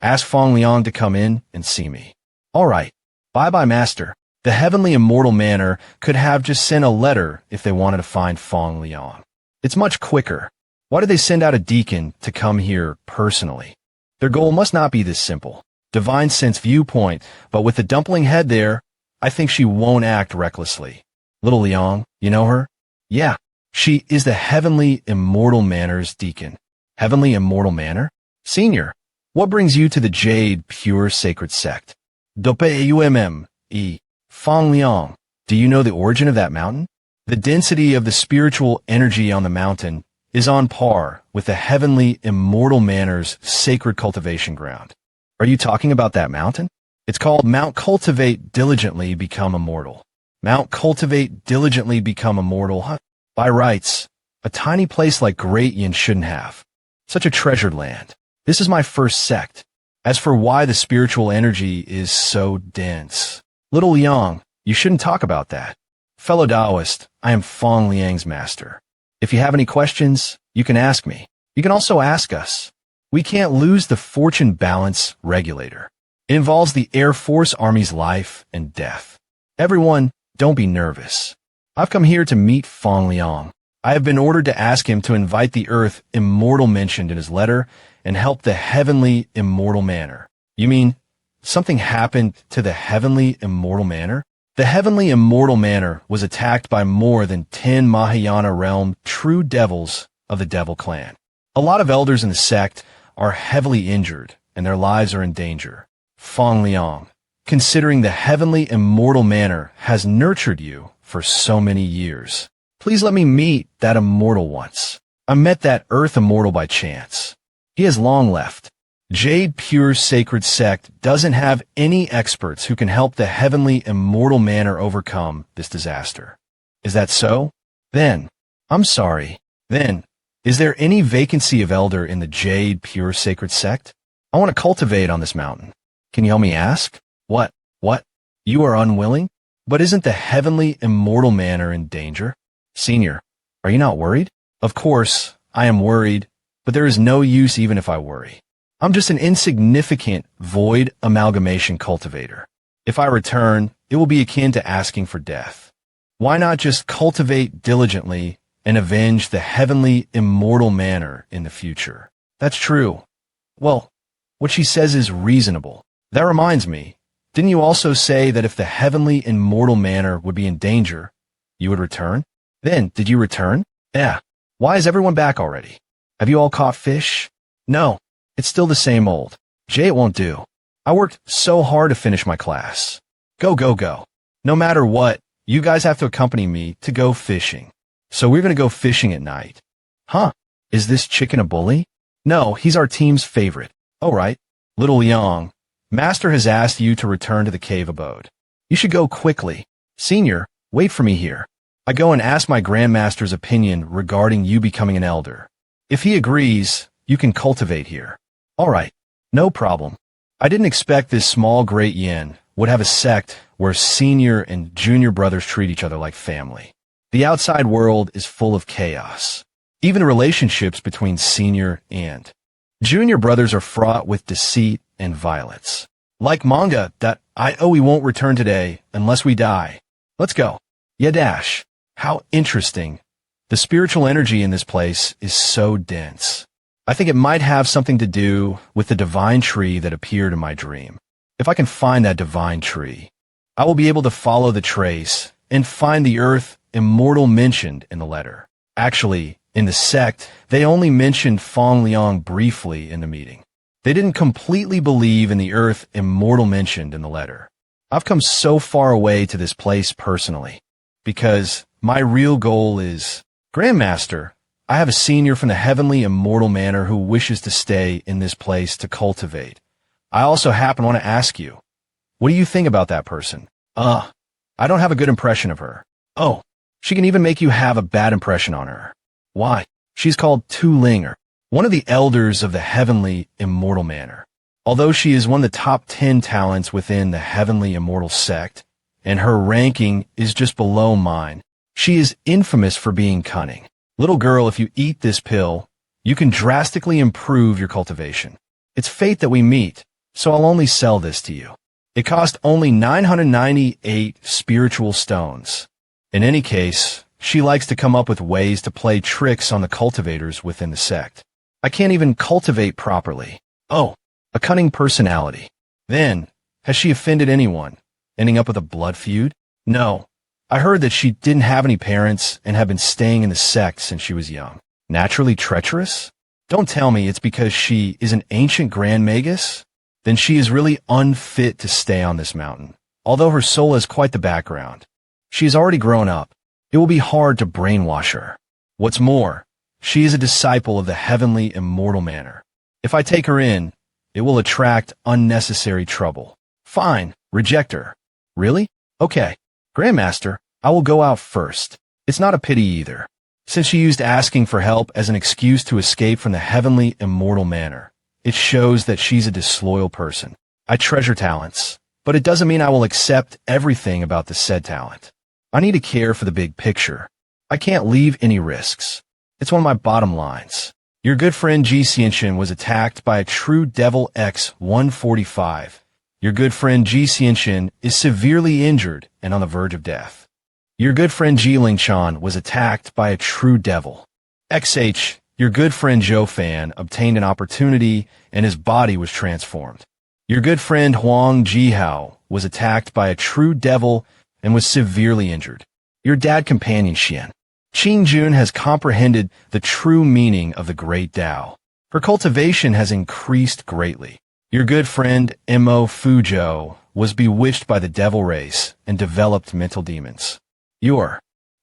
ask Fong Leang to come in and see me. Alright, bye-bye master. The heavenly immortal manor could have just sent a letter if they wanted to find Fong Leang. It's much quicker. Why did they send out a deacon to come here personally? Their goal must not be this simple. Divine sense viewpoint, but with the dumpling head there, I think she won't act recklessly. Little Leang, you know her? Yeah, she is the heavenly immortal manor's deacon. Heavenly immortal manor? Senior, what brings you to the Jade Pure Sacred Sect? Dope-umm-e. Fong Leang, do you know the origin of that mountain? The density of the spiritual energy on the mountain is on par with the heavenly immortal manor's sacred cultivation ground. Are you talking about that mountain? It's called Mount Cultivate Diligently Become Immortal. Mount Cultivate Diligently Become Immortal, huh? By rights, a tiny place like Great Yin shouldn't have. Such a treasured land. This is my first sect. As for why the spiritual energy is so dense, Little Leang, you shouldn't talk about that. Fellow Taoist, I am Fong Leang's master. If you have any questions, you can ask me. You can also ask us. We can't lose the fortune balance regulator. It involves the Air Force Army's life and death. Everyone, don't be nervous. I've come here to meet Fong Leang. I have been ordered to ask him to invite the Earth Immortal mentioned in his letter and help the heavenly immortal manor. You mean something happened to the heavenly immortal manor? The heavenly immortal manor was attacked by more than 10 Mahayana realm true devils of the Devil Clan. A lot of elders in the sect are heavily injured and their lives are in danger. Fong Leang, considering the heavenly immortal manor has nurtured you for so many years, please let me meet that immortal once. I met that earth immortal by chance. He has long left. Jade Pure Sacred Sect doesn't have any experts who can help the heavenly immortal manor overcome this disaster. Is that so? Then, I'm sorry. Then, is there any vacancy of elder in the Jade Pure Sacred Sect? I want to cultivate on this mountain. Can you help me ask? What? You are unwilling? But isn't the heavenly immortal manor in danger? Senior, are you not worried? Of course, I am worried, but there is no use even if I worry. I'm just an insignificant void amalgamation cultivator. If I return, it will be akin to asking for death. Why not just cultivate diligently and avenge the heavenly immortal manor in the future? That's true. Well, what she says is reasonable. That reminds me, didn't you also say that if the heavenly immortal manor would be in danger, you would return? Then, did you return? Yeah. Why is everyone back already? Have you all caught fish? No. It's still the same old. Jay, it won't do. I worked so hard to finish my class. Go, go, go. No matter what, you guys have to accompany me to go fishing. So we're going to go fishing at night. Huh? Is this chicken a bully? No, he's our team's favorite. Oh, right. Little Yang, Master has asked you to return to the cave abode. You should go quickly. Senior, wait for me here. I go and ask my Grandmaster's opinion regarding you becoming an elder. If he agrees, you can cultivate here. All right. No problem. I didn't expect this small great yin would have a sect where senior and junior brothers treat each other like family. The outside world is full of chaos. Even relationships between senior and junior brothers are fraught with deceit and violence. Like manga that we won't return today unless we die. Let's go. Yadash. How interesting. The spiritual energy in this place is so dense. I think it might have something to do with the divine tree that appeared in my dream. If I can find that divine tree, I will be able to follow the trace and find the earth immortal mentioned in the letter. Actually, in the sect, they only mentioned Fong Leang briefly in the meeting. They didn't completely believe in the earth immortal mentioned in the letter. I've come so far away to this place personally, because my real goal is, Grandmaster, I have a senior from the heavenly immortal manor who wishes to stay in this place to cultivate. I also happen to want to ask you, what do you think about that person? I don't have a good impression of her. Oh, she can even make you have a bad impression on her. Why? She's called Linger, one of the elders of the heavenly immortal manor. Although she is one of the top 10 talents within the heavenly immortal sect, and her ranking is just below mine, she is infamous for being cunning. Little girl, if you eat this pill, you can drastically improve your cultivation. It's fate that we meet, so I'll only sell this to you. It cost only 998 spiritual stones. In any case, she likes to come up with ways to play tricks on the cultivators within the sect. I can't even cultivate properly. Oh, a cunning personality. Then, has she offended anyone, ending up with a blood feud? No. I heard that she didn't have any parents and had been staying in the sect since she was young. Naturally treacherous? Don't tell me it's because she is an ancient Grand Magus? Then she is really unfit to stay on this mountain. Although her soul has quite the background. She has already grown up. It will be hard to brainwash her. What's more, she is a disciple of the heavenly immortal manor. If I take her in, it will attract unnecessary trouble. Fine, reject her. Really? Okay. Grandmaster, I will go out first. It's not a pity either, since she used asking for help as an excuse to escape from the heavenly immortal manor. It shows that she's a disloyal person. I treasure talents, but it doesn't mean I will accept everything about the said talent. I need to care for the big picture. I can't leave any risks. It's one of my bottom lines. Your good friend Jiianshin was attacked by a true devil X-145. Your good friend Jiianshin is severely injured and on the verge of death. Your good friend Linger was attacked by a true devil. XH, your good friend Zhou Fan obtained an opportunity and his body was transformed. Your good friend Huang Jihao was attacked by a true devil and was severely injured. Your dad companion Xian Qingjun has comprehended the true meaning of the great Tao. Her cultivation has increased greatly. Your good friend Mo Fuzhou was bewitched by the devil race and developed mental demons. Your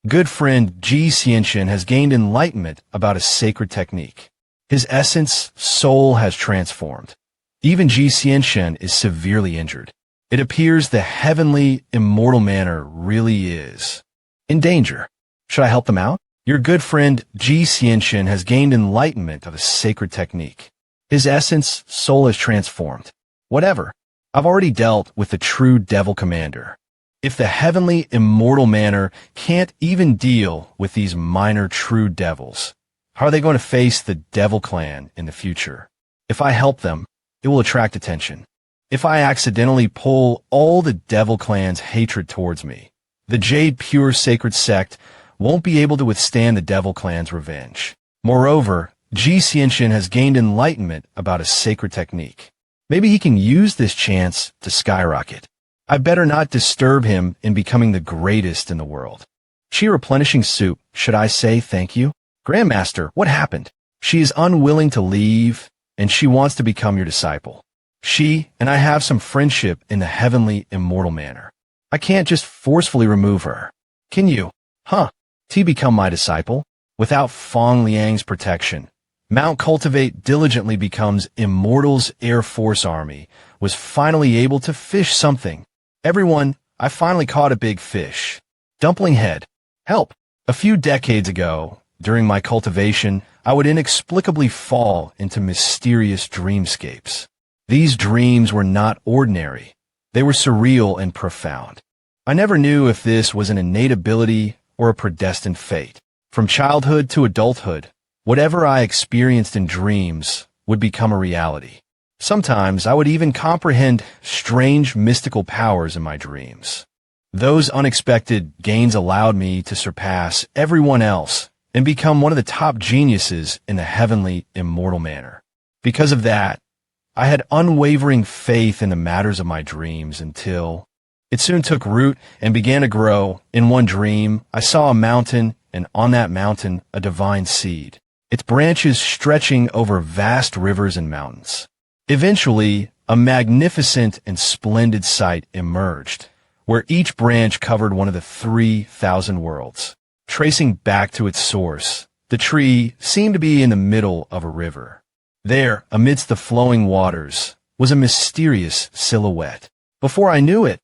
good friend Jiianshin has gained enlightenment about a sacred technique. His essence, soul has transformed. Even Jiianshin is severely injured. It appears the heavenly immortal manor really is in danger. Should I help them out? Your good friend Jiianshin has gained enlightenment of a sacred technique. His essence, soul is transformed. Whatever. I've already dealt with the true devil commander. If the heavenly immortal manor can't even deal with these minor true devils, how are they going to face the devil clan in the future? If I help them, it will attract attention. If I accidentally pull all the devil clan's hatred towards me, the Jade Pure Sacred Sect won't be able to withstand the devil clan's revenge. Moreover, Jiianshin has gained enlightenment about a sacred technique. Maybe he can use this chance to skyrocket. I better not disturb him in becoming the greatest in the world. She replenishing soup. Should I say thank you? Grandmaster, what happened? She is unwilling to leave, and she wants to become your disciple. She and I have some friendship in the heavenly immortal manner. I can't just forcefully remove her. Can you? To become my disciple? Without Fong Leang's protection, Mount Cultivate diligently becomes Immortal's Air Force Army, was finally able to fish something. Everyone, I finally caught a big fish. Dumpling head. Help. A few decades ago, during my cultivation, I would inexplicably fall into mysterious dreamscapes. These dreams were not ordinary. They were surreal and profound. I never knew if this was an innate ability or a predestined fate. From childhood to adulthood, whatever I experienced in dreams would become a reality. Sometimes I would even comprehend strange mystical powers in my dreams. Those unexpected gains allowed me to surpass everyone else and become one of the top geniuses in the heavenly immortal manner. Because of that, I had unwavering faith in the matters of my dreams until it soon took root and began to grow. In one dream, I saw a mountain, and on that mountain, a divine seed, its branches stretching over vast rivers and mountains. Eventually, a magnificent and splendid sight emerged, where each branch covered one of the 3,000 worlds. Tracing back to its source, the tree seemed to be in the middle of a river. There, amidst the flowing waters, was a mysterious silhouette. Before I knew it,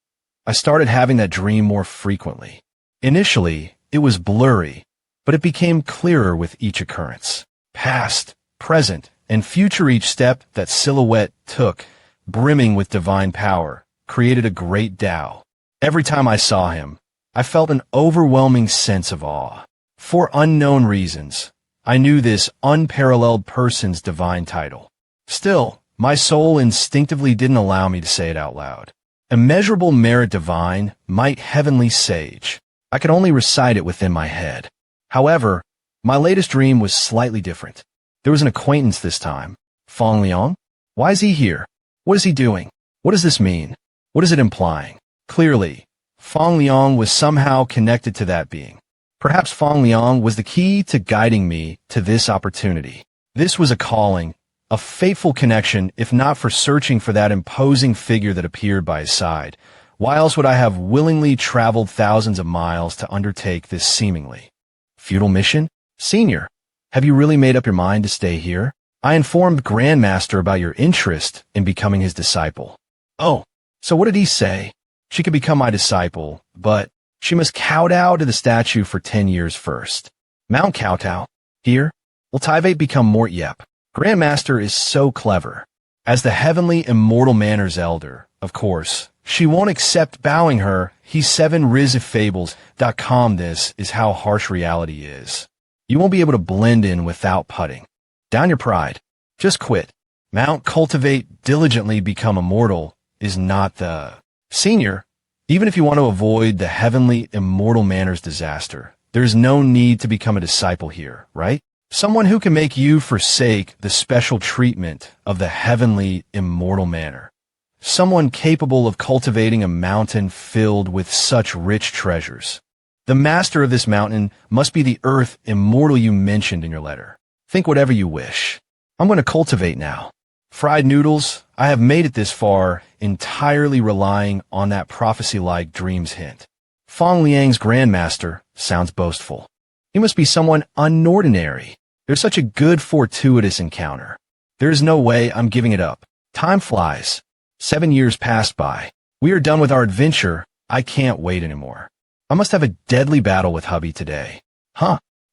I started having that dream more frequently. Initially, it was blurry, but it became clearer with each occurrence. Past, present, and future each step that silhouette took, brimming with divine power, created a great Tao. Every time I saw him, I felt an overwhelming sense of awe. For unknown reasons, I knew this unparalleled person's divine title. Still, my soul instinctively didn't allow me to say it out loud. Immeasurable merit divine, might heavenly sage. I could only recite it within my head. However, my latest dream was slightly different. There was an acquaintance this time. Fong Leang? Why is he here? What is he doing? What does this mean? What is it implying? Clearly, Fong Leang was somehow connected to that being. Perhaps Fong Leang was the key to guiding me to this opportunity. This was a calling, a fateful connection, if not for searching for that imposing figure that appeared by his side. Why else would I have willingly traveled thousands of miles to undertake this seemingly futile mission? Senior, have you really made up your mind to stay here? I informed Grandmaster about your interest in becoming his disciple. Oh, so what did he say? She could become my disciple, but she must kowtow to the statue for 10 years first. Mount kowtow? Here? Will Tivate become more yep? Grandmaster is so clever. As the heavenly immortal manor's elder, of course, she won't accept bowing her. He's 7risfables.com. This is how harsh reality is. You won't be able to blend in without putting down your pride. Just quit. Mount Cultivate diligently become immortal is not the senior. Even if you want to avoid the heavenly immortal manor's disaster, there's no need to become a disciple here, right? Someone who can make you forsake the special treatment of the heavenly immortal manor. Someone capable of cultivating a mountain filled with such rich treasures. The master of this mountain must be the earth immortal you mentioned in your letter. Think whatever you wish. I'm going to cultivate now. Fried noodles, I have made it this far entirely relying on that prophecy-like dreams hint. Fong Leang's grandmaster sounds boastful. He must be someone unordinary. There's such a good fortuitous encounter. There's no way I'm giving it up. Time flies. 7 years passed by. We are done with our adventure. I can't wait anymore. I must have a deadly battle with hubby today.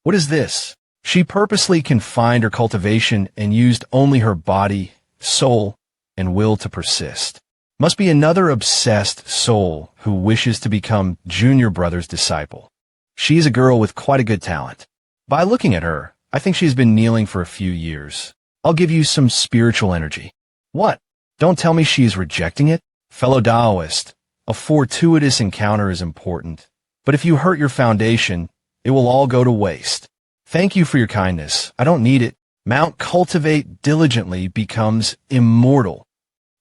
What is this? She purposely confined her cultivation and used only her body, soul, and will to persist. Must be another obsessed soul who wishes to become junior brother's disciple. She is a girl with quite a good talent. By looking at her, I think she's been kneeling for a few years. I'll give you some spiritual energy. What? Don't tell me she is rejecting it? Fellow Taoist, a fortuitous encounter is important, but if you hurt your foundation, it will all go to waste. Thank you for your kindness. I don't need it. Mount cultivate diligently becomes immortal.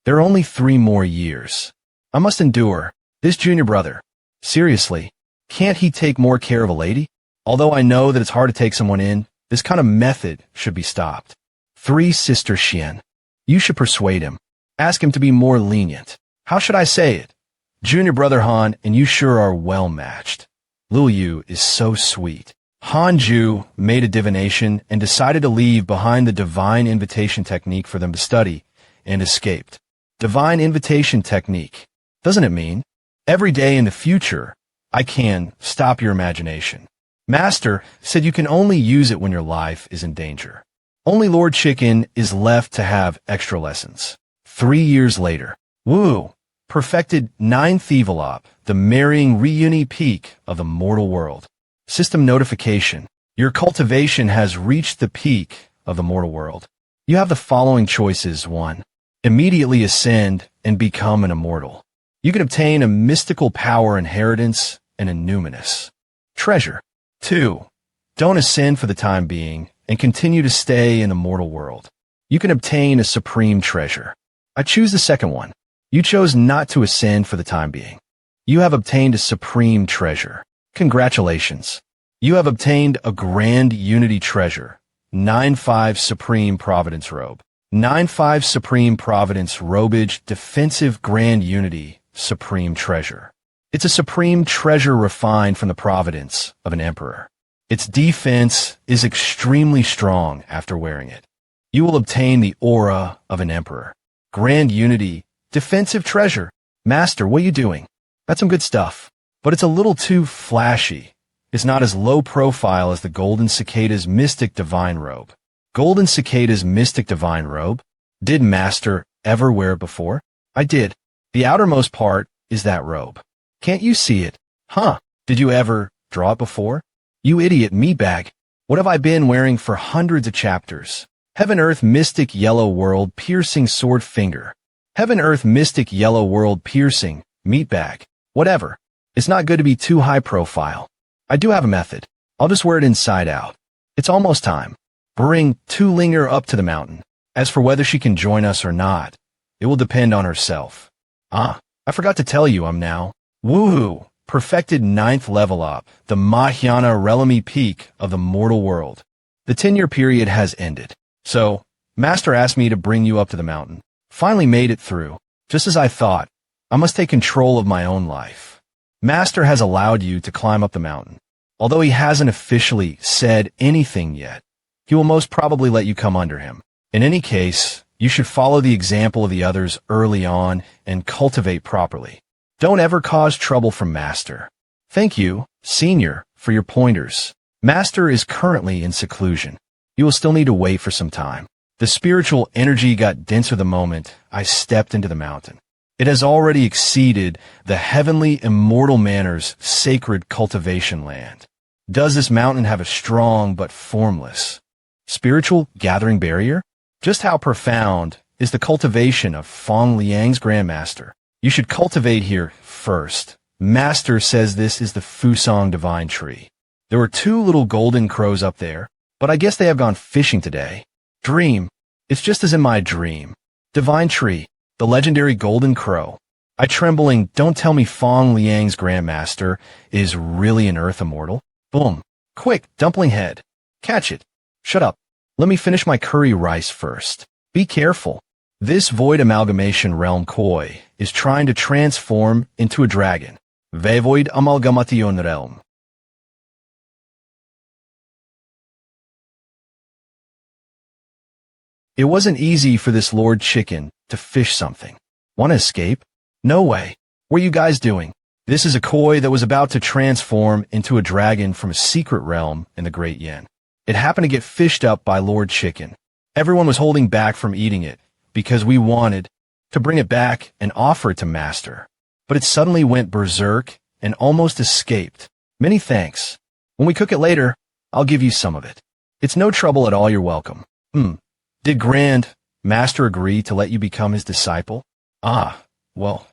There are only 3 more years. I must endure. This junior brother. Seriously, can't he take more care of a lady? Although I know that it's hard to take someone in, this kind of method should be stopped. 3 Sister Xian. You should persuade him. Ask him to be more lenient. How should I say it? Junior brother Han and you sure are well matched. Lil Yu is so sweet. Han Ju made a divination and decided to leave behind the divine invitation technique for them to study, and escaped. Divine invitation technique. Doesn't it mean every day in the future I can stop your imagination? Master said you can only use it when your life is in danger. Only Lord Chicken is left to have extra lessons. 3 years later, Wu perfected 9th Evilop, the marrying reuni peak of the mortal world. System notification. Your cultivation has reached the peak of the mortal world. You have the following choices. 1. Immediately ascend and become an immortal. You can obtain a mystical power inheritance and a numinous treasure. 2. Don't ascend for the time being and continue to stay in the mortal world. You can obtain a supreme treasure. I choose the second one. You chose not to ascend for the time being. You have obtained a supreme treasure. Congratulations. You have obtained a grand unity treasure. 9-5 Supreme Providence Robe. 9-5 Supreme Providence Robage Defensive Grand Unity Supreme Treasure. It's a supreme treasure refined from the providence of an emperor. Its defense is extremely strong after wearing it. You will obtain the aura of an emperor. Grand Unity Defensive Treasure. Master, what are you doing? That's some good stuff, but it's a little too flashy. It's not as low profile as the Golden Cicada's Mystic Divine Robe. Golden Cicada's Mystic Divine Robe? Did Master ever wear it before? I did. The outermost part is that robe. Can't you see it? Huh? Did you ever draw it before? You idiot meatbag. What have I been wearing for hundreds of chapters? Heaven Earth Mystic Yellow World Piercing Sword Finger. Heaven Earth Mystic Yellow World Piercing meatbag. Whatever. It's not good to be too high profile. I do have a method. I'll just wear it inside out. It's almost time. Bring 2 Linger up to the mountain. As for whether she can join us or not, it will depend on herself. I forgot to tell you I'm now woohoo, perfected 9th level up, the Mahjana Relami peak of the mortal world. The 10-year period has ended. So, Master asked me to bring you up to the mountain. Finally made it through. Just as I thought, I must take control of my own life. Master has allowed you to climb up the mountain. Although he hasn't officially said anything yet, he will most probably let you come under him. In any case, you should follow the example of the others early on and cultivate properly. Don't ever cause trouble from Master. Thank you, Senior, for your pointers. Master is currently in seclusion. You will still need to wait for some time. The spiritual energy got denser the moment I stepped into the mountain. It has already exceeded the heavenly immortal manor's sacred cultivation land. Does this mountain have a strong but formless spiritual gathering barrier? Just how profound is the cultivation of Fong Leang's Grandmaster? You should cultivate here first. Master says this is the Fusong Divine Tree. There were 2 little golden crows up there, but I guess they have gone fishing today. Dream. It's just as in my dream. Divine Tree. The legendary golden crow. I trembling, don't tell me Fong Leang's Grandmaster is really an Earth Immortal. Boom. Quick, dumpling head. Catch it. Shut up. Let me finish my curry rice first. Be careful. This void amalgamation realm koi is trying to transform into a dragon. Void amalgamation realm. It wasn't easy for this Lord Chicken to fish something. Want to escape? No way. What are you guys doing? This is a koi that was about to transform into a dragon from a secret realm in the Great Yen. It happened to get fished up by Lord Chicken. Everyone was holding back from eating it because we wanted to bring it back and offer it to Master. But it suddenly went berserk and almost escaped. Many thanks. When we cook it later, I'll give you some of it. It's no trouble at all, you're welcome. Did Grand Master agree to let you become his disciple? Well,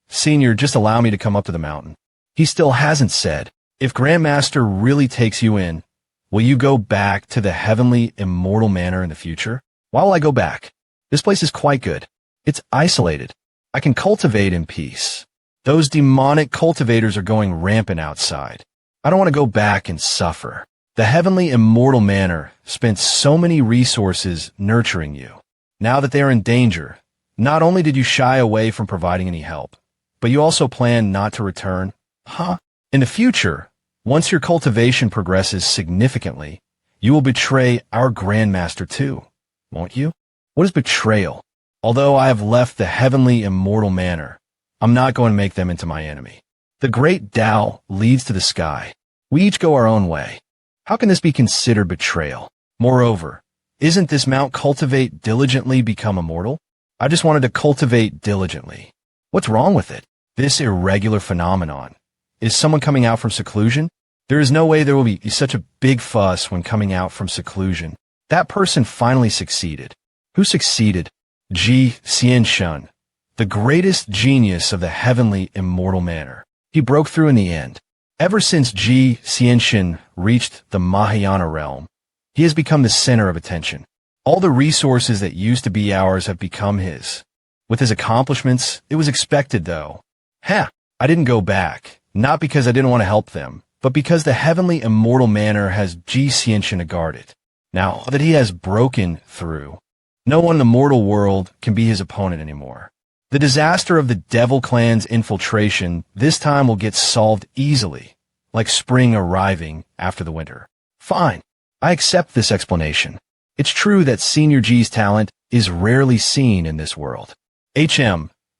Senior, just allow me to come up to the mountain. He still hasn't said. If Grandmaster really takes you in, Will you go back to the heavenly immortal manor in the future? Why will I go back? This place is quite good. It's isolated. I can cultivate in peace. Those demonic cultivators are going rampant outside. I don't want to go back and suffer. The heavenly immortal manor spent so many resources nurturing you. Now that they are in danger, not only did you shy away from providing any help, but you also plan not to return? Huh? In the future, once your cultivation progresses significantly, you will betray our Grandmaster too, won't you? What is betrayal? Although I have left the heavenly immortal manor, I'm not going to make them into my enemy. The great Tao leads to the sky. We each go our own way. How can this be considered betrayal? Moreover, isn't this Mount cultivate diligently become immortal? I just wanted to cultivate diligently. What's wrong with it? This irregular phenomenon. Is someone coming out from seclusion? There is no way there will be such a big fuss when coming out from seclusion. That person finally succeeded. Who succeeded? Jianshin, the greatest genius of the heavenly immortal manor. He broke through in the end. Ever since Jianshin reached the Mahayana realm, he has become the center of attention. All the resources that used to be ours have become his. With his accomplishments, it was expected though. I didn't go back, not because I didn't want to help them, but because the heavenly immortal manor has Jiianshin to guard it. Now that he has broken through, no one in the mortal world can be his opponent anymore. The disaster of the Devil Clan's infiltration this time will get solved easily, like spring arriving after the winter. Fine, I accept this explanation. It's true that Senior G's talent is rarely seen in this world.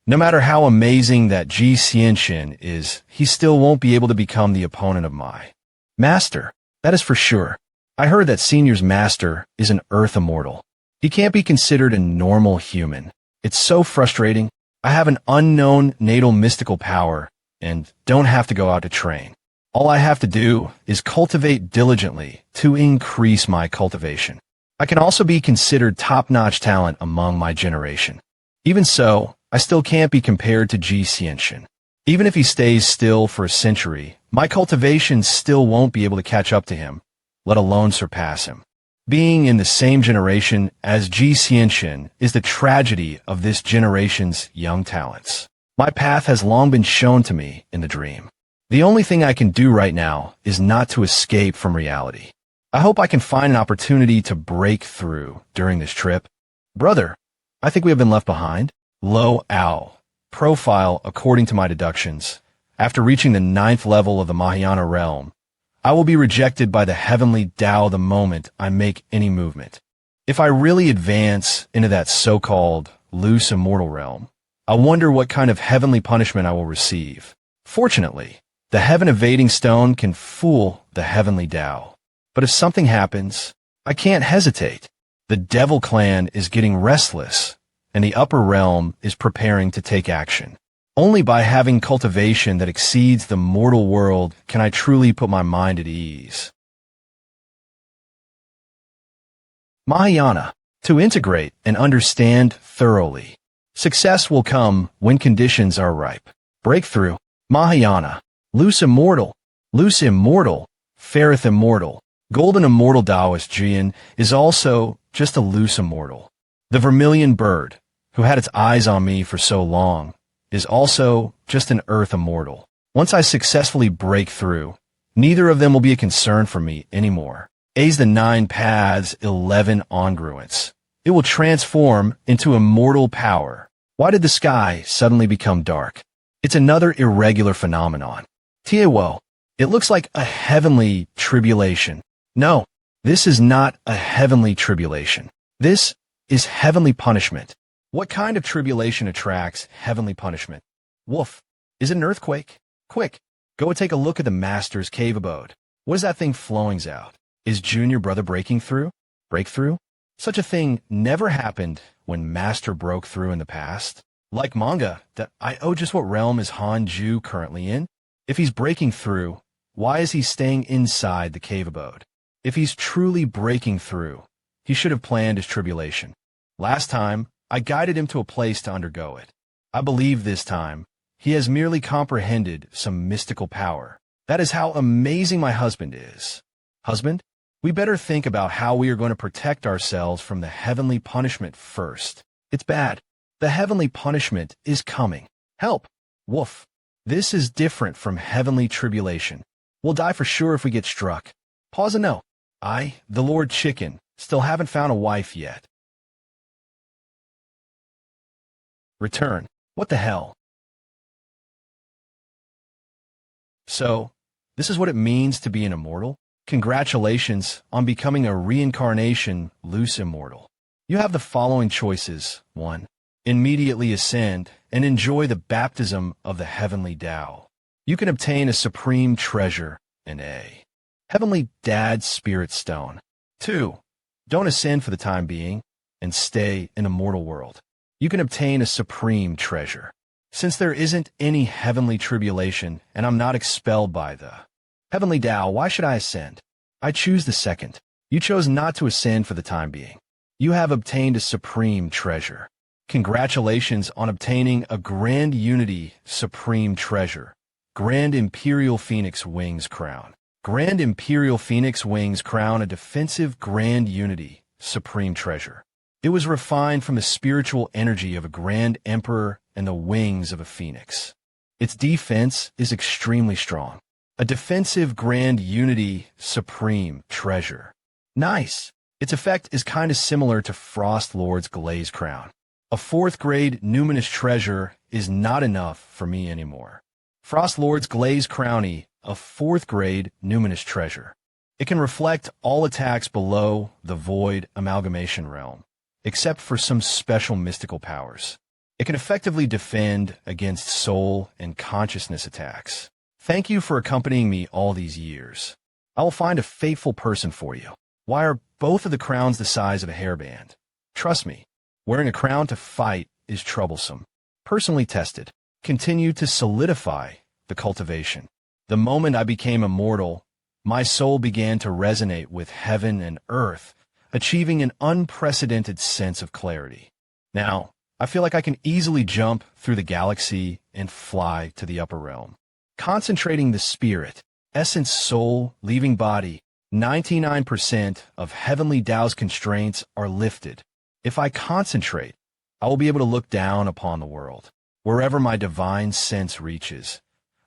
No matter how amazing that Jianshin is, he still won't be able to become the opponent of my master. That is for sure. I heard that Senior's master is an Earth immortal. He can't be considered a normal human. It's so frustrating. I have an unknown natal mystical power and don't have to go out to train. All I have to do is cultivate diligently to increase my cultivation. I can also be considered top-notch talent among my generation. Even so, I still can't be compared to Jianshin. Even if he stays still for a century, my cultivation still won't be able to catch up to him, let alone surpass him. Being in the same generation as Jianshin is the tragedy of this generation's young talents. My path has long been shown to me in the dream. The only thing I can do right now is not to escape from reality. I hope I can find an opportunity to break through during this trip. Brother, I think we have been left behind. Low Owl. Profile according to my deductions. After reaching the 9th level of the Mahayana realm, I will be rejected by the heavenly Tao the moment I make any movement. If I really advance into that so-called loose immortal realm, I wonder what kind of heavenly punishment I will receive. Fortunately, the heaven evading stone can fool the heavenly Tao. But if something happens, I can't hesitate. The Devil Clan is getting restless, and the upper realm is preparing to take action. Only by having cultivation that exceeds the mortal world can I truly put my mind at ease. Mahayana. To integrate and understand thoroughly. Success will come when conditions are ripe. Breakthrough. Mahayana. Loose immortal. Loose immortal. Fareth immortal. Golden immortal Taoist Jian is also just a loose immortal. The vermilion bird, who had its eyes on me for so long, is also just an earth immortal. Once I successfully break through, neither of them will be a concern for me anymore. A's the 9 paths, 11 congruence. It will transform into immortal power. Why did the sky suddenly become dark? It's another irregular phenomenon. Tiewo, it looks like a heavenly tribulation. No, this is not a heavenly tribulation. This is heavenly punishment. What kind of tribulation attracts heavenly punishment? Woof. Is it an earthquake? Quick, go and take a look at the Master's cave abode. What is that thing flowings out? Is Junior Brother breaking through? Breakthrough? Such a thing never happened when Master broke through in the past. Like manga, that I owe just what realm is Hanju currently in? If he's breaking through, why is he staying inside the cave abode? If he's truly breaking through, he should have planned his tribulation. Last time, I guided him to a place to undergo it. I believe this time, he has merely comprehended some mystical power. That is how amazing my husband is. Husband? we better think about how we are going to protect ourselves from the heavenly punishment first. It's bad. The heavenly punishment is coming. Help! Woof. This is different from heavenly tribulation. We'll die for sure if we get struck. Pause and no. I, the Lord Chicken, still haven't found a wife yet. Return. What the hell? So, this is what it means to be an immortal? Congratulations on becoming a reincarnation loose immortal. You have the following choices. 1. Immediately ascend and enjoy the baptism of the heavenly Tao. You can obtain a supreme treasure, an A. Heavenly Dad Spirit Stone. 2. Don't ascend for the time being and stay in a mortal world. You can obtain a supreme treasure. Since there isn't any heavenly tribulation and I'm not expelled by the heavenly Tao, why should I ascend? I choose the second. You chose not to ascend for the time being. You have obtained a supreme treasure. Congratulations on obtaining a Grand Unity Supreme Treasure. Grand Imperial Phoenix Wings Crown. Grand Imperial Phoenix Wings Crown, a defensive Grand Unity Supreme Treasure. It was refined from the spiritual energy of a Grand Emperor and the wings of a phoenix. Its defense is extremely strong. A defensive Grand Unity Supreme Treasure. Nice. Its effect is kind of similar to Frost Lord's Glaze Crown. A 4th grade numinous treasure is not enough for me anymore. Frost Lord's Glaze Crowny, a 4th grade numinous treasure. It can reflect all attacks below the Void Amalgamation Realm, except for some special mystical powers. It can effectively defend against soul and consciousness attacks. Thank you for accompanying me all these years. I will find a faithful person for you. Why are both of the crowns the size of a hairband? Trust me, wearing a crown to fight is troublesome. Personally tested. Continue to solidify the cultivation. The moment I became immortal, my soul began to resonate with heaven and earth, achieving an unprecedented sense of clarity. Now, I feel like I can easily jump through the galaxy and fly to the upper realm. Concentrating the spirit, essence, soul, leaving body, 99% of heavenly Tao's constraints are lifted. If I concentrate, I will be able to look down upon the world. Wherever my divine sense reaches,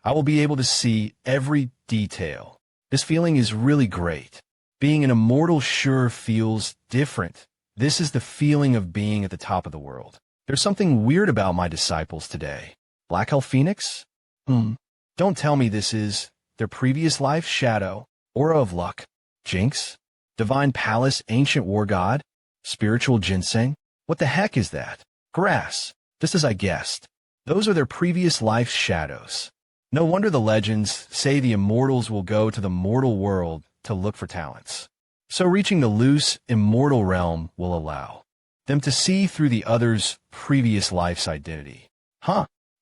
I will be able to see every detail. This feeling is really great. Being an immortal sure feels different. This is the feeling of being at the top of the world. There's something weird about my disciples today. Black Hell Phoenix? Don't tell me this is their previous life shadow, aura of luck, jinx, divine palace, ancient war god, spiritual ginseng? What the heck is that? Grass, just as I guessed. Those are their previous life's shadows. No wonder the legends say the immortals will go to the mortal world to look for talents. So reaching the loose, immortal realm will allow them to see through the other's previous life's identity.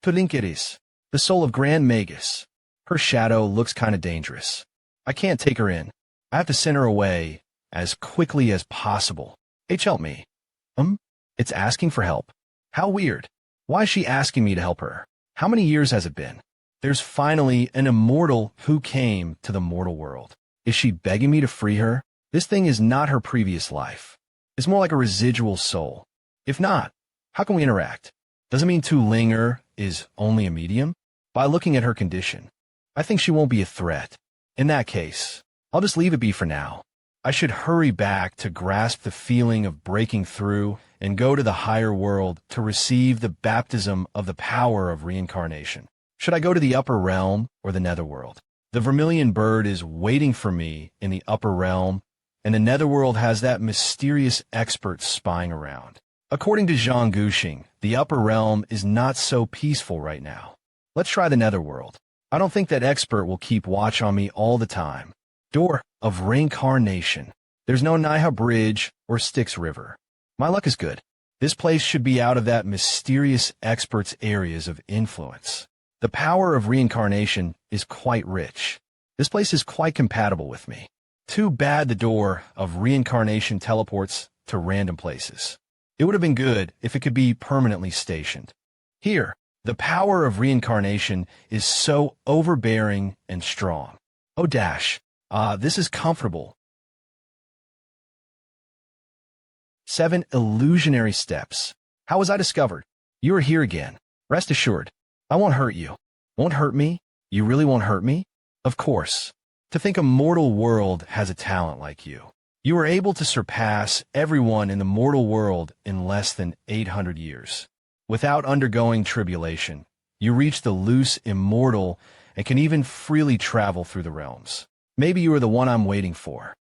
Tulinkiris, the soul of Grand Magus. Her shadow looks kinda dangerous. I can't take her in. I have to send her away as quickly as possible. Help me. It's asking for help. How weird. Why is she asking me to help her? How many years has it been? There's finally an immortal who came to the mortal world. Is she begging me to free her? This thing is not her previous life. It's more like a residual soul. If not, how can we interact? Does it mean Linger is only a medium? By looking at her condition, I think she won't be a threat. In that case, I'll just leave it be for now. I should hurry back to grasp the feeling of breaking through and go to the higher world to receive the baptism of the power of reincarnation. Should I go to the upper realm or the netherworld? The vermilion bird is waiting for me in the upper realm, and the netherworld has that mysterious expert spying around. According to Zhang Guxing, the upper realm is not so peaceful right now. Let's try the netherworld. I don't think that expert will keep watch on me all the time. Door of Reincarnation. There's no Naiha Bridge or Styx River. My luck is good. This place should be out of that mysterious expert's areas of influence. The power of reincarnation is quite rich. This place is quite compatible with me. Too bad the door of reincarnation teleports to random places. It would have been good if it could be permanently stationed. Here, the power of reincarnation is so overbearing and strong. Oh dash, this is comfortable. 7 illusionary steps. How was I discovered? You are here again. Rest assured, I won't hurt you. Won't hurt me? You really won't hurt me? Of course. To think a mortal world has a talent like you. You were able to surpass everyone in the mortal world in less than 800 years. Without undergoing tribulation, you reach the loose immortal and can even freely travel through the realms. Maybe you are the one I'm waiting for.